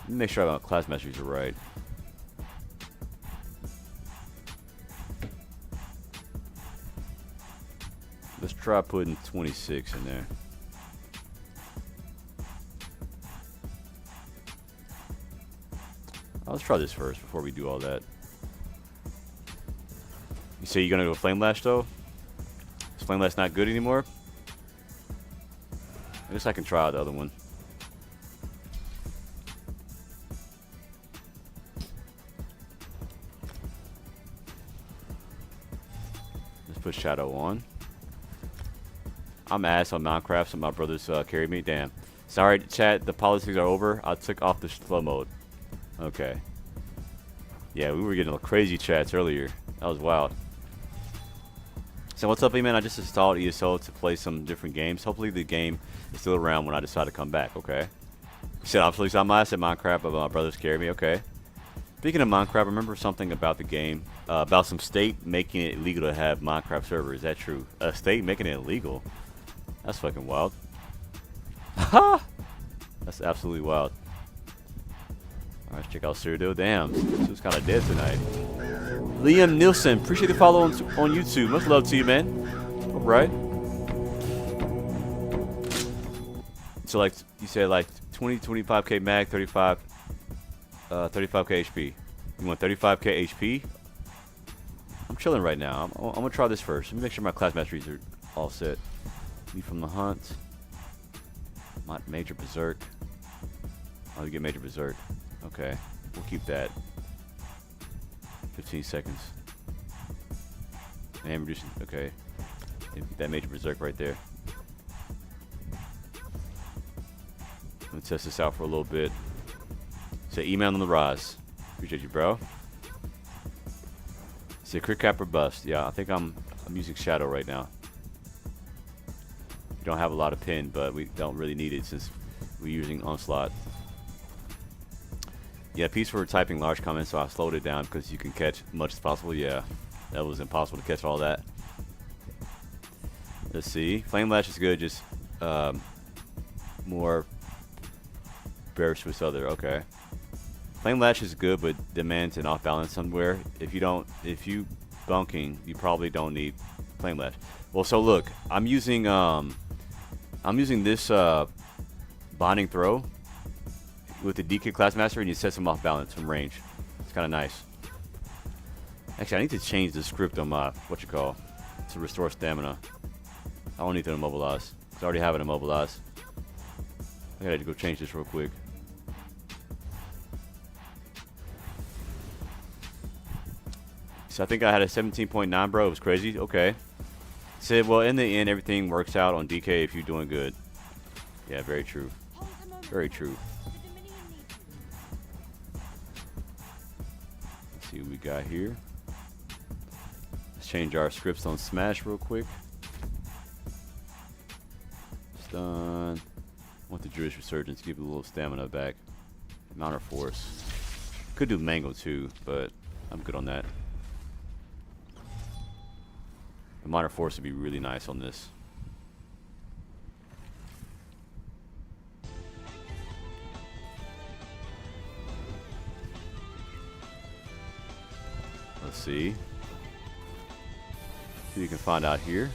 Let me make sure my class measures are right. Let's try putting 26 in there. Let's try this first before we do all that. You say you're gonna go Flame Lash though? Is Flame Lash not good anymore? I guess I can try the other one. Let's put Shadow on. I'm ass on Minecraft, so my brothers carried me. Damn. Sorry, chat. The politics are over. I took off the slow mode. Okay. Yeah, we were getting crazy chats earlier. That was wild. So what's up, man? I just installed ESO to play some different games. Hopefully the game is still around when I decide to come back. Okay. You said I'm sleeping on my ass at Minecraft, but my brothers carried me. Okay. Speaking of Minecraft, I remember something about the game, about some state making it illegal to have Minecraft servers. Is that true? A state making it illegal? That's fucking wild. That's absolutely wild. Alright, let's check out Cyrodiil. Damn, she was kind of dead tonight. Liam Nielsen, appreciate the follow on YouTube. Much love to you, man. Alright. So, like, you said, like, 20, 25k mag, 35 35k HP. You want 35k HP? I'm chilling right now. I'm gonna try this first. Let me make sure my class masteries are all set. Me from the hunt. Major berserk. Oh, you get major berserk. Okay, we'll keep that. 15 seconds. And reducing. Okay, keep that major berserk right there. Let me test this out for a little bit. Say email on the rise. Appreciate you, bro. Say crit cap or bust. Yeah, I think I'm using shadow right now. We don't have a lot of pin, but we don't really need it since we're using onslaught. Yeah, peace for typing large comments, so I slowed it down because you can catch as much as possible. Yeah, that was impossible to catch all that. Let's see. Flame Lash is good, just more burst with other. Okay. Flame Lash is good, but demands an off balance somewhere. If you bunking, you probably don't need Flame Lash. Well, so look, I'm using this bonding throw with the DK class master, and you set some off balance from range. It's kind of nice. Actually, I need to change the script on my to restore stamina. I don't need to immobilize. I already have it immobilized. I gotta go change this real quick. So I think I had a 17.9, bro. It was crazy. Okay. Said, well, in the end, everything works out on DK if you're doing good. Yeah, very true. Very true. Let's see what we got here. Let's change our scripts on Smash real quick. Stun. Want the Jewish Resurgence. Give it a little stamina back. Minor Force. Could do Mango too, but I'm good on that. The Minor Force would be really nice on this. Let's see. See what you can find out here.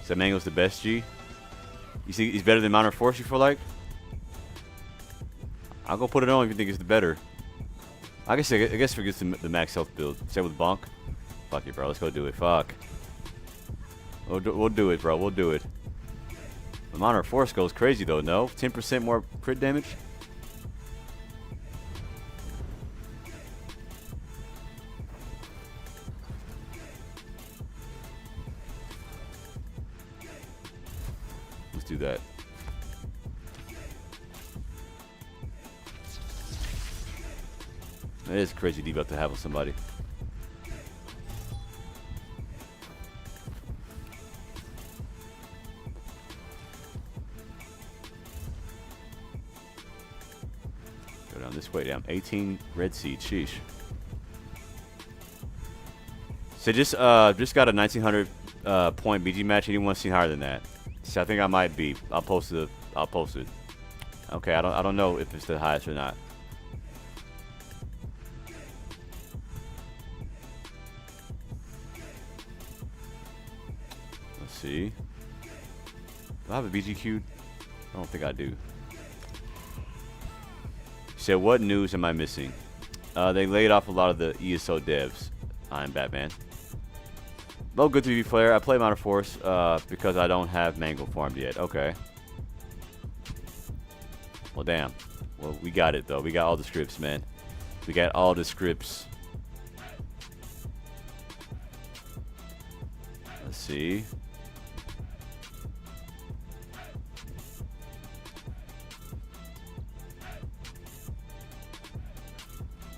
So Mango's the best G. You see he's better than Minor Force, you feel like? I'll go put it on if you think it's the better. I guess if it gets the max health build. Same with Bonk. Fuck it, bro. Let's go do it. Fuck. We'll do it, bro. We'll do it. The Minor Force goes crazy, though, no? 10% more crit damage? Let's do that. It is a crazy debuff to have on somebody. Go down this way. Down 18 red seed. Sheesh. So just got a 1900 point BG match. Anyone seen higher than that? So I think I might be. I'll post it. Okay, I don't know if it's the highest or not. Let's see. Do I have a BG queued? I don't think I do. So what news am I missing? They laid off a lot of the ESO devs. I'm Batman. Well, good to be player. I play Minor Force because I don't have Mango farmed yet. Okay. Well, damn. Well, we got it, though. We got all the scripts, man. We got all the scripts. Let's see.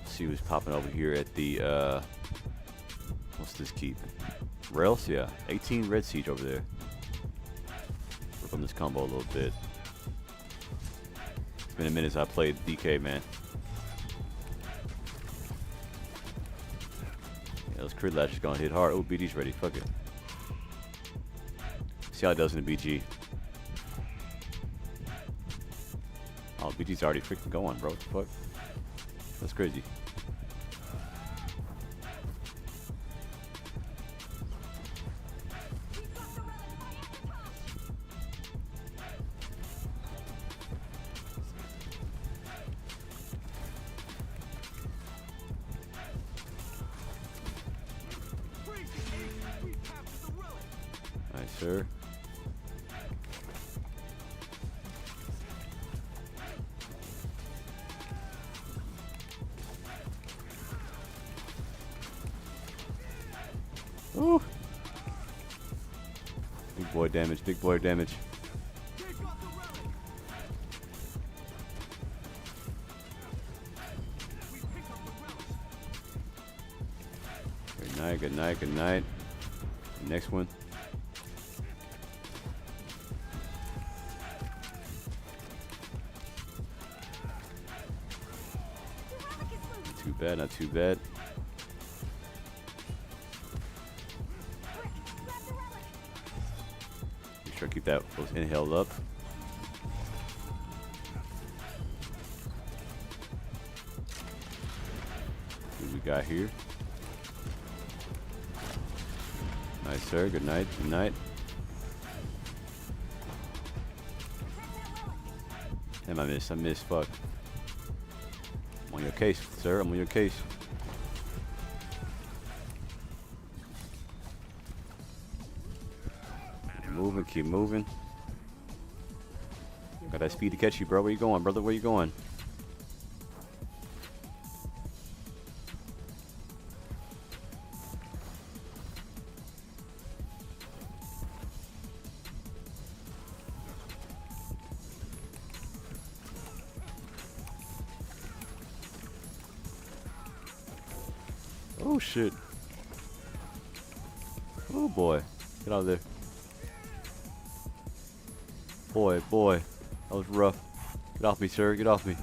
Let's see who's popping over here at the, what's this keep? Rails? Yeah. 18 red siege over there. Work on this combo a little bit. It's been a minute since I played DK, man. Yeah, those crit lashes gonna hit hard. Oh, BG's ready. Fuck it. See how it does in the BG. Oh, BG's already freaking going, bro. What the fuck? That's crazy. Nice, sir. Ooh. Big boy damage, big boy damage. Good night, good night, good night. Next one. Not too bad, not too bad. Make sure I keep those inhaled up. See what we got here. Nice, sir. Good night. Good night. Damn, I missed. Fuck. I'm on your case, sir. I'm on your case. Keep moving. Keep moving. Got that speed to catch you, bro. Where you going, brother? Where you going? Oh shit. Oh boy. Get out of there. Boy, boy. That was rough. Get off me, sir. Get off me.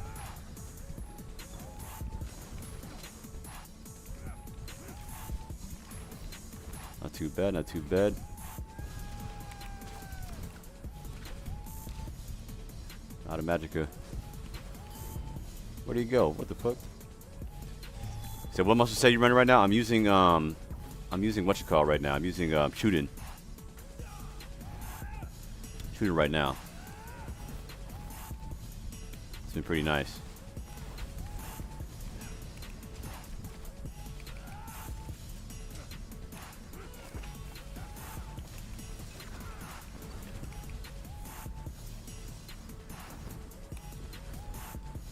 Not too bad, not too bad. Out of Magica. Where do you go? What the fuck? So what am I supposed to say you're running right now? I'm using what you call right now. I'm using shooting right now. It's been pretty nice.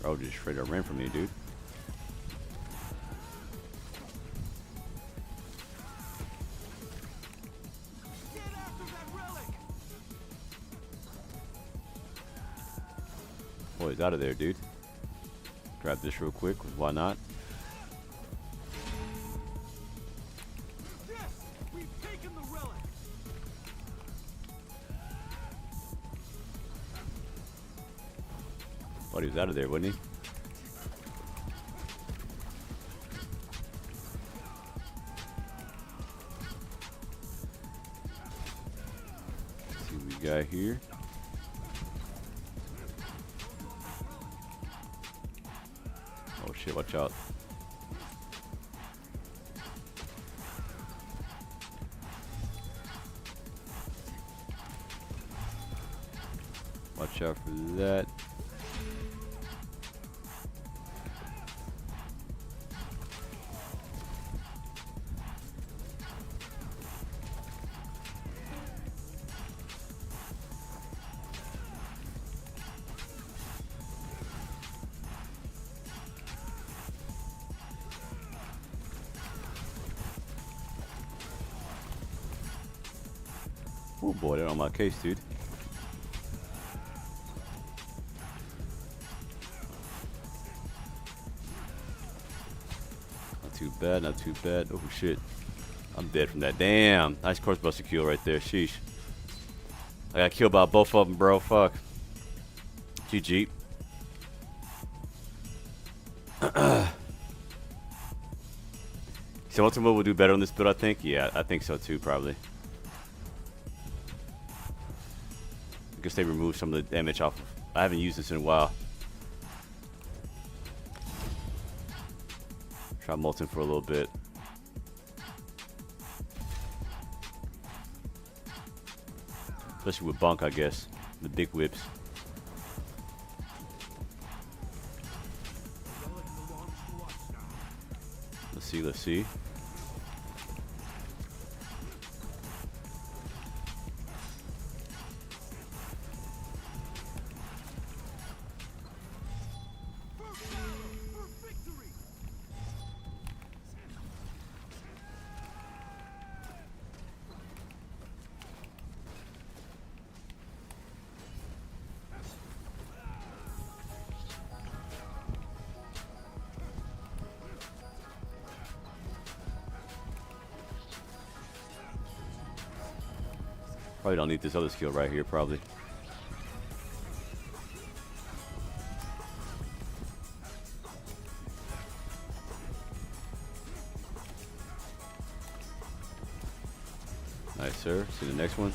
Bro, just straight up ran from me, dude. Boy, he's out of there, dude. Grab this real quick. Why not? Yes, we've taken the relic. Thought he was out of there, wasn't he? Let's see what we got here. Oh shit, watch out. Watch out for that. Oh boy, they're on my case, dude. Not too bad, not too bad. Oh shit. I'm dead from that. Damn. Nice course buster kill right there. Sheesh. I got killed by both of them, bro. Fuck. GG. So Ultimate will do better on this build, I think. Yeah, I think so too, probably. I guess they removed some of the damage off. I haven't used this in a while. Try Molten for a little bit. Especially with Bunk, I guess. The big whips. Let's see, let's see. Probably don't need this other skill right here, probably. Nice, sir. See the next one.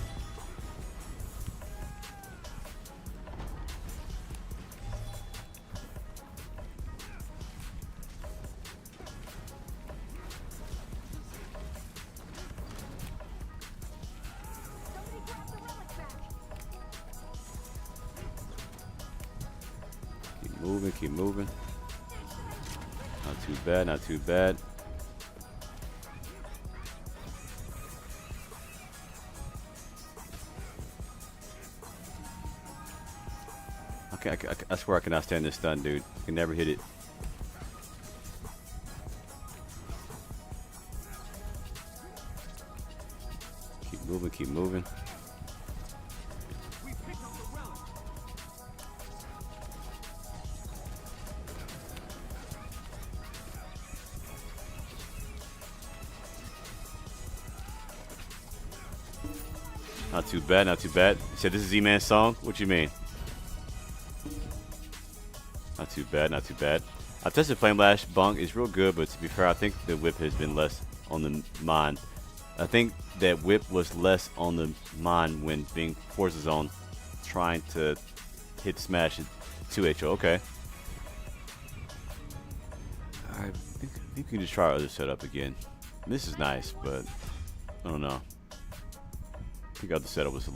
Keep moving, keep moving. Not too bad, not too bad. I swear I cannot stand this stun, dude. I can never hit it. Keep moving, keep moving. We picked up the relic. Not too bad, not too bad. You said this is Z-Man's song? What you mean? Not too bad, not too bad. I tested Flame Lash. Bunk is real good, but to be fair, I think the whip has been less on the mind. I think that whip was less on the mind when being Forza Zone, trying to hit smash at 2HO. Okay. I think we can just try our other setup again. This is nice, but I don't know. I think our other setup was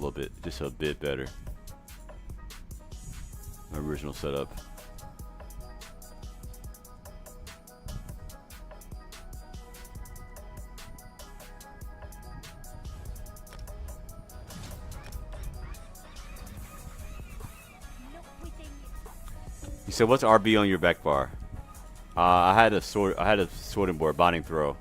just a bit better. My original setup. You said, what's RB on your back bar? I had a sword and board binding throw.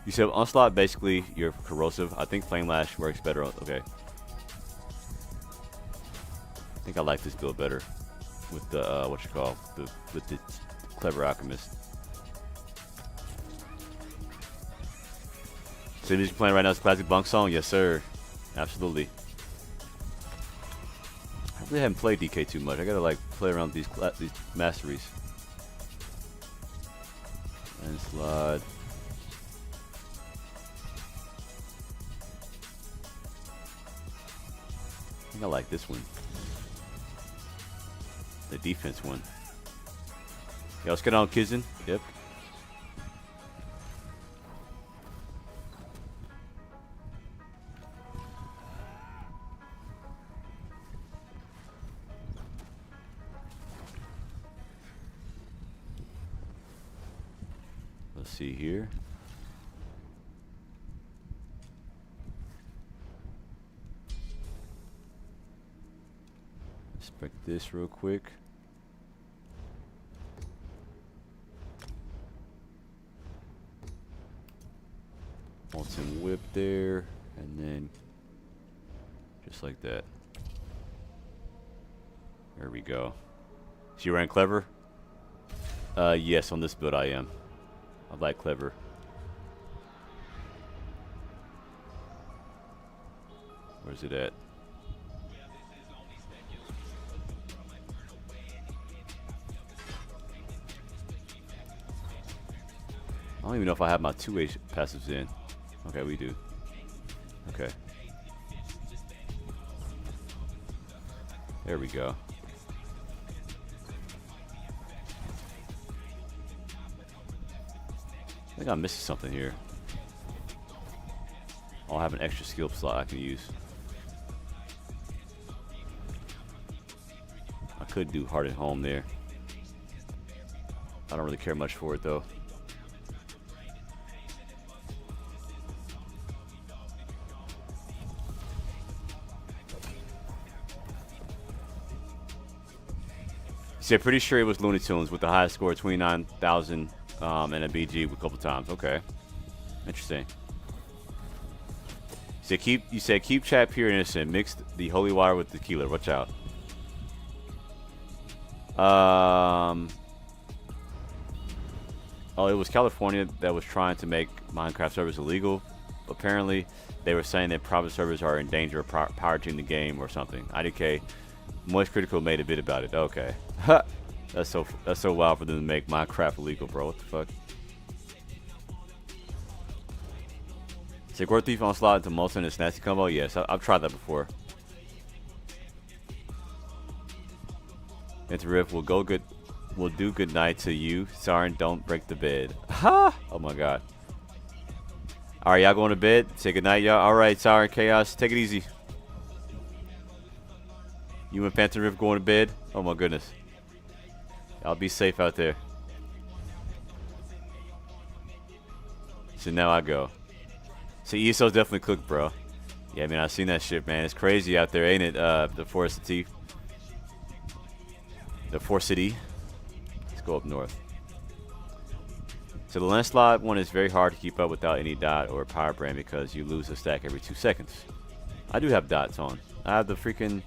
You said onslaught, basically you're corrosive. I think flame lash works better. Okay. I think I like this build better with the with the clever alchemist. So music playing right now is classic Bunk song. Yes, sir. Absolutely. I really haven't played DK too much. I gotta like play around with these masteries. And slide. I think I like this one. The defense one. Yeah, let's get on Kizin. Yep. Let's see here. Inspect this real quick. Molten whip there, and then just like that. There we go. So you ran clever? Yes, on this build I am. I like clever. Where's it at? I don't even know if I have my 2H passives in. Okay, we do. Okay. There we go. I think I'm missing something here. I'll have an extra skill slot I can use. I could do hard at home there. I don't really care much for it though. See, I'm pretty sure it was Looney Tunes with the highest score, 29,000, and a BG a couple times. Okay, interesting. You said keep chat pure innocent. Mix the holy water with tequila. Watch out. Oh, it was California that was trying to make Minecraft servers illegal. Apparently, they were saying that private servers are in danger of pirating the game or something. IDK, Moist Critical made a bit about it. Okay. That's so wild for them to make Minecraft illegal, bro. What the fuck? Sigward Thief on slot into Molson and Snazzy combo? Yes, I've tried that before. Into Rift will go good. Will do good night to you. Siren, don't break the bed. Ha! Oh my god. Alright, y'all going to bed? Say good night, y'all. Alright, Siren Chaos, take it easy. You and Phantom Rift going to bed? Oh my goodness. Y'all be safe out there. So now I go. See, ESO's definitely cooked, bro. Yeah, I mean, I've seen that shit, man. It's crazy out there, ain't it? The Forest City. The Forest City. Let's go up north. So the Lancelot one is very hard to keep up without any dot or power brand because you lose a stack every 2 seconds. I do have dots on. I have the freaking...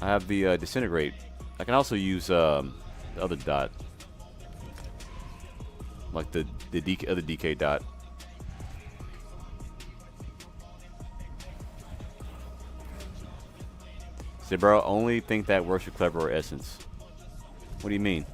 I have the Disintegrate. I can also use the other dot. Like the other DK dot. Say, bro, only think that works with Clever or Essence. What do you mean?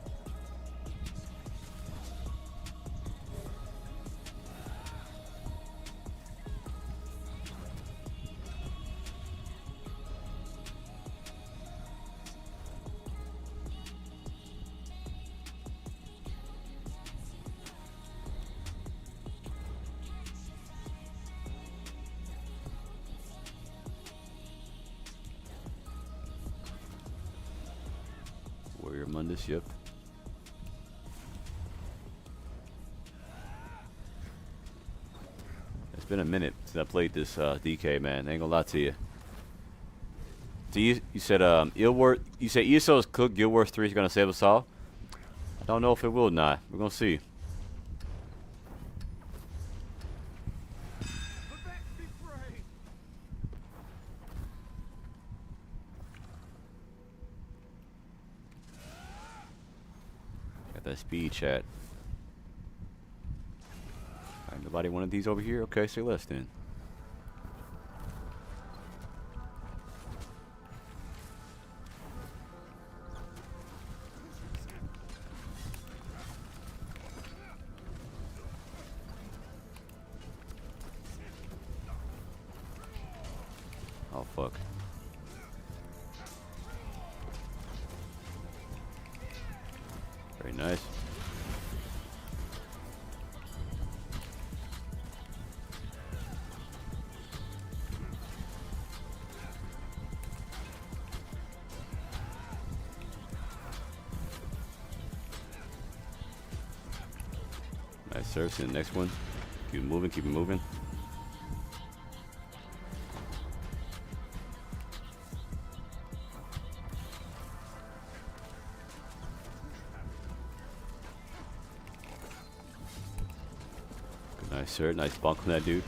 Warrior Mundus, yep. It's been a minute since I played this DK, man. Ain't gonna lie to you. So you said you said ESO is cooked. Guild Wars 3 is gonna save us all. I don't know if it will or not. We're gonna see. Got that speed chat. Alright, nobody wanted these over here? Okay, say less then. Oh, fuck. Very nice. Nice serve. See the next one. Keep it moving, keep it moving. Nice, sir. Nice bonk on that dude.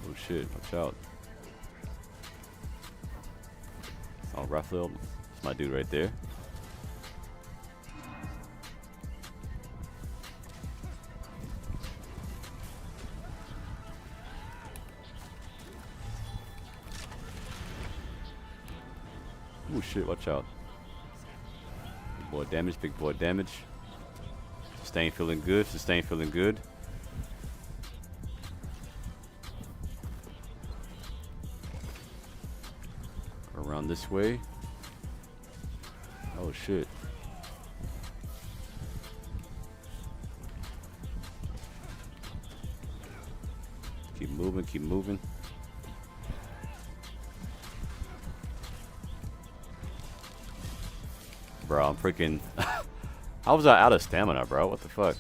Oh shit, watch out. Oh, Raphael. That's my dude right there. Oh shit, watch out. Big boy damage, big boy damage. Sustain feeling good, sustain feeling good. Around this way. Oh shit. Keep moving, keep moving. Bro, I'm freaking... How was I out of stamina, bro? What the fuck?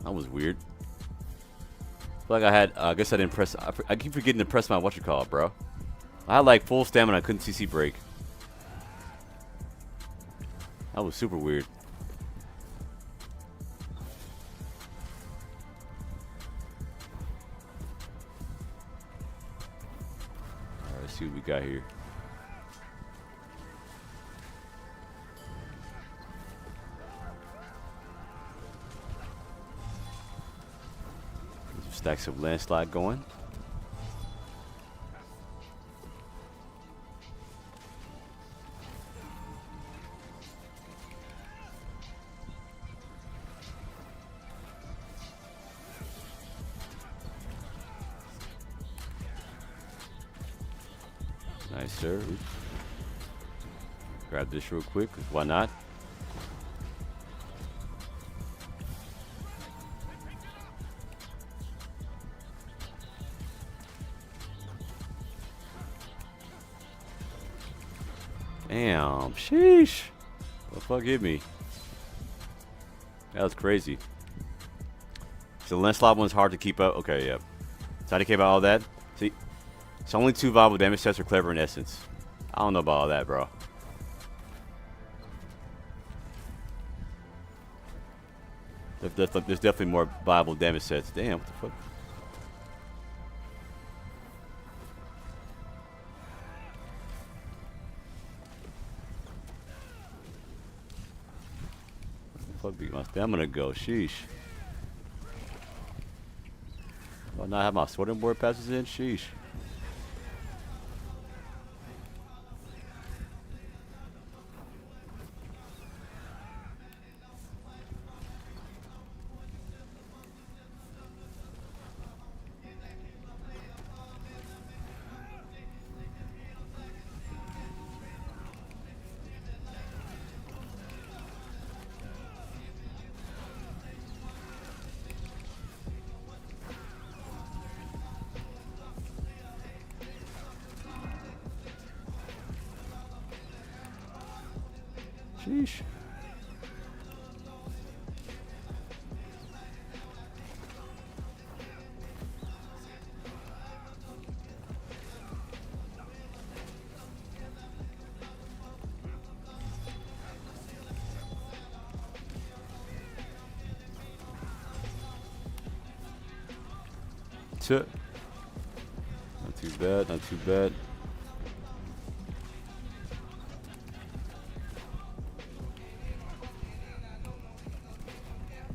That was weird. I feel like I had... I guess I didn't press... I keep forgetting to press my whatchamacallit, bro. I had like full stamina. I couldn't CC break. That was super weird. Let's see what we got here. Some stacks of landslide going. Nice, sir. Oops. Grab this real quick, 'cause why not? Damn, sheesh. What the fuck hit me? That was crazy. So the landslide one's hard to keep up. Okay, yeah. So how to keep out all that? See? It's only 2 viable damage sets are clever in essence. I don't know about all that, bro. There's definitely more viable damage sets. Damn, what the fuck? Where the fuck be my stamina go? Sheesh. Oh, now I have my sorting board passes in? Sheesh. Sheesh. Not too bad, not too bad.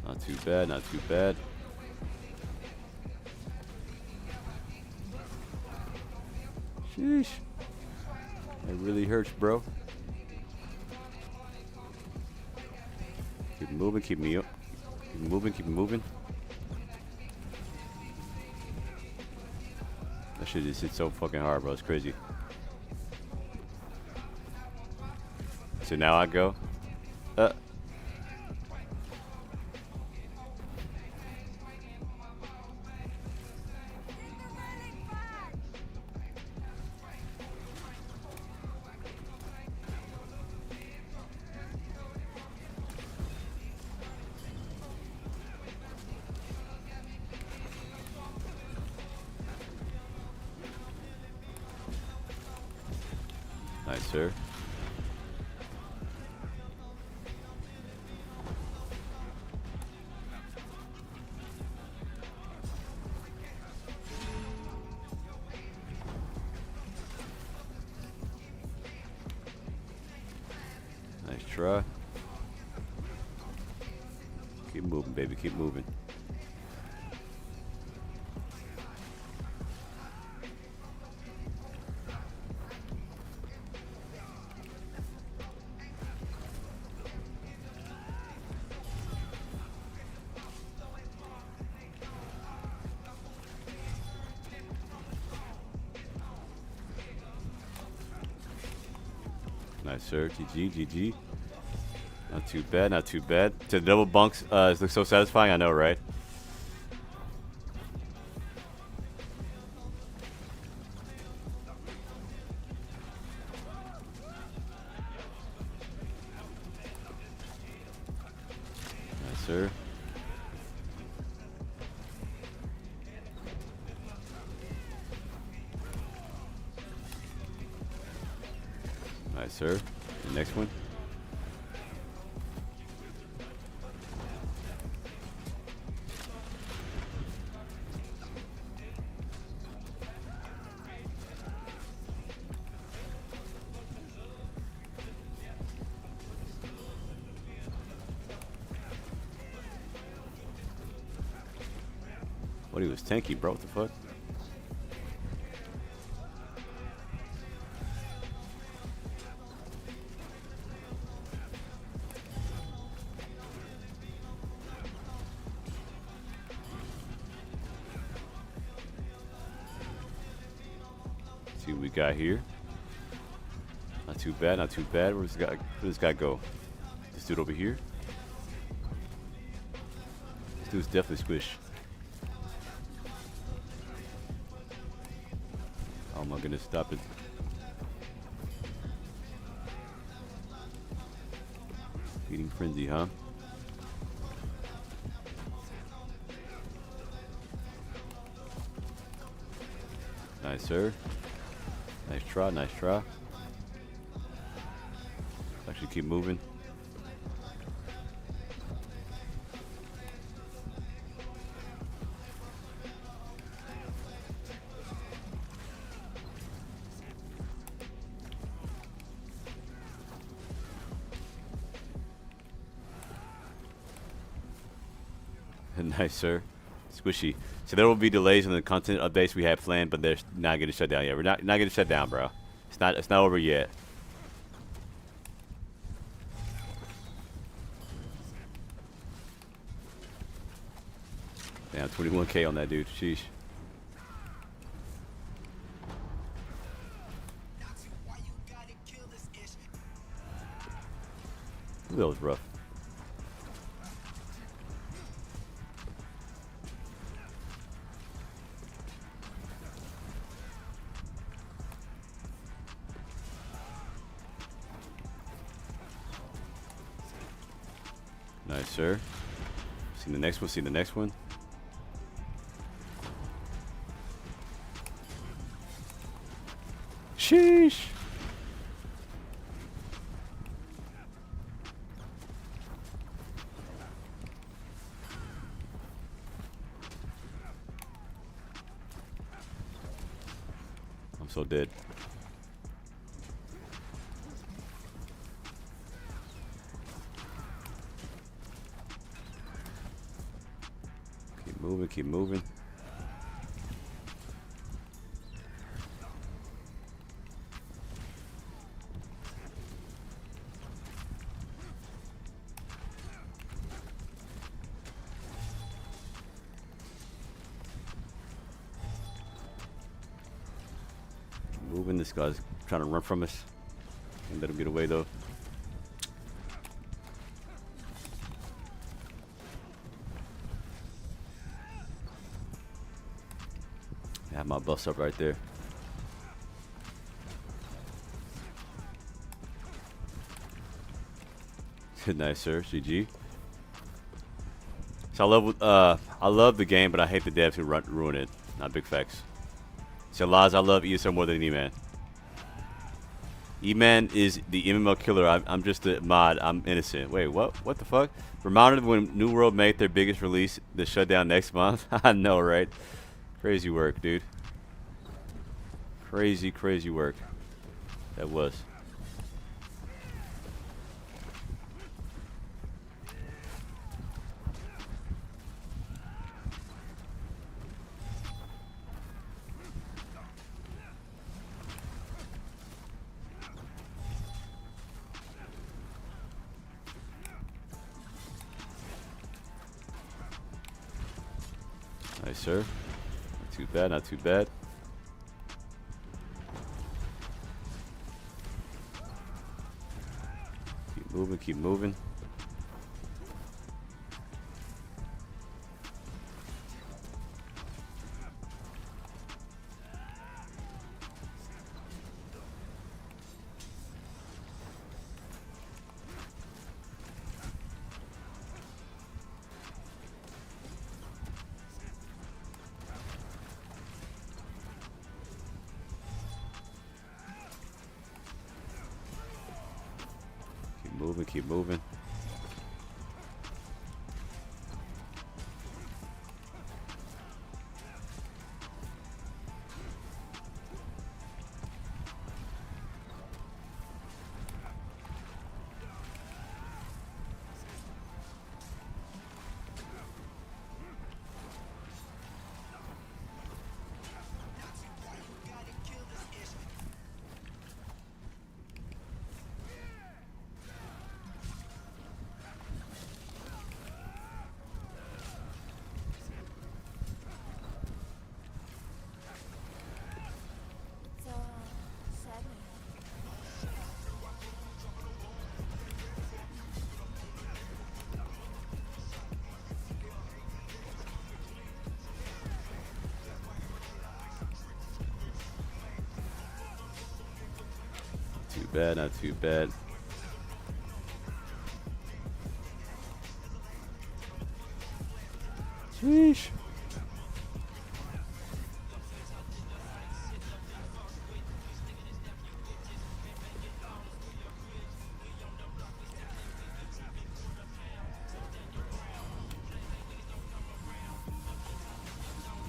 Not too bad, not too bad. Sheesh. It really hurts, bro. Keep moving, keep me up. Keep moving, keep moving. That shit just hits so fucking hard, bro. It's crazy. So now I go. Nice, sir. Nice try. Keep moving, baby. Keep moving. Nice, sir. GG, GG. Not too bad, not too bad. To double bunks looks so satisfying, I know, right? Nice, sir. Nice, sir. The next one. What, he was tanky, bro? What the fuck? See what we got here. Not too bad, not too bad. Where's this guy? Where does this guy go? This dude over here? This dude's definitely squish. Oh my goodness, stop it. Feeding frenzy, huh? Nice, sir. Nice try, nice try. Actually keep moving. Nice, sir. Squishy. So there will be delays in the content updates we have planned, but they're not getting shut down yet. We're not getting shut down, bro. It's not over yet. Damn, 21K on that dude. Sheesh. Ooh, that was rough. Nice, sir. See the next one, see the next one. Sheesh. I'm so dead. Keep moving, keep moving. Moving. This guy's trying to run from us. Can't let him get away though. I have my bus up right there. Nice, sir. GG. So I love the game, but I hate the devs who ruin it. Not big facts. So Laz, I love ESO more than E-Man. E-Man is the MMO killer. I'm just a mod. I'm innocent. Wait, what? What the fuck? Reminded when New World made their biggest release, the shutdown next month. I know, right? Crazy work, dude. Crazy, crazy work. That was. Nice, sir. Not too bad, not too bad. Keep moving, keep moving. Moving, keep moving. bad, not too bad. Sheesh.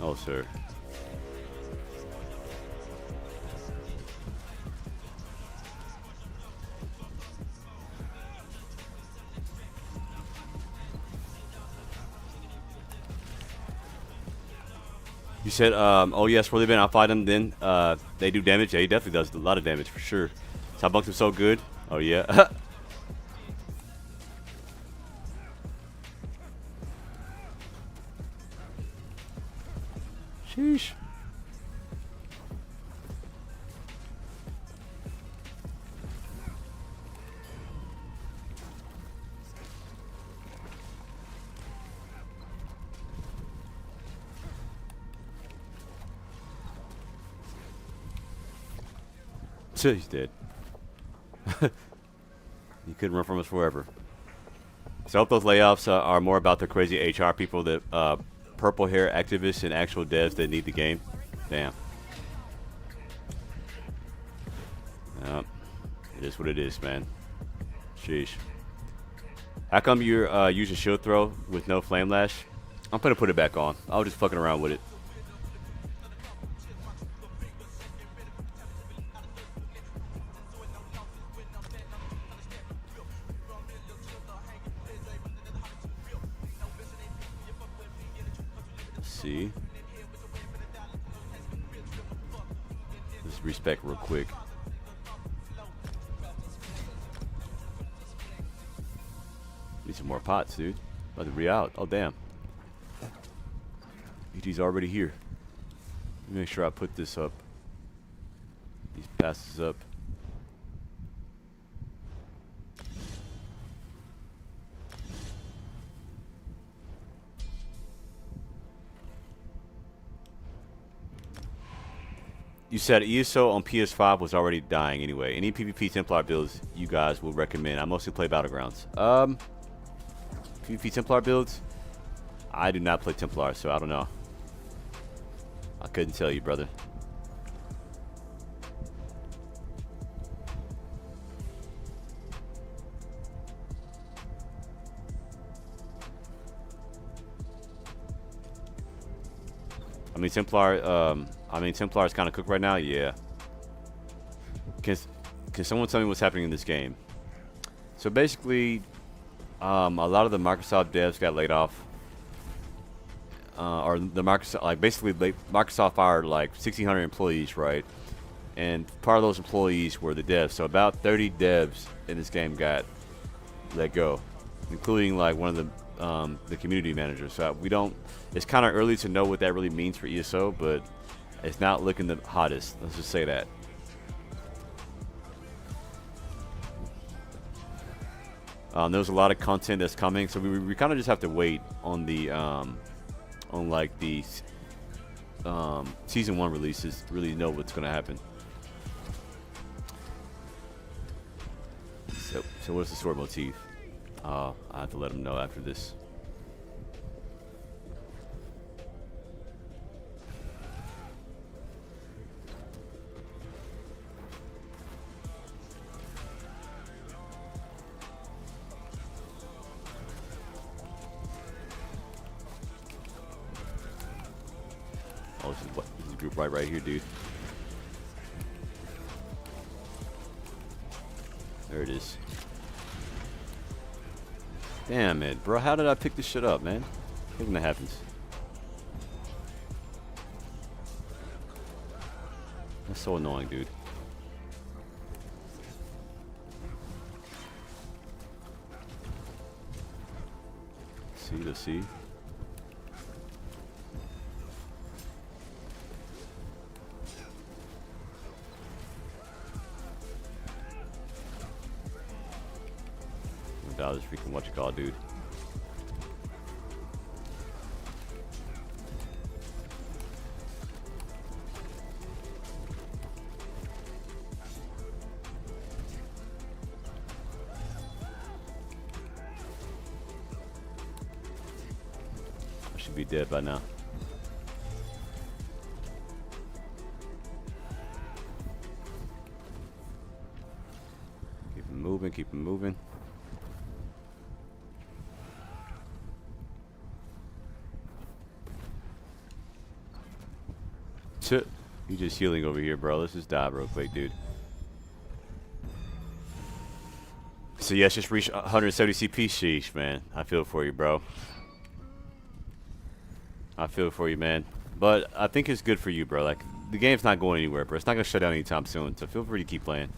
Oh, sir. You said, oh yes, where they've been, I'll fight them, then they do damage. Yeah, he definitely does a lot of damage for sure. So I bunked him so good. Oh yeah. Sheesh. He's dead. He couldn't run from us forever. So I hope those layoffs are more about the crazy HR people, that purple hair activists and actual devs that need the game. Damn. Yep. It is what it is, man. Sheesh. How come you're using shield throw with no flame lash? I'm gonna put it back on. I was just fucking around with it. See, just respect real quick. Need some more pots, dude. About to be out. Oh damn, ET's already here. Let me make sure I put this up. These passes up. You said ESO on PS5 was already dying anyway. Any PvP Templar builds you guys will recommend? I mostly play Battlegrounds. PvP Templar builds? I do not play Templar, so I don't know. I couldn't tell you, brother. I mean, Templar is kind of cooked right now. Yeah. Can someone tell me what's happening in this game? So basically, a lot of the Microsoft devs got laid off, or the Microsoft, like basically, Microsoft fired like 1,600 employees, right? And part of those employees were the devs. So about 30 devs in this game got let go, including like one of the community managers. So we don't. It's kind of early to know what that really means for ESO, but it's not looking the hottest. Let's just say that. There's a lot of content that's coming, so we kind of just have to wait on the on like the season 1 releases to really know what's going to happen. So what's the sword motif? I have to let them know after this. Oh, this is group right here, dude. There it is. Damn it, bro. How did I pick this shit up, man? I think that happens. That's so annoying, dude. Let's see. This freaking what you call, dude. should be dead by now. Keep him moving, keep him moving. You just healing over here, bro. Let's just die real quick, dude. So yes, just reach 170 CP. Sheesh, man. I feel for you, bro. I feel for you, man. But I think it's good for you, bro. Like, the game's not going anywhere, bro. It's not gonna shut down anytime soon. So feel free to keep playing.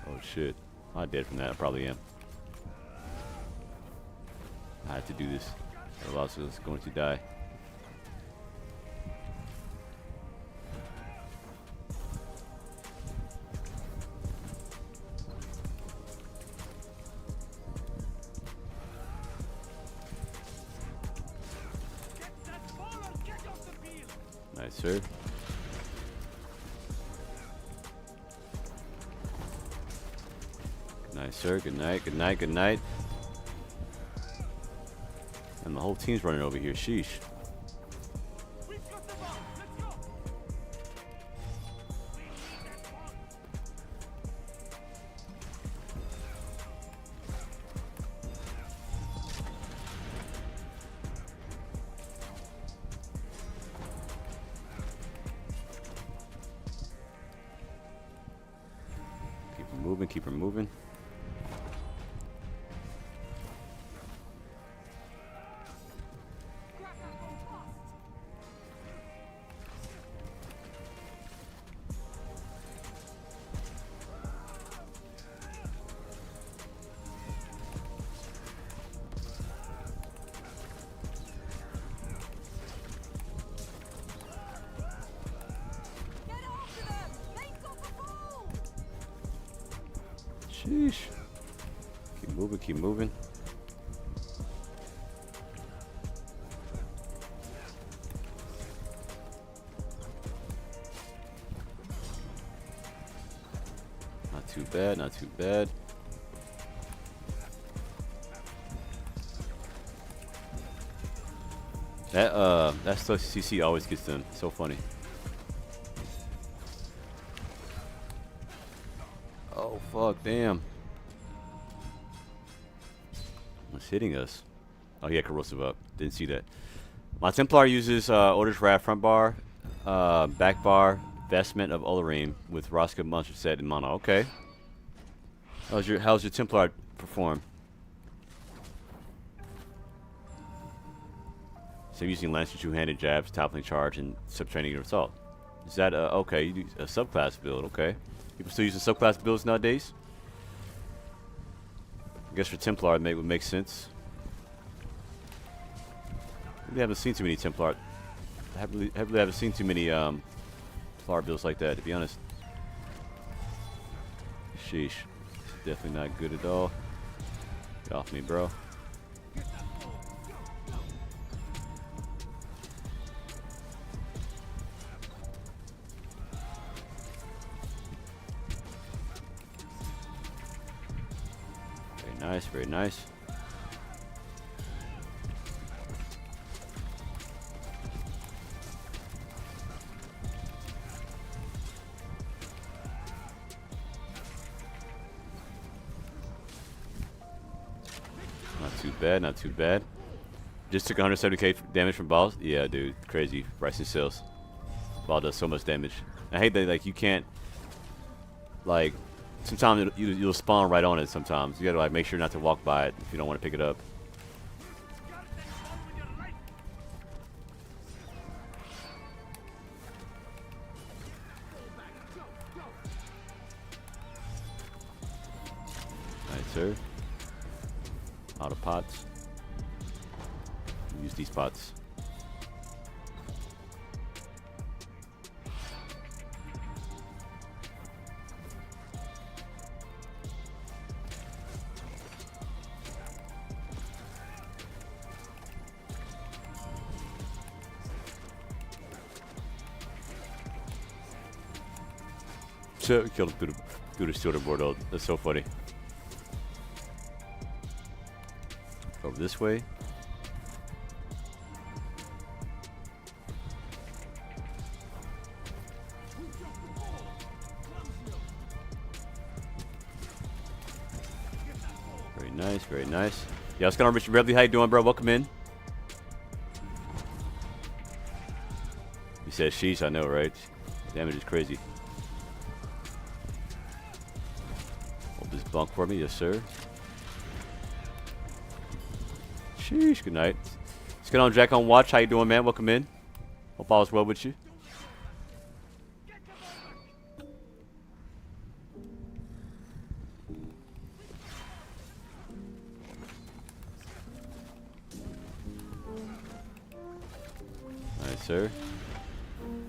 Oh shit. I'm not dead from that. I probably am. I have to do this. Otherwise, I was going to die. Nice, sir. Nice, sir. Good night, good night, good night. And the whole team's running over here. Sheesh. Keep her moving, keep her moving. Sheesh. Keep moving, keep moving. Not too bad, not too bad. That stuff CC always gets them. So funny. Oh fuck, damn. What's hitting us? Oh, he had corrosive up. Didn't see that. My Templar uses Orders Wrath front bar, back bar, vestment of Ularim with Rosca Muncher set in mono. Okay. How's your Templar perform? So I'm using Lancer two-handed jabs, toppling charge, and subtraining your assault. Is that okay? You do a subclass build, okay? People still using subclass builds nowadays? I guess for Templar it would make sense. We haven't seen too many Templar. I haven't seen too many Templar builds like that, to be honest. Sheesh. Definitely not good at all. Get off me, bro. Nice, very nice. Not too bad, not too bad. Just took 170k damage from balls. Yeah, dude, crazy. Rising sales. Ball does so much damage. I hate that, like, you can't, like, sometimes you'll spawn right on it sometimes. You gotta, like, make sure not to walk by it if you don't want to pick it up. Nice, sir. Out of pots. Use these pots. shit. Killed him through the shoulder board. Oh, that's so funny. Over this way. Very nice, very nice. Yeah, what's going on, Richard Bradley? How you doing, bro? Welcome in. He says sheesh, I know, right? Damage is crazy. Hold this bunk for me, yes, sir. Sheesh, good night. What's going on, Jack on Watch? How you doing, man? Welcome in. Hope all is well with you. Nice, sir.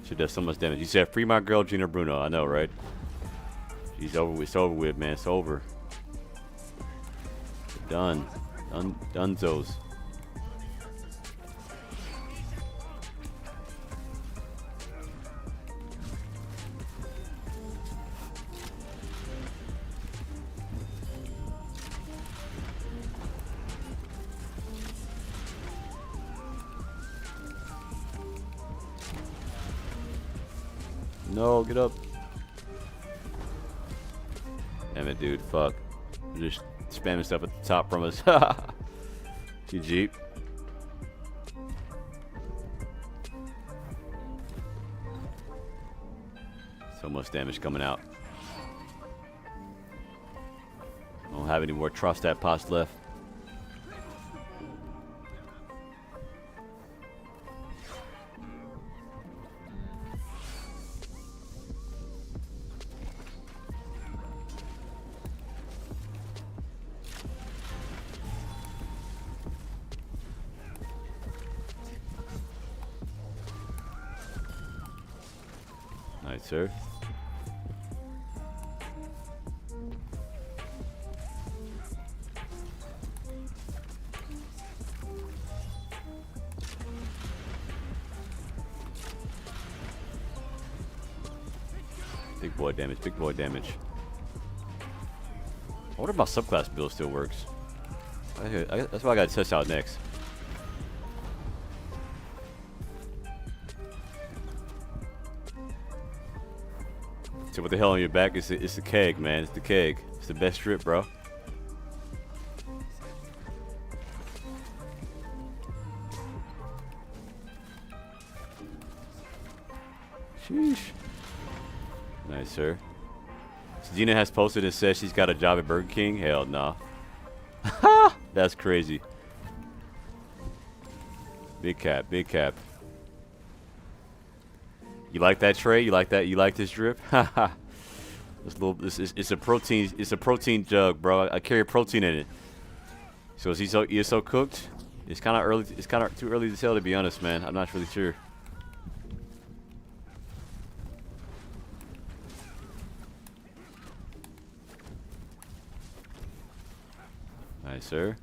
She does so much damage. You said free my girl Gina Bruno. I know, right? She's over. It's over with, man. It's over. Done. Dunzos. No, get up. Damn it, dude. Fuck. They're just spamming stuff at the top from us. GG. So much damage coming out. I don't have any more trust that pots left. Nice, sir. Big boy damage, big boy damage. I wonder if my subclass build still works. That's what I gotta test out next. So what the hell on your back? It's the keg, man. It's the keg. It's the best strip, bro. Sheesh. Nice, sir. So Gina has posted and says she's got a job at Burger King. Hell no. Nah. That's crazy. Big cap, big cap. You like that tray? You like that? You like this drip? Haha. It's a protein. It's a protein jug, bro. I carry protein in it. So is he so cooked? It's kind of early. It's kind of too early to tell, to be honest, man. I'm not really sure. Nice, sir.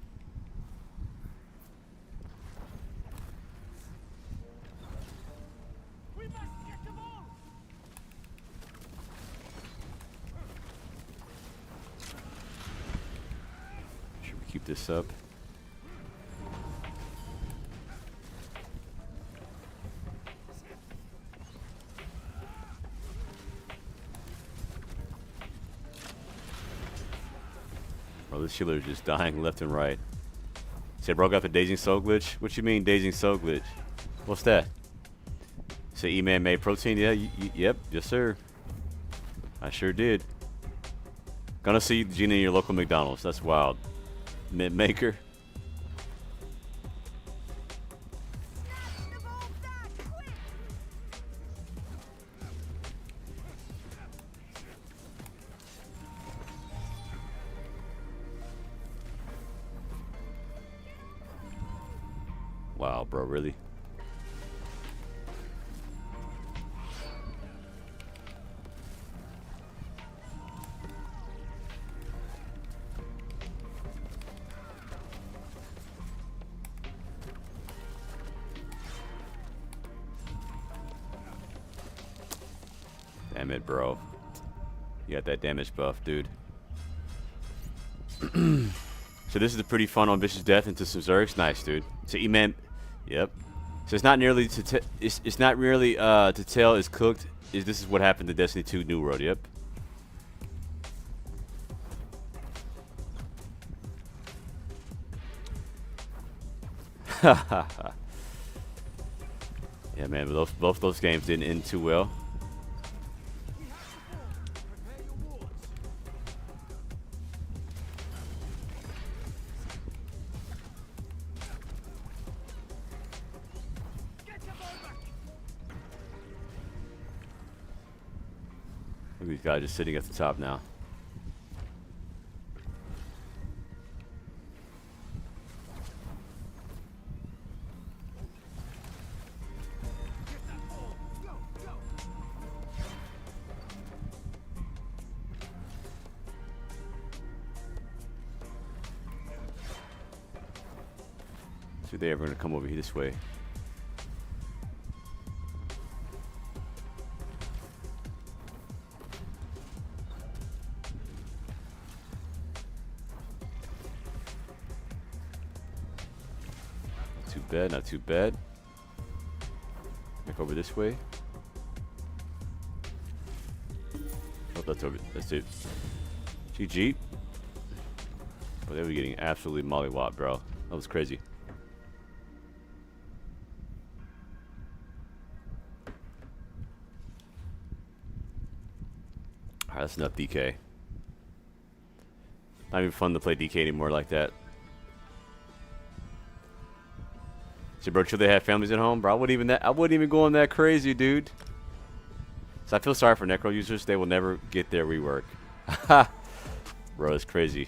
Should we keep this up? Bro, this Schiller is just dying left and right. Said, bro, got the dazing soul glitch? What you mean, dazing soul glitch? What's that? Say, E-Man made protein? Yeah, yep, yes, sir. I sure did. Gonna see Gina in your local McDonald's. That's wild. Mint maker. Wow, bro, really? Damn it, bro. You got that damage buff, dude. So this is a pretty fun ambitious death into some Zergs. Nice, dude. So E-Man, yep. So it's not nearly to it's not really to tell is cooked. This is what happened to Destiny 2 New World. Yep. Yeah, man. But both those games didn't end too well. These guys just sitting at the top now. So they ever gonna come over here this way? Too bad, not too bad. Back over this way. Oh, that's over. That's it. GG. Oh, they were getting absolutely mollywopped, bro. That was crazy. Alright, that's enough DK. Not even fun to play DK anymore like that. So, bro, should they have families at home? Bro, I wouldn't even go on that crazy, dude. So I feel sorry for Necro users. They will never get their rework. Bro, it's crazy.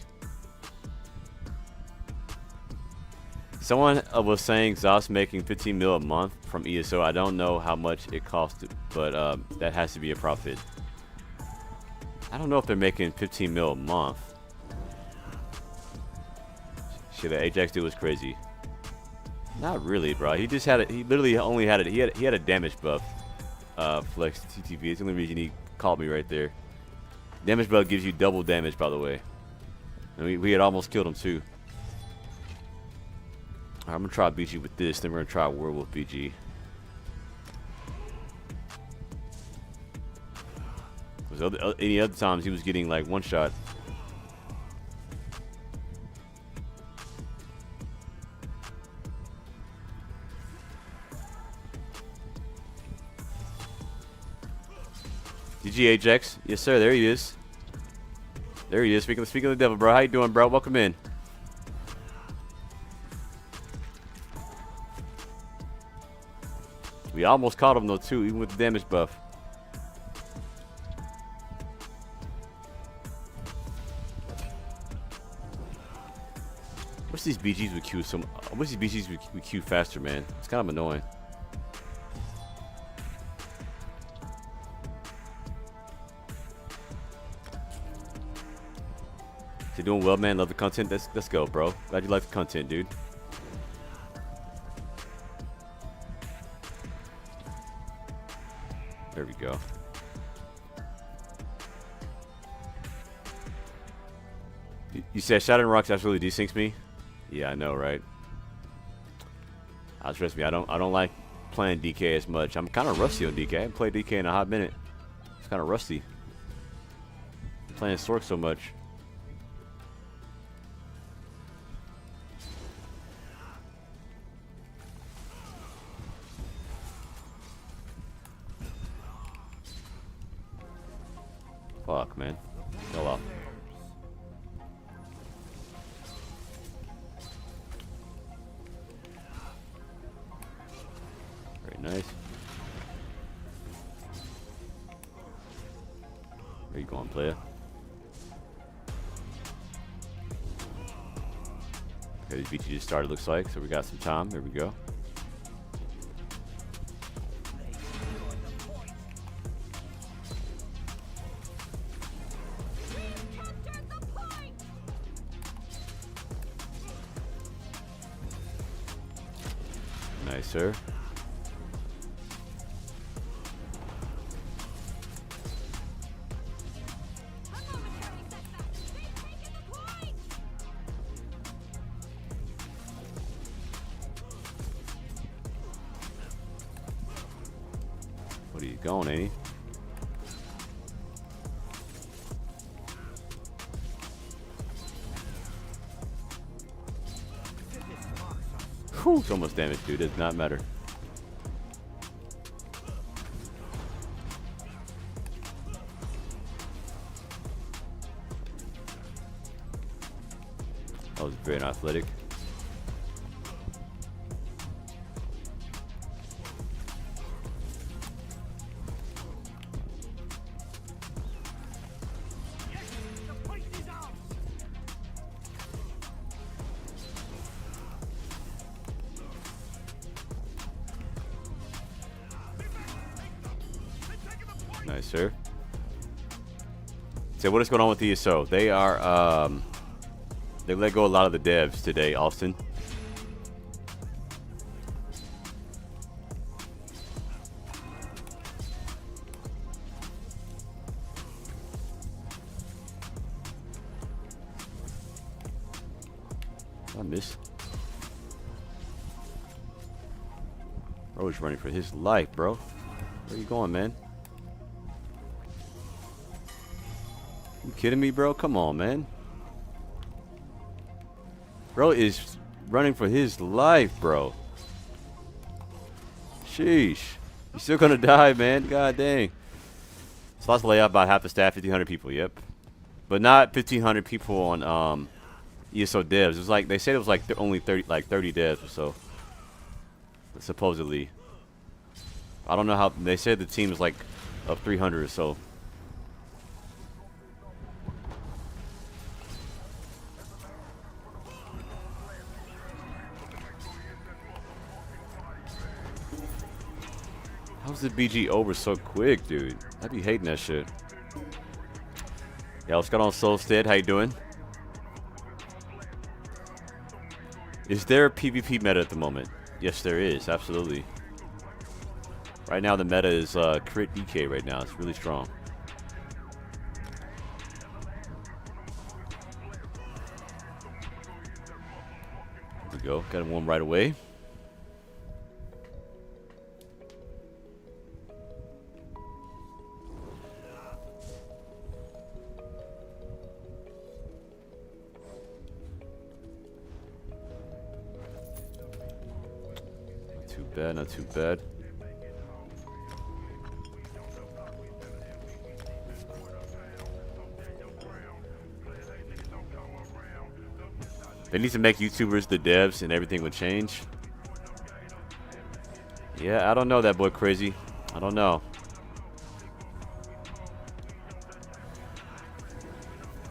Someone was saying Zos making 15 mil a month from ESO. I don't know how much it costs, but that has to be a profit. I don't know if they're making 15 mil a month. Shit, the Ajax dude was crazy. Not really, bro. He just had it. He literally only had it. He had a damage buff. Flex TTV. It's the only reason he called me right there. Damage buff gives you double damage, by the way. And we had almost killed him too. Alright, I'm gonna try BG with this. Then we're gonna try Werewolf BG. Because any other times he was getting like one shot. GG Ajax. Yes, sir. There he is. There he is. Speaking of the devil, bro. How you doing, bro? Welcome in. We almost caught him, though, too, even with the damage buff. I wish these BGs would queue some. I wish these BGs would queue faster, man. It's kind of annoying. You're doing well, man. Love the content. Let's go, bro. Glad you like the content, dude. There we go. You said Shadow Rocks absolutely desyncs me? Yeah, I know, right? Trust me, I don't like playing DK as much. I'm kind of rusty on DK. I haven't played DK in a hot minute. It's kind of rusty. I'm playing Sork so much. Fuck, man. Go off. Very nice. Where you going, player? Okay, this BT just started, looks like, so we got some time. There we go. Nice, sir. He's gone, ain't he? Whew, so much damage, dude. It does not matter. That was very athletic. Nice, sir. So what is going on with ESO? They are, they let go a lot of the devs today, Austin. I missed. Bro is running for his life, bro. Where you going, man? You kidding me, bro? Come on, man. Bro is running for his life, bro. Sheesh. He's still gonna die, man. God dang. Slots lay out about half the staff, 1,500 people, yep. But not 1,500 people on ESO devs. It was like, they said it was like only 30 devs or so. Supposedly. I don't know how, they said the team is like of 300 or so. How's the BG over so quick, dude? I'd be hating that shit. Yeah, what's going on, Solstead? How you doing? Is there a PvP meta at the moment? Yes, there is. Absolutely. Right now, the meta is crit DK right now. It's really strong. There we go. Got him one right away. Not too bad. They need to make YouTubers the devs and everything would change. Yeah, I don't know that boy crazy. I don't know.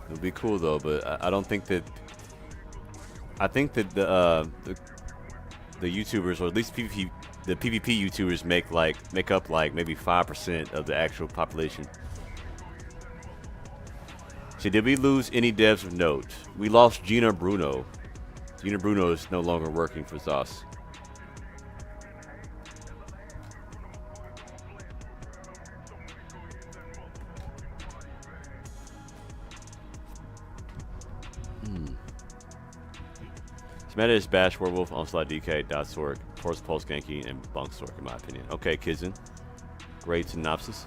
It would be cool though, but I don't think that. I think that the YouTubers, or at least the PvP YouTubers, make up like maybe 5% of the actual population. So did we lose any devs of note? We lost Gina Bruno. Gina Bruno is no longer working for ZOS. Meta is Bash, Werewolf, Onslaught, DK, Dot Sork, Force Pulse, Genki, and Bunk Sork, in my opinion. Okay, Kizin. Great synopsis.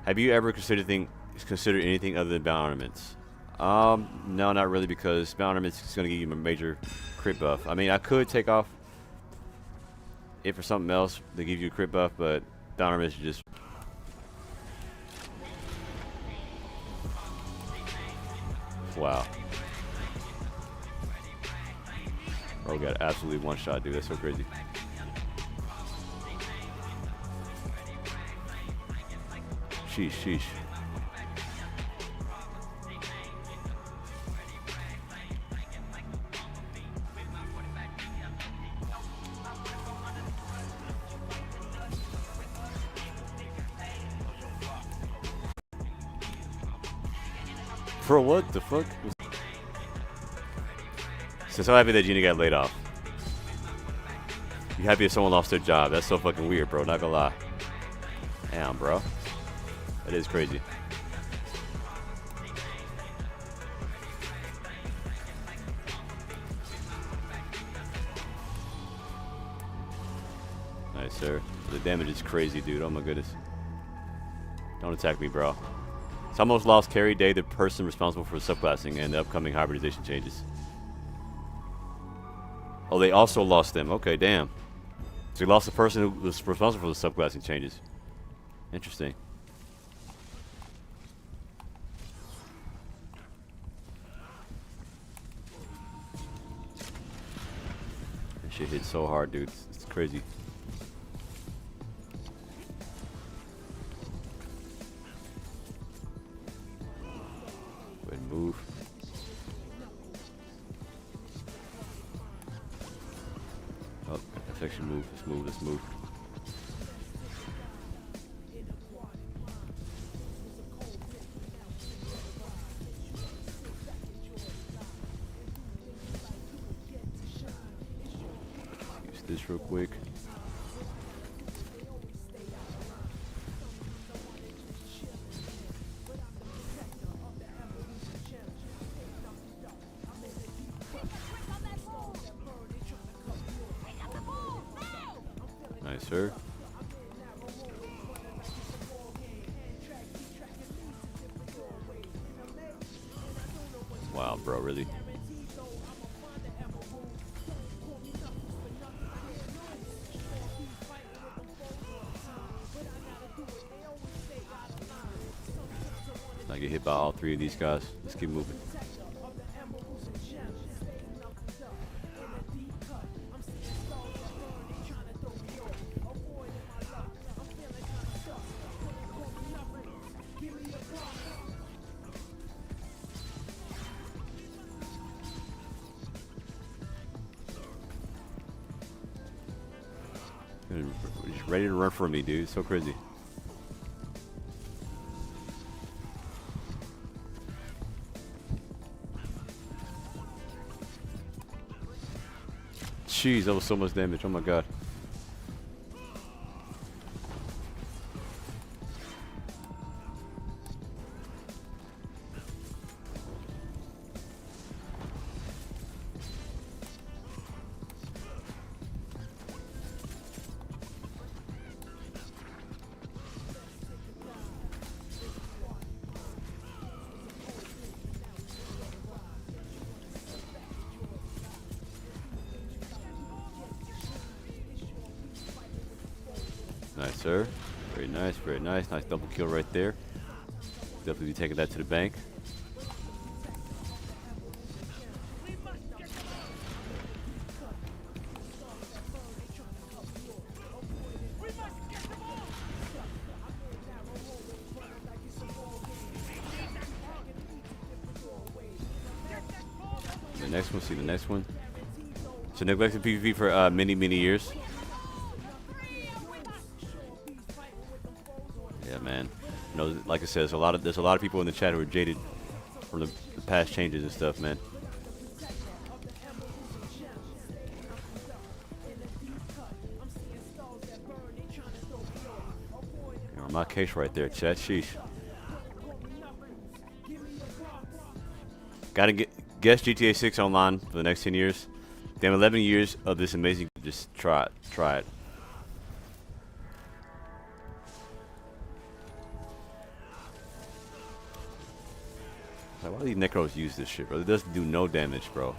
Have you ever considered anything other than bound ornaments? No, not really, because bound ornaments is going to give you a major crit buff. I mean, I could take off it for something else to give you a crit buff, but bound ornaments are just... Wow. Bro got absolutely one shot, dude. That's so crazy. Sheesh, sheesh. Bro, what the fuck? So happy that Gina got laid off. You happy if someone lost their job? That's so fucking weird, bro. Not gonna lie. Damn, bro. That is crazy. Nice. Nice, sir. The damage is crazy, dude. Oh my goodness. Don't attack me, bro. It's almost lost Carry Day, the person responsible for subclassing and the upcoming hybridization changes. Oh, they also lost them. Okay, damn. So we lost the person who was responsible for the subclassing changes. Interesting. This shit hits so hard, dude. It's crazy. Go ahead and move. Oh, let's actually move. Let's move. Let's move. Use this real quick. Nice, sir. Wow, bro, really? I get hit by all three of these guys. Let's keep moving. Just ready to run for me, dude. It's so crazy. Jeez, that was so much damage. Oh my god. Nice, sir. Very nice, very nice. Nice double kill right there. Definitely be taking that to the bank. The next one, see the next one. So neglected PvP for many years. Yeah, man. You know, like I said, there's a lot of people in the chat who are jaded from the past changes and stuff, man. You're my case right there, chat. Sheesh. Gotta guess GTA 6 online for the next 10 years. Damn, 11 years of this amazing. Just try it. Try it. Like, why do these necros use this shit, bro? It doesn't do no damage, bro.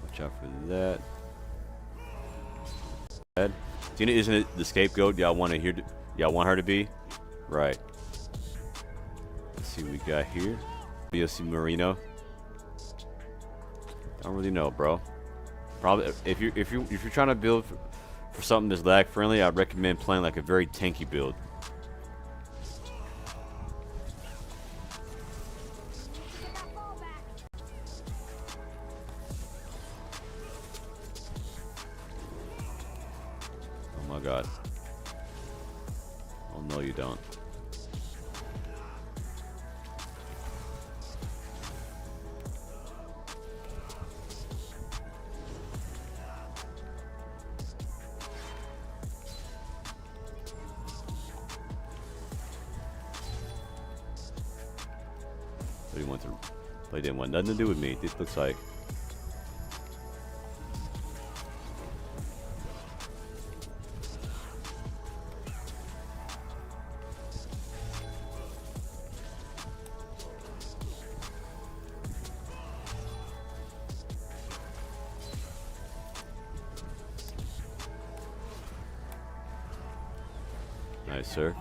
Watch out for that. Tina isn't it the scapegoat y'all want to hear? Y'all want her to be? Right. Let's see what we got here. BOC Marino. Don't really know, bro. Probably if you're trying to build for something that's lag friendly, I'd recommend playing like a very tanky build. Oh my god. Oh no, you don't. didn't want nothing to do with me. This looks like. Nice, sir.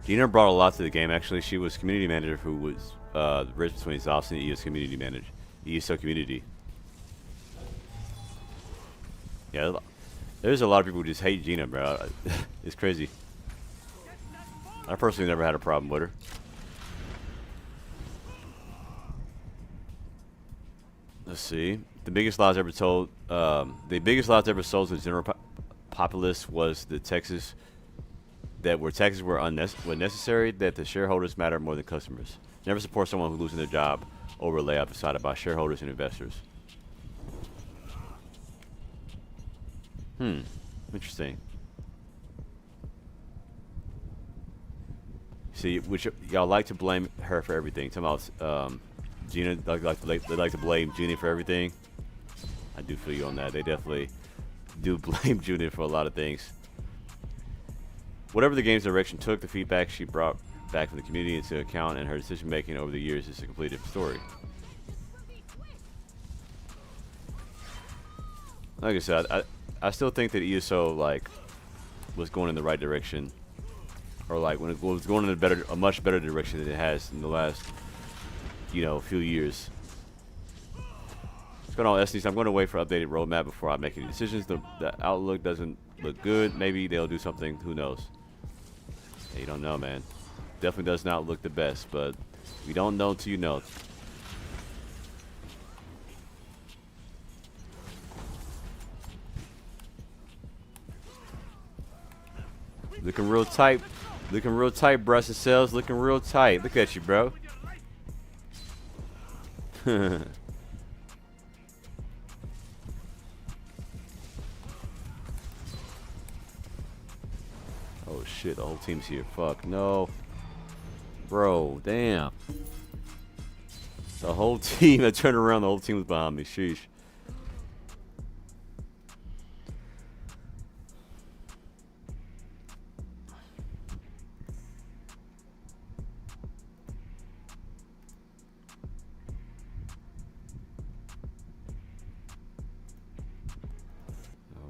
Gina brought a lot to the game, actually. She was community manager who was the bridge between Zos and ES community manager. ESO community. Yeah, there's a lot of people who just hate Gina, bro. It's crazy. I personally never had a problem with her. Let's see. The biggest lies ever told. The biggest lies ever sold to the general populace was the taxes were necessary. That the shareholders matter more than customers. Never support someone who's losing their job over a layoff decided by shareholders and investors. Interesting. See, which y'all like to blame her for everything. Talking about Gina, they like to blame Gina for everything. I do feel you on that. They definitely do blame Gina for a lot of things. Whatever the game's direction took, the feedback she brought back from the community into account and her decision making over the years is a completely different story. Like I said, I still think that ESO was going in the right direction, or when it was going in a much better direction than it has in the last few years. What's going on, SDs? I'm going to wait for updated roadmap before I make any decisions. The outlook doesn't look good. Maybe they'll do something. Who knows? Yeah, you don't know, man. Definitely does not look the best, but you don't know till you know. Looking real tight. Looking real tight, brush of cells. Looking real tight. Look at you, bro. Oh shit, the whole team's here. Fuck, no. Bro, damn. The whole team, I turned around, the whole team was behind me. Sheesh.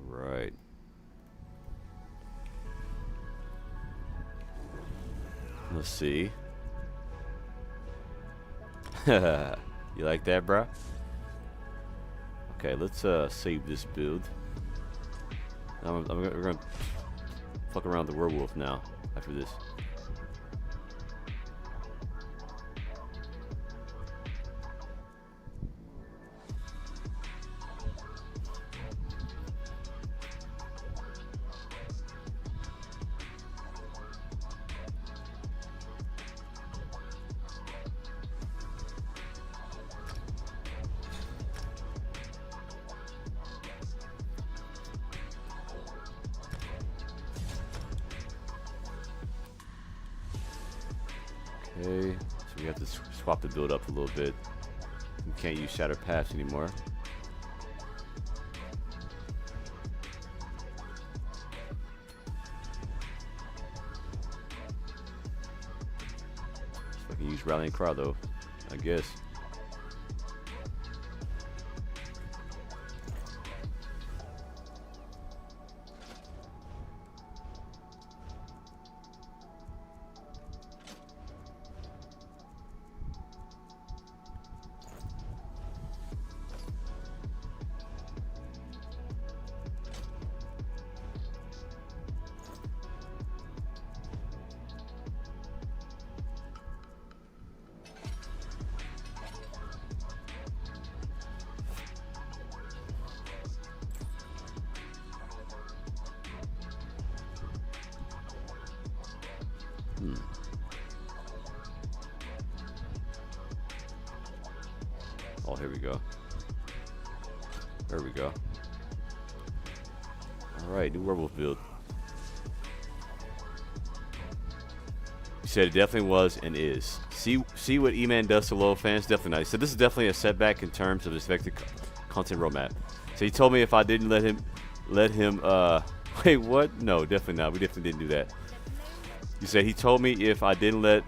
Alright. Let's see. You like that, bro? Okay, let's save this build. We're gonna fuck around the werewolf now after this. Okay, so we have to swap the build up a little bit. We can't use Shattered Paths anymore. So I can use Rallying Cry though, I guess. Oh, here we go. There we go. Alright, new werewolf build. said it definitely was and is. See what E-Man does to loyal fans? Definitely nice. So this is definitely a setback in terms of his expected content roadmap. So he told me if I didn't let him, wait, what? No, definitely not. We definitely didn't do that. You said he told me if I didn't let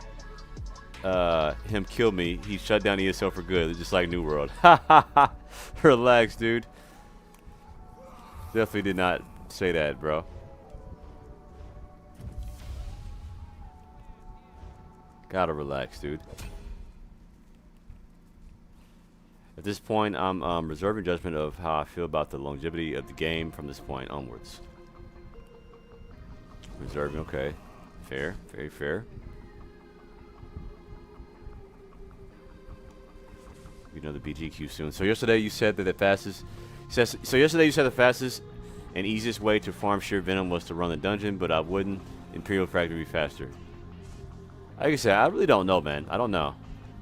him kill me, he'd shut down ESO for good, just like New World. Ha ha ha. Relax, dude. Definitely did not say that, bro. Gotta relax, dude. At this point, I'm reserving judgment of how I feel about the longevity of the game from this point onwards. Reserving, okay. Fair, very fair. You know the BGQ soon. So yesterday you said that the fastest. So yesterday you said the fastest and easiest way to farm sheer venom was to run the dungeon, but I wouldn't. Imperial Fragment would be faster. Like I said, I really don't know, man. I don't know.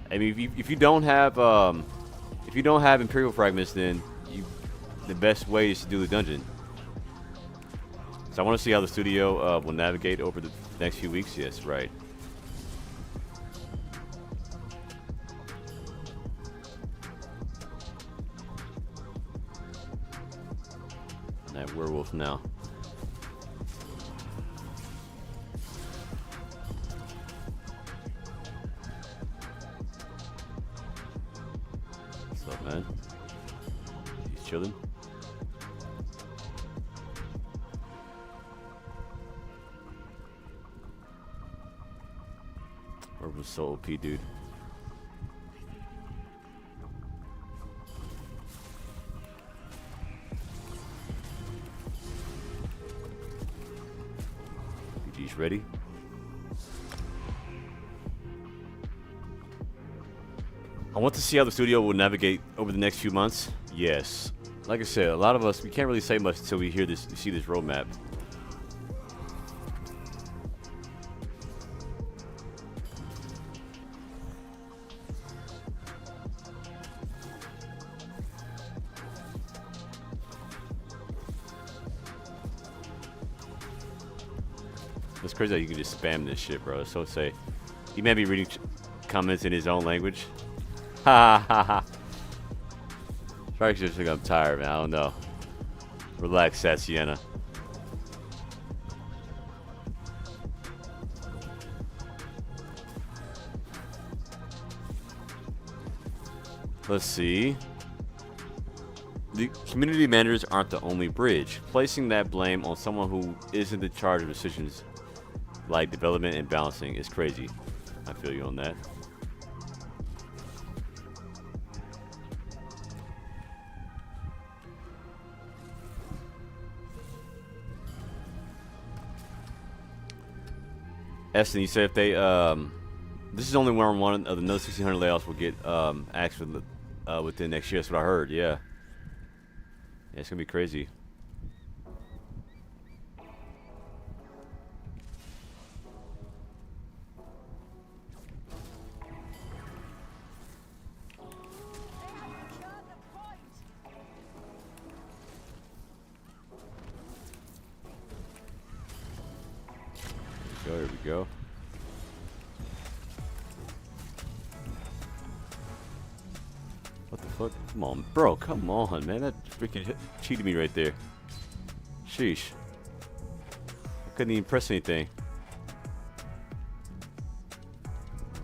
I mean, if you don't have Imperial Fragments, then the best way is to do the dungeon. So I want to see how the studio will navigate over the next few weeks. Yes, right. And that werewolf now. What's up, man? He's chilling. Or was so OP, dude. BG's ready. I want to see how the studio will navigate over the next few months. Yes. Like I said, a lot of us, we can't really say much until we hear this, see this roadmap. It's crazy that you can just spam this shit, bro. So say, he may be reading comments in his own language. Ha ha ha. Probably just think I'm tired, man. I don't know. Relax, Sasiena. Let's see. The community managers aren't the only bridge. Placing that blame on someone who isn't in charge of decisions like development and balancing is crazy. I feel you on that. Esten, you said if they this is only one of the another 1600 layouts will get axed within next year. That's what I heard. Yeah, it's gonna be crazy. Here we go. What the fuck? Come on, bro. Come on, man. That freaking cheated me right there. Sheesh. I couldn't even press anything.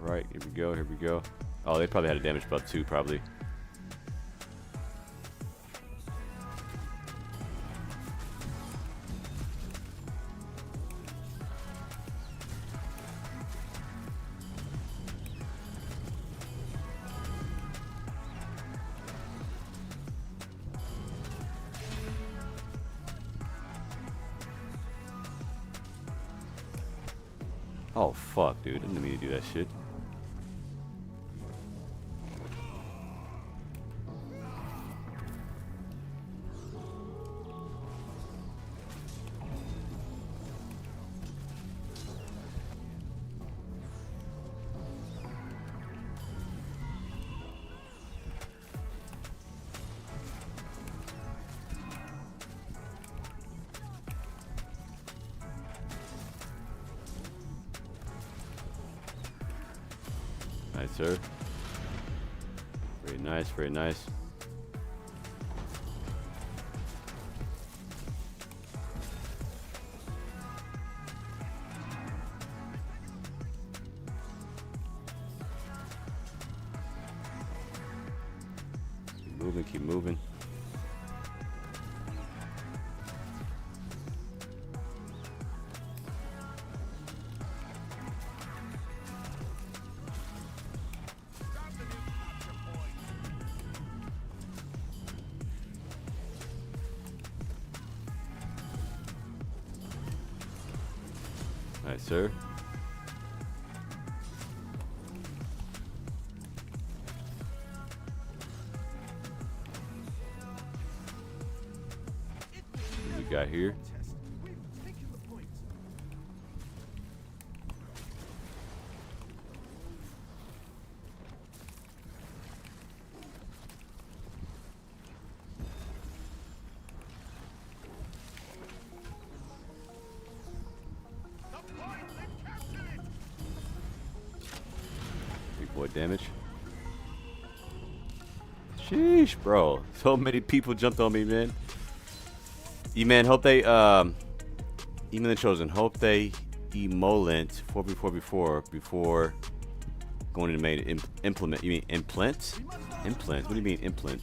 Alright, here we go. Here we go. Oh, they probably had a damage buff too, probably. Oh fuck, dude. I didn't mean to do that shit. Nice, sir. Very nice, very nice. Keep moving, keep moving. Nice, sir. What we got here? We've taken the point. The point, they've captured it. Big boy damage. Sheesh, bro. So many people jumped on me, man. E-Man, hope they, E-Man the Chosen, hope they emollient before going to main implement. You mean implant? Implant? What do you mean implant?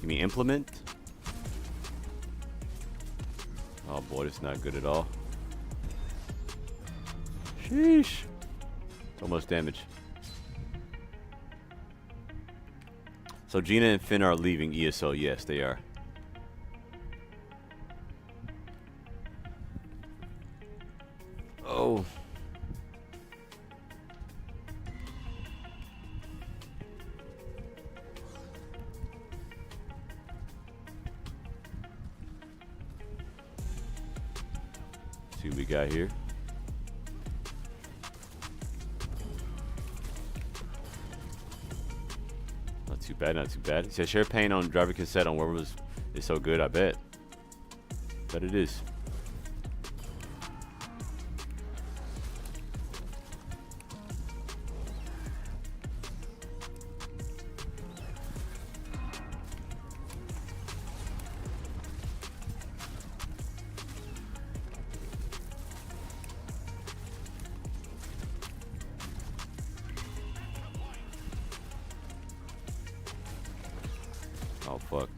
You mean implement? Oh boy, this is not good at all. Sheesh. So much damage. So Gina and Finn are leaving ESO. Yes, they are. Oh. See what we got here. Not too bad, not too bad. It says share pain on driver cassette on wherever is so good, I bet. Bet it is. Oh fuck.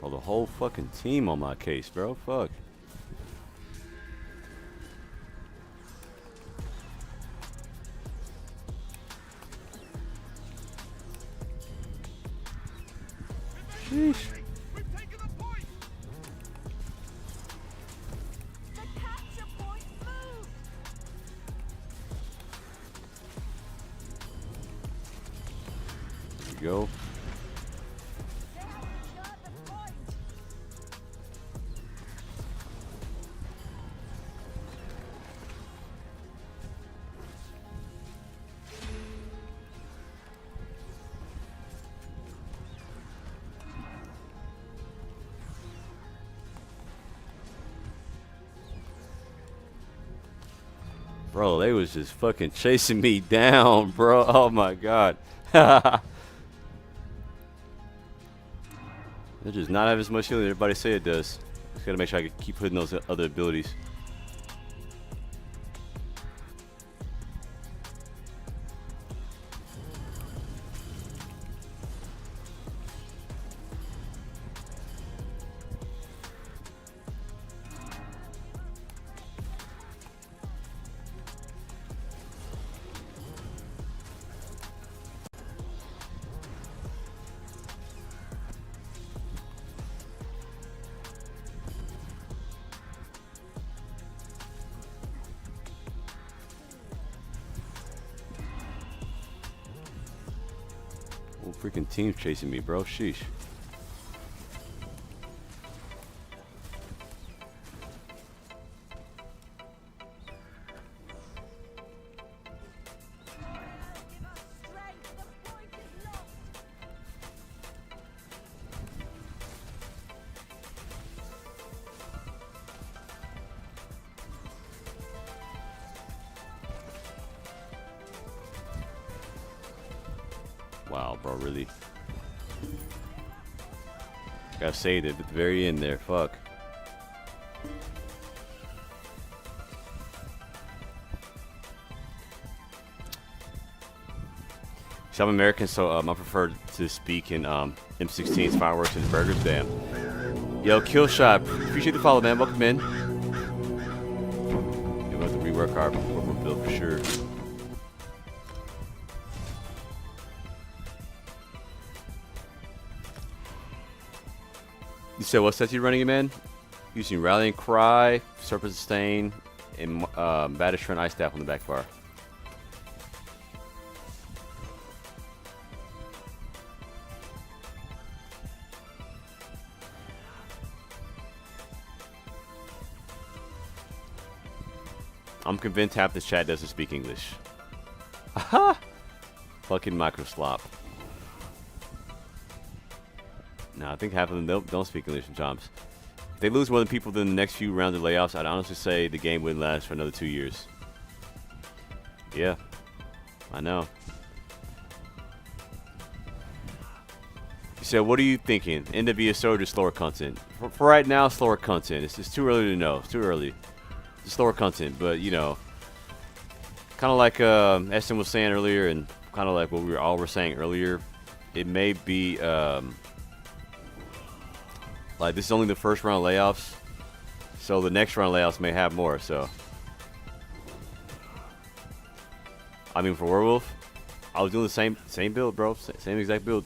Oh, the whole fucking team on my case, bro. Fuck. Sheesh. We've taken the point. The capture point moved. There we go. They have secured the point. Bro, they was just fucking chasing me down, bro. Oh my god. They just not have as much healing as everybody say it does. Just gotta make sure I can keep hitting those other abilities. Whole freaking team's chasing me, bro. Sheesh. Wow, bro, really? Gotta save it at the very end there. Fuck. So I'm American, so I prefer to speak in M16's fireworks and burgers. Damn. Yo, Killshot, appreciate the follow, man. Welcome in. We'll have to rework our build for sure. You said what sets you running, man? Using Rallying Cry, Serpent Stain, and Batishran Ice Staff on the back bar. I'm convinced half this chat doesn't speak English. Aha! Fucking microslop. No, I think half of them don't speak English sometimes. If they lose more than people in the next few rounds of layoffs, I'd honestly say the game wouldn't last for another 2 years. Yeah, I know. You said, what are you thinking? NWSO or slower content? For right now, slower content. It's just too early to know. It's too early. Slower content, but you know, kind of like Esten was saying earlier, and kind of like what we were saying earlier, it may be like this is only the first round of layoffs, so the next round of layoffs may have more. So, I mean, for Werewolf, I was doing the same build, bro, same exact build.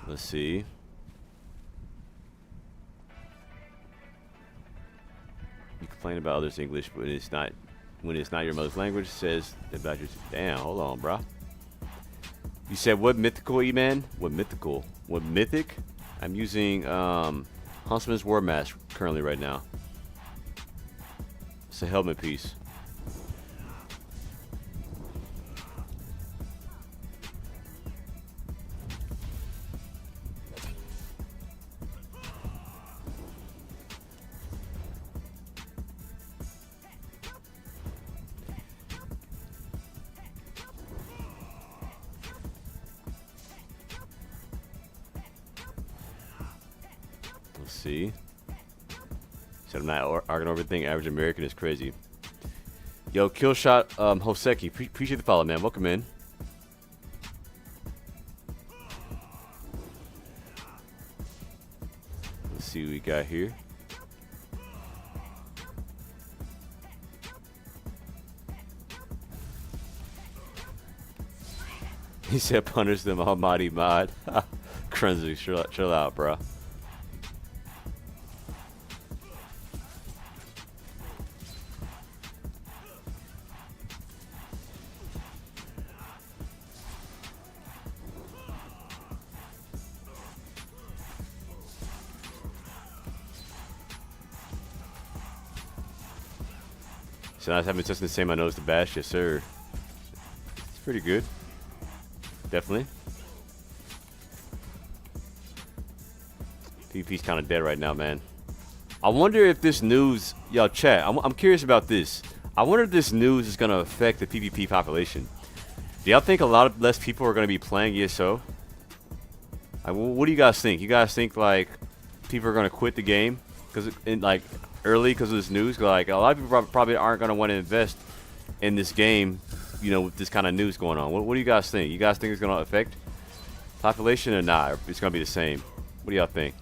Let's see. You complain about others' English, but when it's not your mother's language. Says about your damn. Hold on, bro. You said what mythical, E-Man? What mythical? What mythic? I'm using Huntsman's War Mask currently right now. It's a helmet piece. See, said I'm not arguing over everything. Average American is crazy. Yo, Killshot, Hoseki, appreciate the follow, man. Welcome in. Let's see what we got here. He said, "Punish them, almighty mod." Crunsy, chill out, bro. So I haven't tested the same I noticed the bash, yes sir. It's pretty good. Definitely. PvP's kind of dead right now, man. I wonder if this news, y'all chat, I'm curious about this. I wonder if this news is going to affect the PvP population. Do y'all think a lot of less people are going to be playing ESO? Like, what do you guys think? You guys think like people are going to quit the game because like early because of this news? Like a lot of people probably aren't going to want to invest in this game, you know, with this kind of news going on. What do you guys think? You guys think it's going to affect population or not? Or it's going to be the same? What do y'all think?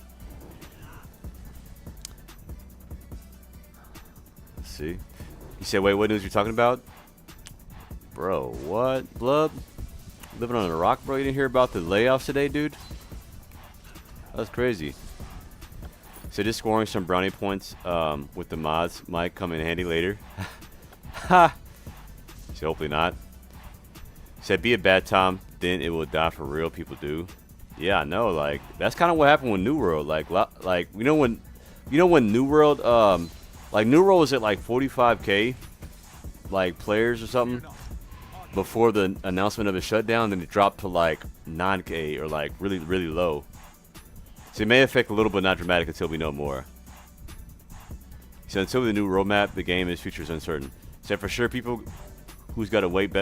Let's see. You said, wait, what news are you talking about? Bro, what? Blood? Living on a rock, bro? You didn't hear about the layoffs today, dude? That's crazy. So just scoring some brownie points with the mods might come in handy later. Ha! So hopefully not. Said be a bad time, then it will die for real. People do. Yeah, I know. Like that's kind of what happened with New World. Like you know when New World like New World was at like 45K like players or something before the announcement of a shutdown. Then it dropped to like 9K or like really low. So it may affect a little, but not dramatic until we know more. So until the new roadmap, the game is future is uncertain. So for sure, people who's got to wait.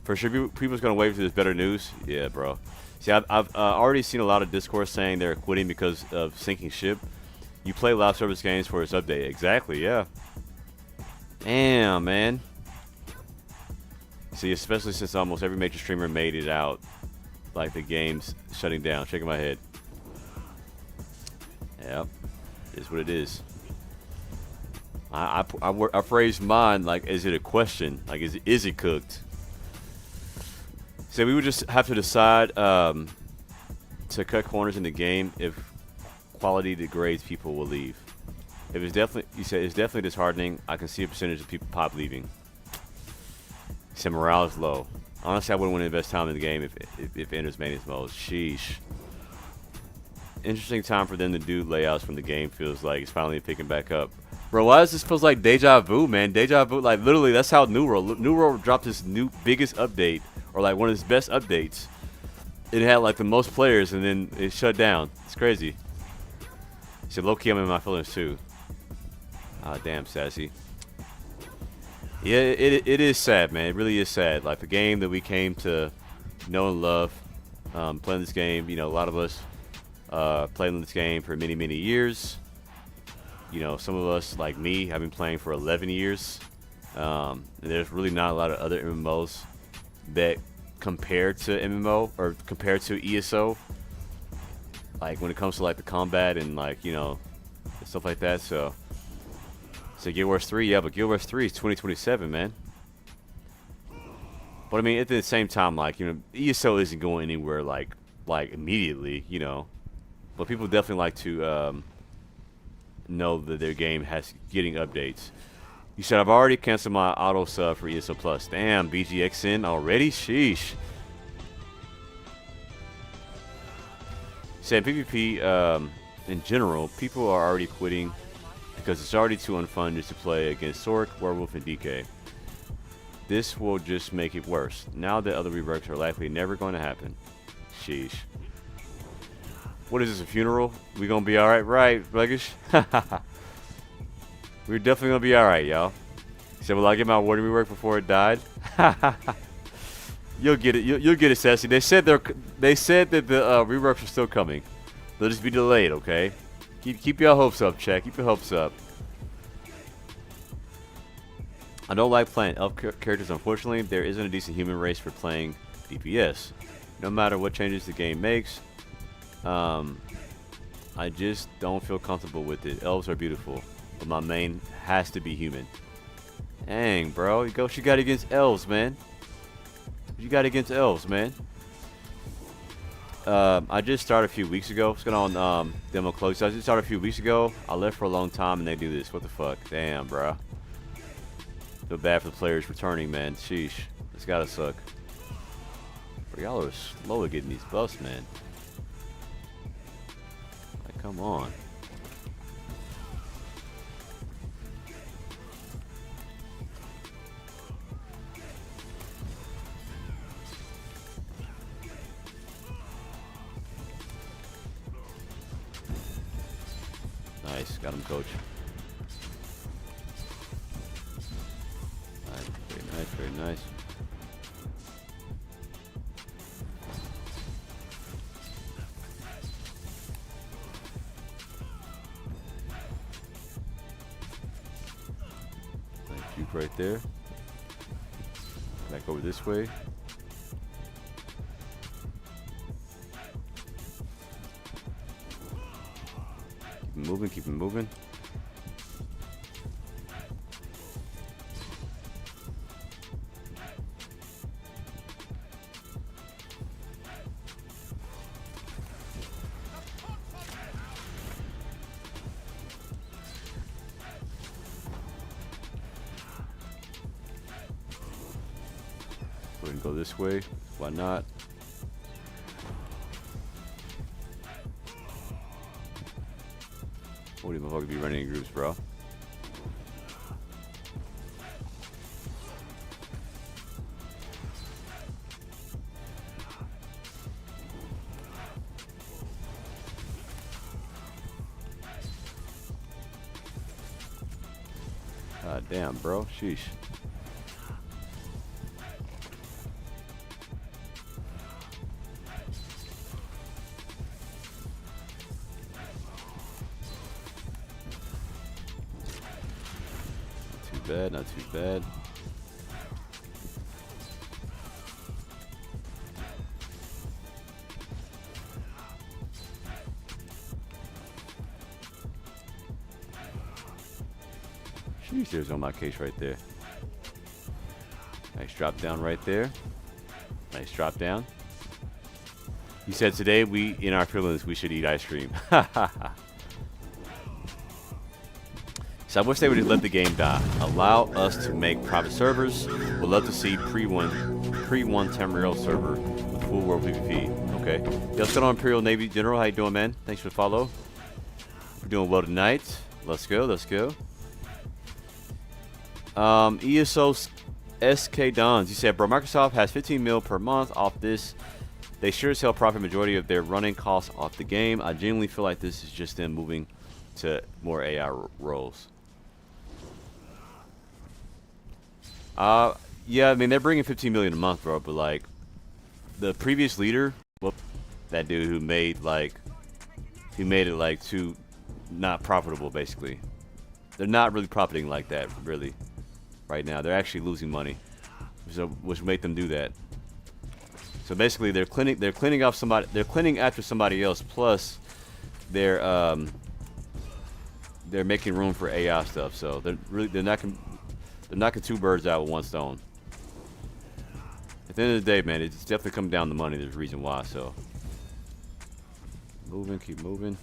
For sure, people's gonna wait for this better news. Yeah, bro. See, I've already seen a lot of discourse saying they're quitting because of sinking ship. You play live service games for its update. Exactly. Yeah. Damn, man. See, especially since almost every major streamer made it out, like the game's shutting down. Shaking my head. Yep, it's what it is. I phrased mine like, is it a question? Like, is it cooked? So we would just have to decide to cut corners in the game. If quality degrades, people will leave. If it's definitely, you said it's definitely disheartening. I can see a percentage of people pop leaving. He said morale is low. Honestly, I wouldn't want to invest time in the game if it enters maintenance mode. Sheesh. Interesting time for them to do layouts from the game. Feels like it's finally picking back up. Bro, why does this feels like deja vu, man? Deja vu, like literally, that's how New World dropped his biggest update, or like one of his best updates. It had like the most players, and then it shut down. It's crazy. He said, low-key, I'm in my feelings too. Ah, damn, Sassy. Yeah, it is sad, man. It really is sad. Like the game that we came to know and love, playing this game. You know, a lot of us playing this game for many, many years. You know, some of us, like me, have been playing for 11 years. And there's really not a lot of other MMOs that compare to MMO or compare to ESO. Like when it comes to like the combat and like, you know, stuff like that. So Guild Wars 3, yeah, but Guild Wars 3 is 2027, man. But I mean, at the same time, like, you know, ESO isn't going anywhere like immediately, you know. But people definitely like to know that their game has getting updates. You said I've already canceled my auto sub for ESO Plus. Damn, BGXN already? Sheesh. Said PvP in general, people are already quitting because it's already too unfun just to play against Sork, Werewolf, and DK. This will just make it worse. Now that other reworks are likely never going to happen. Sheesh. What is this, a funeral? We gonna be alright, right, Sluggish? We're definitely gonna be alright, y'all. He said, will I get my warden rework before it died? You'll get it. You'll get it, Sassy. They said that the reworks are still coming. They'll just be delayed, okay? Keep your hopes up, Chat. Keep your hopes up. I don't like playing elf characters. Unfortunately, there isn't a decent human race for playing DPS. No matter what changes the game makes, I just don't feel comfortable with it. Elves are beautiful, but my main has to be human. Dang, bro. You got against elves, man. You got against elves, man. I just started a few weeks ago. What's going on, Demo Close? So I just started a few weeks ago. I left for a long time, and they do this. What the fuck? Damn, bro. Feel bad for the players returning, man. Sheesh. It's gotta suck. But y'all are slow at getting these buffs, man. Like, come on. Nice, got him, coach. Nice, very nice, very nice. Nice juke right there. Back over this way. Keep it moving. Go ahead and go this way. Why not? What do you motherfuckers be running in groups, bro? God damn, bro. Sheesh. Not too bad, not too bad. Sheesh, there's on my case right there. Nice drop down right there. Nice drop down. He said today we, in our feelings, we should eat ice cream. So I wish they would just let the game die. Allow us to make private servers. We'd love to see pre-1 Tamriel server with full world PvP. Okay. Yo, what's going on, Imperial Navy General? How you doing, man? Thanks for the follow. We're doing well tonight. Let's go. Let's go. ESO SK Dons. You said, bro, Microsoft has 15 mil per month off this. They sure as hell profit majority of their running costs off the game. I genuinely feel like this is just them moving to more AI roles. Yeah, I mean, they're bringing 15 million a month, bro, but like the previous leader, well, that dude who made it like too not profitable, basically. They're not really profiting like that, really, right now. They're actually losing money, so which make them do that. So basically, they're cleaning after somebody else. Plus, they're making room for AI stuff. So they're knocking two birds out with one stone. At the end of the day, man, it's definitely coming down to money. There's a reason why. So moving, keep moving.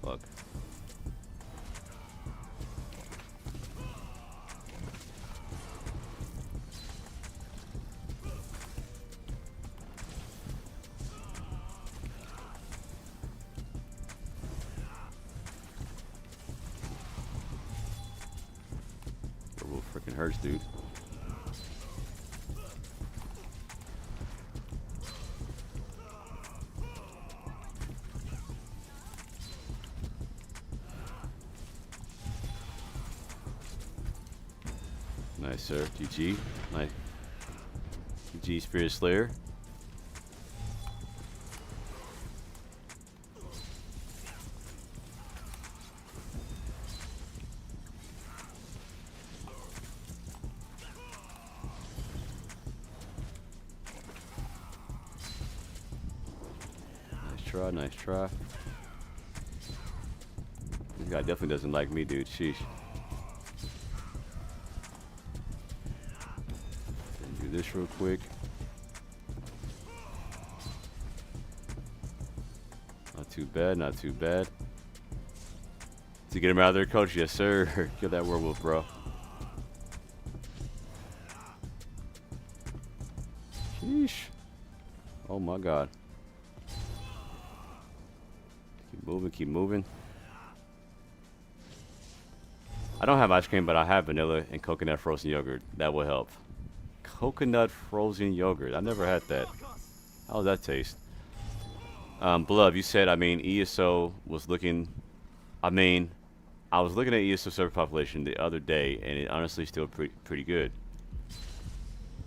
Fuck. It will freaking hurts, dude. Nice, sir. GG. Nice. GG, Spirit Slayer. Nice try, nice try. This guy definitely doesn't like me, dude. Sheesh. This real quick. Not too bad, not too bad. To get him out of there, coach. Yes, sir. Kill that werewolf, bro. Sheesh. Oh my god. Keep moving, keep moving. I don't have ice cream, but I have vanilla and coconut frozen yogurt. That will help. Coconut frozen yogurt. I never had that. How does that taste? Blood, you said, I mean, ESO was looking... I mean, I was looking at ESO server population the other day, and it honestly still pretty good.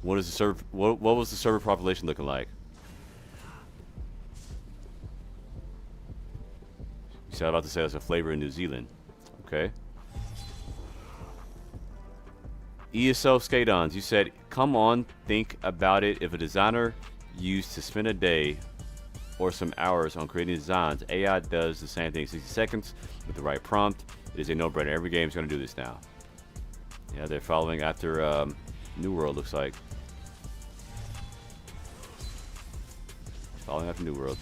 What is the server... What was the server population looking like? You said I was about to say that's a flavor in New Zealand. Okay. ESO Skadons, you said, come on, think about it. If a designer used to spend a day or some hours on creating designs, AI does the same thing in 60 seconds with the right prompt. It is a no-brainer. Every game is going to do this now. Yeah, they're following after New World, looks like. Following after New World.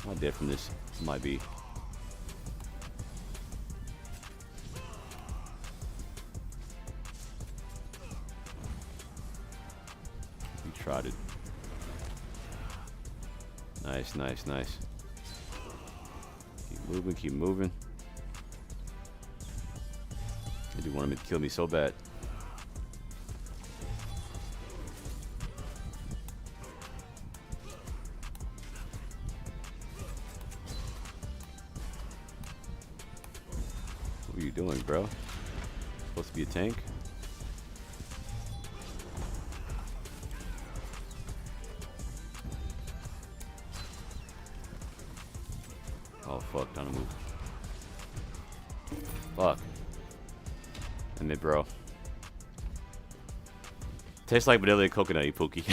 Not dead from this. Might be. one-shotted. Nice, nice, nice. Keep moving, keep moving. They do want him to kill me so bad. What are you doing, bro? Supposed to be a tank? Oh fuck, time to move. Fuck. And then, bro. Tastes like vanilla and coconut, you pookie.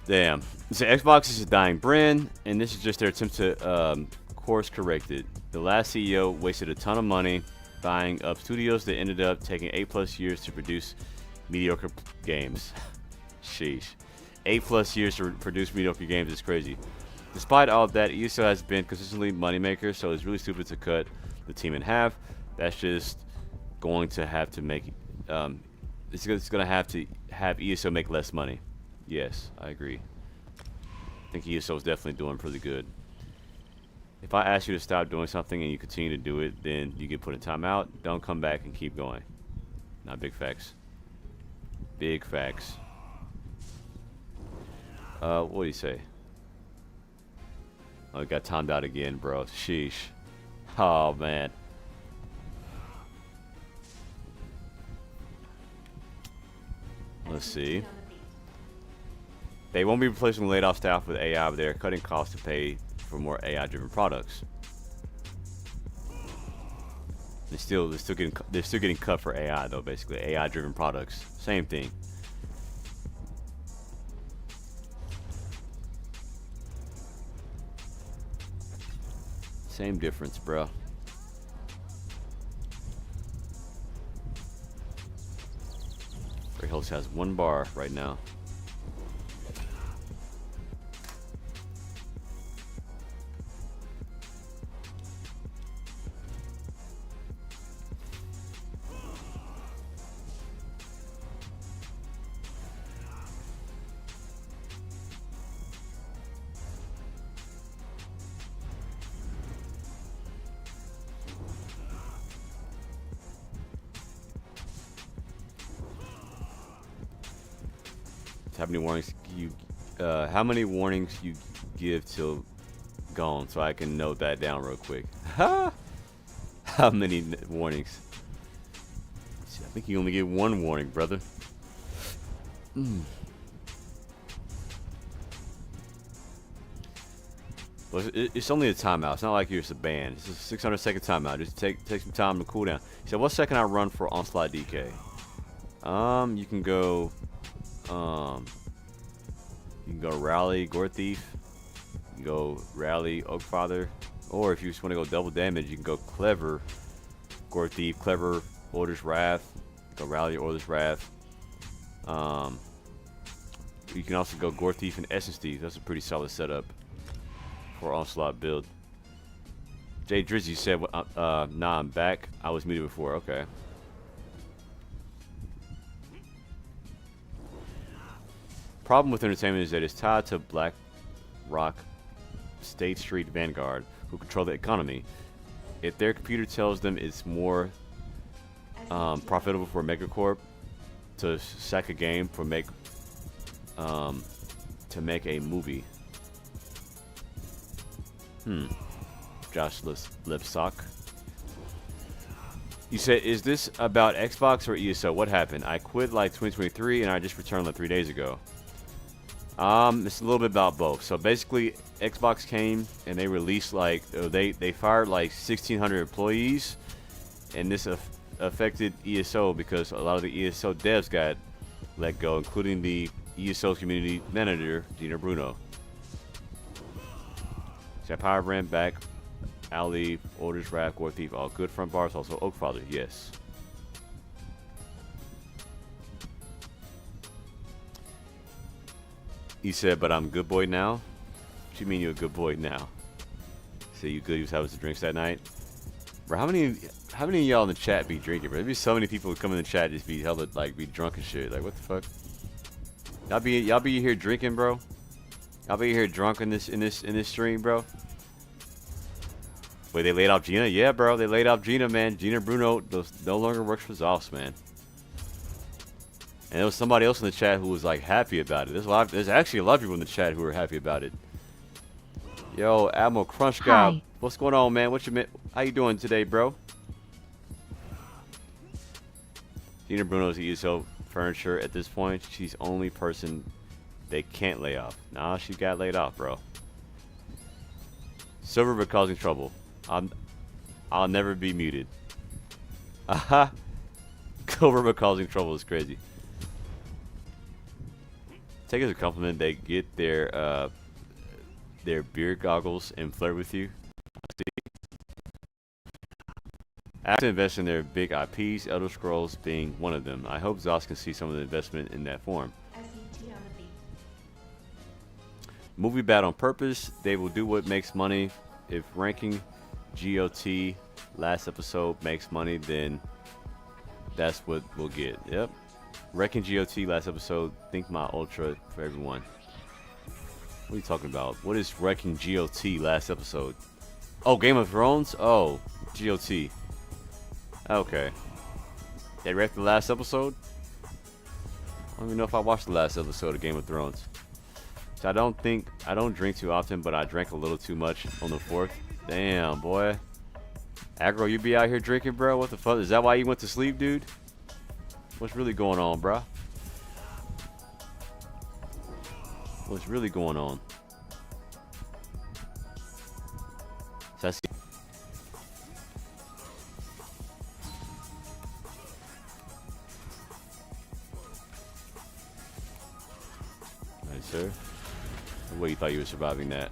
Damn. So Xbox is a dying brand, and this is just their attempt to course correct it. The last CEO wasted a ton of money buying up studios that ended up taking 8+ years to produce mediocre games. Sheesh. 8+ years to produce mediocre games is crazy. Despite all of that, ESO has been consistently moneymaker, so it's really stupid to cut the team in half. That's just going to have to make it's going to have ESO make less money. Yes, I agree. I think ESO is definitely doing pretty good. If I ask you to stop doing something and you continue to do it, then you get put in timeout. Don't come back and keep going. Not big facts. Big facts. What do you say? Oh, it got timed out again, bro. Sheesh. Oh, man. Let's see. They won't be replacing laid off staff with AI, but they're cutting costs to pay for more AI-driven products. They're still getting cut for AI though. Basically, AI-driven products, same thing. Same difference, bro. Grey Hills has 1 bar right now. How many warnings you give till gone, so I can note that down real quick. How many warnings? I think you only get 1 warning, brother. But it's only a timeout. It's not like you're a ban. It's a 600-second timeout. Just take some time to cool down. So what second I run for Onslaught DK? You can go. You can go Rally Gore Thief. You can go Rally Oakfather. Or if you just want to go double damage, you can go Clever Gore Thief, Clever Order's Wrath. Go Rally Order's Wrath. You can also go Gore Thief and Essence Thief. That's a pretty solid setup for Onslaught build. Jay Drizzy said, nah, I'm back. I was muted before. Okay. Problem with entertainment is that it's tied to Black Rock State Street Vanguard, who control the economy. If their computer tells them it's more profitable for a megacorp to sack a game to make a movie. Josh Lipsock. You said, is this about Xbox or ESO? What happened? I quit like 2023 and I just returned like 3 days ago. It's a little bit about both. So basically, Xbox came and they released like they fired like 1,600 employees, and this affected ESO because a lot of the ESO devs got let go, including the ESO community manager Gina Bruno. So Power Brand back, Ali, Orders, Wrath, Gore Thief, all good front bars. Also Oakfather, yes. He said, but I'm a good boy now? What you mean you're a good boy now? Say you good, you was having some drinks that night? Bro, how many of y'all in the chat be drinking, bro? There'd be so many people who come in the chat just be hella, like, be drunk and shit. Like, what the fuck? Y'all be here drinking, bro. Y'all be here drunk in this stream, bro. Wait, they laid off Gina? Yeah, bro. They laid off Gina, man. Gina Bruno no longer works for Zos, man. And there was somebody else in the chat who was like happy about it. There's actually a lot of people in the chat who are happy about it. Yo, Admiral Crunch Guy, Hi. what's going on, man? How you doing today, bro? Gina Bruno's ESO furniture at this point. She's the only person they can't lay off. Nah, she got laid off, bro. Silver but causing trouble. I'll never be muted. Aha. Silver but causing trouble is crazy. Take it as a compliment. They get their beer goggles and flirt with you. After invest in their big IPs, Elder Scrolls being one of them. I hope Zos can see some of the investment in that form. Movie bad on purpose. They will do what makes money. If ranking GOT last episode makes money, then that's what we'll get. Yep. Ranking GOT last episode. Think my ultra for everyone. What are you talking about? What is wrecking GOT last episode? Oh, Game of Thrones? Oh, GOT. Okay. They wrecked the last episode? I don't even know if I watched the last episode of Game of Thrones. So I don't drink too often, but I drank a little too much on the 4th. Damn, boy. Aggro, you be out here drinking, bro? What the fuck? Is that why you went to sleep, dude? What's really going on, bro? What's really going on? So I see. Nice, sir. No way you thought you were surviving that.